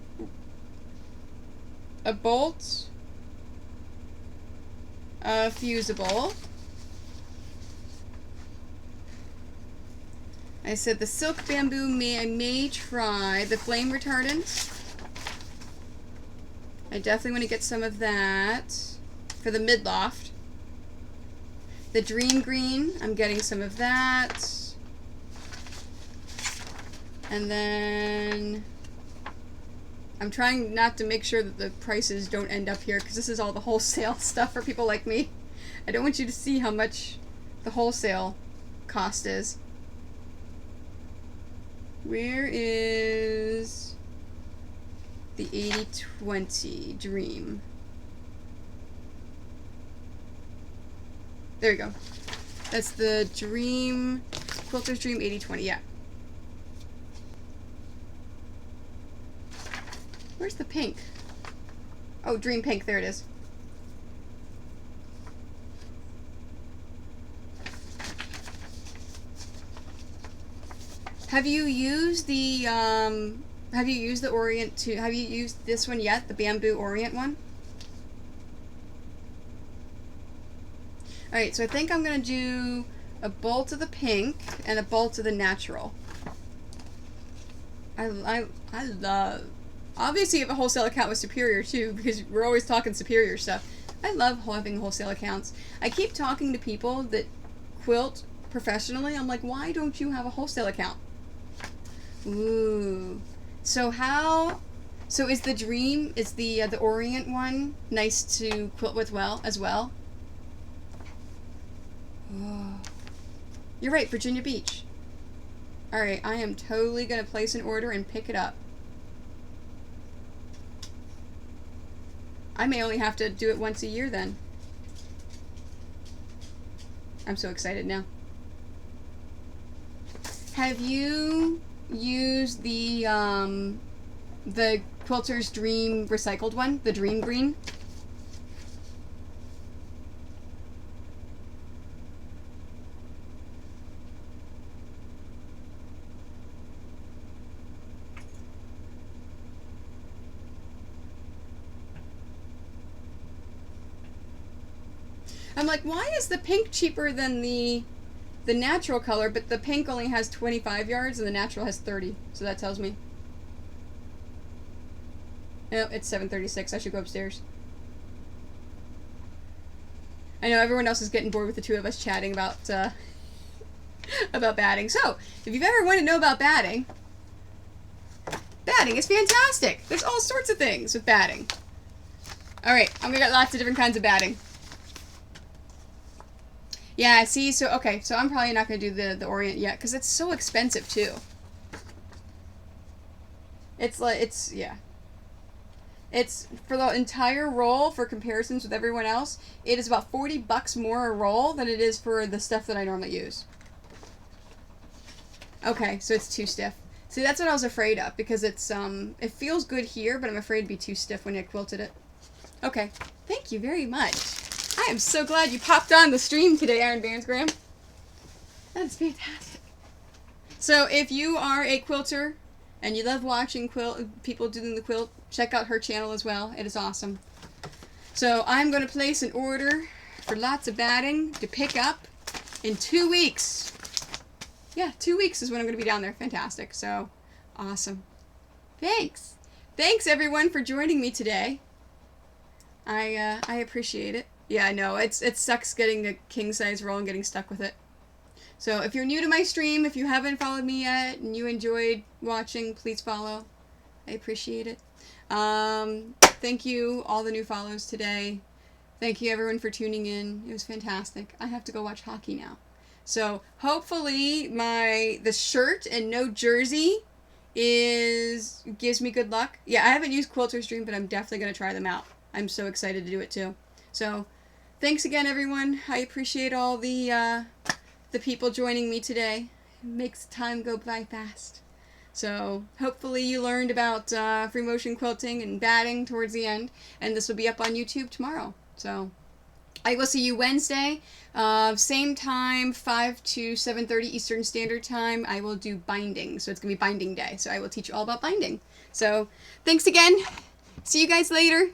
A: bolt, a fusible. I said the silk bamboo I may try. The flame retardant, I definitely want to get some of that for the mid-loft. The Dream Green, I'm getting some of that. And then I'm trying not to make sure that the prices don't end up here, because this is all the wholesale stuff for people like me. I don't want you to see how much the wholesale cost is. Where is the 80/20 Dream? There you go. That's the Dream, Quilter's Dream 80/20, yeah. Where's the pink? Oh, Dream Pink, there it is. Have you used the Orient have you used this one yet? The Bamboo Orient one? Alright, so I think I'm going to do a bolt of the pink and a bolt of the natural. I love... Obviously, you have a wholesale account with Superior, too, because we're always talking Superior stuff. I love having wholesale accounts. I keep talking to people that quilt professionally. I'm like, why don't you have a wholesale account? Ooh. So is the Dream, is the Orient one nice to quilt with as well? Oh. You're right, Virginia Beach. Alright, I am totally going to place an order and pick it up. I may only have to do it once a year then. I'm so excited now. Have you used the Quilter's Dream recycled one? The Dream Green? I'm like, why is the pink cheaper than the natural color, but the pink only has 25 yards and the natural has 30. So that tells me. No, it's 7:36. I should go upstairs. I know everyone else is getting bored with the two of us chatting about about batting. So, if you've ever wanted to know about batting, batting is fantastic. There's all sorts of things with batting. Alright, I'm gonna get lots of different kinds of batting. Yeah, see, so, okay, so I'm probably not going to do the Orient yet, because it's so expensive, too. It's like, yeah. It's, for the entire roll, for comparisons with everyone else, it is about $40 more a roll than it is for the stuff that I normally use. Okay, so it's too stiff. See, that's what I was afraid of, because it's, it feels good here, but I'm afraid it'd be too stiff when I quilted it. Okay, thank you very much. I am so glad you popped on the stream today, Iron Bandsgram. That's fantastic. So if you are a quilter and you love watching people doing the quilt, check out her channel as well. It is awesome. So I'm going to place an order for lots of batting to pick up in 2 weeks. Yeah, 2 weeks is when I'm going to be down there. Fantastic. So awesome. Thanks. Thanks everyone for joining me today. I appreciate it. Yeah, I know. It sucks getting a king-size roll and getting stuck with it. So if you're new to my stream, if you haven't followed me yet and you enjoyed watching, please follow. I appreciate it. Thank you, all the new follows today. Thank you, everyone, for tuning in. It was fantastic. I have to go watch hockey now. So hopefully the shirt and no jersey gives me good luck. Yeah, I haven't used Quilter's Dream, but I'm definitely going to try them out. I'm so excited to do it, too. So, thanks again, everyone. I appreciate all the people joining me today. It makes time go by fast. So, hopefully you learned about free motion quilting and batting towards the end. And this will be up on YouTube tomorrow. So, I will see you Wednesday. Same time, 5 to 7:30 Eastern Standard Time. I will do binding. So, it's going to be binding day. So, I will teach you all about binding. So, thanks again. See you guys later.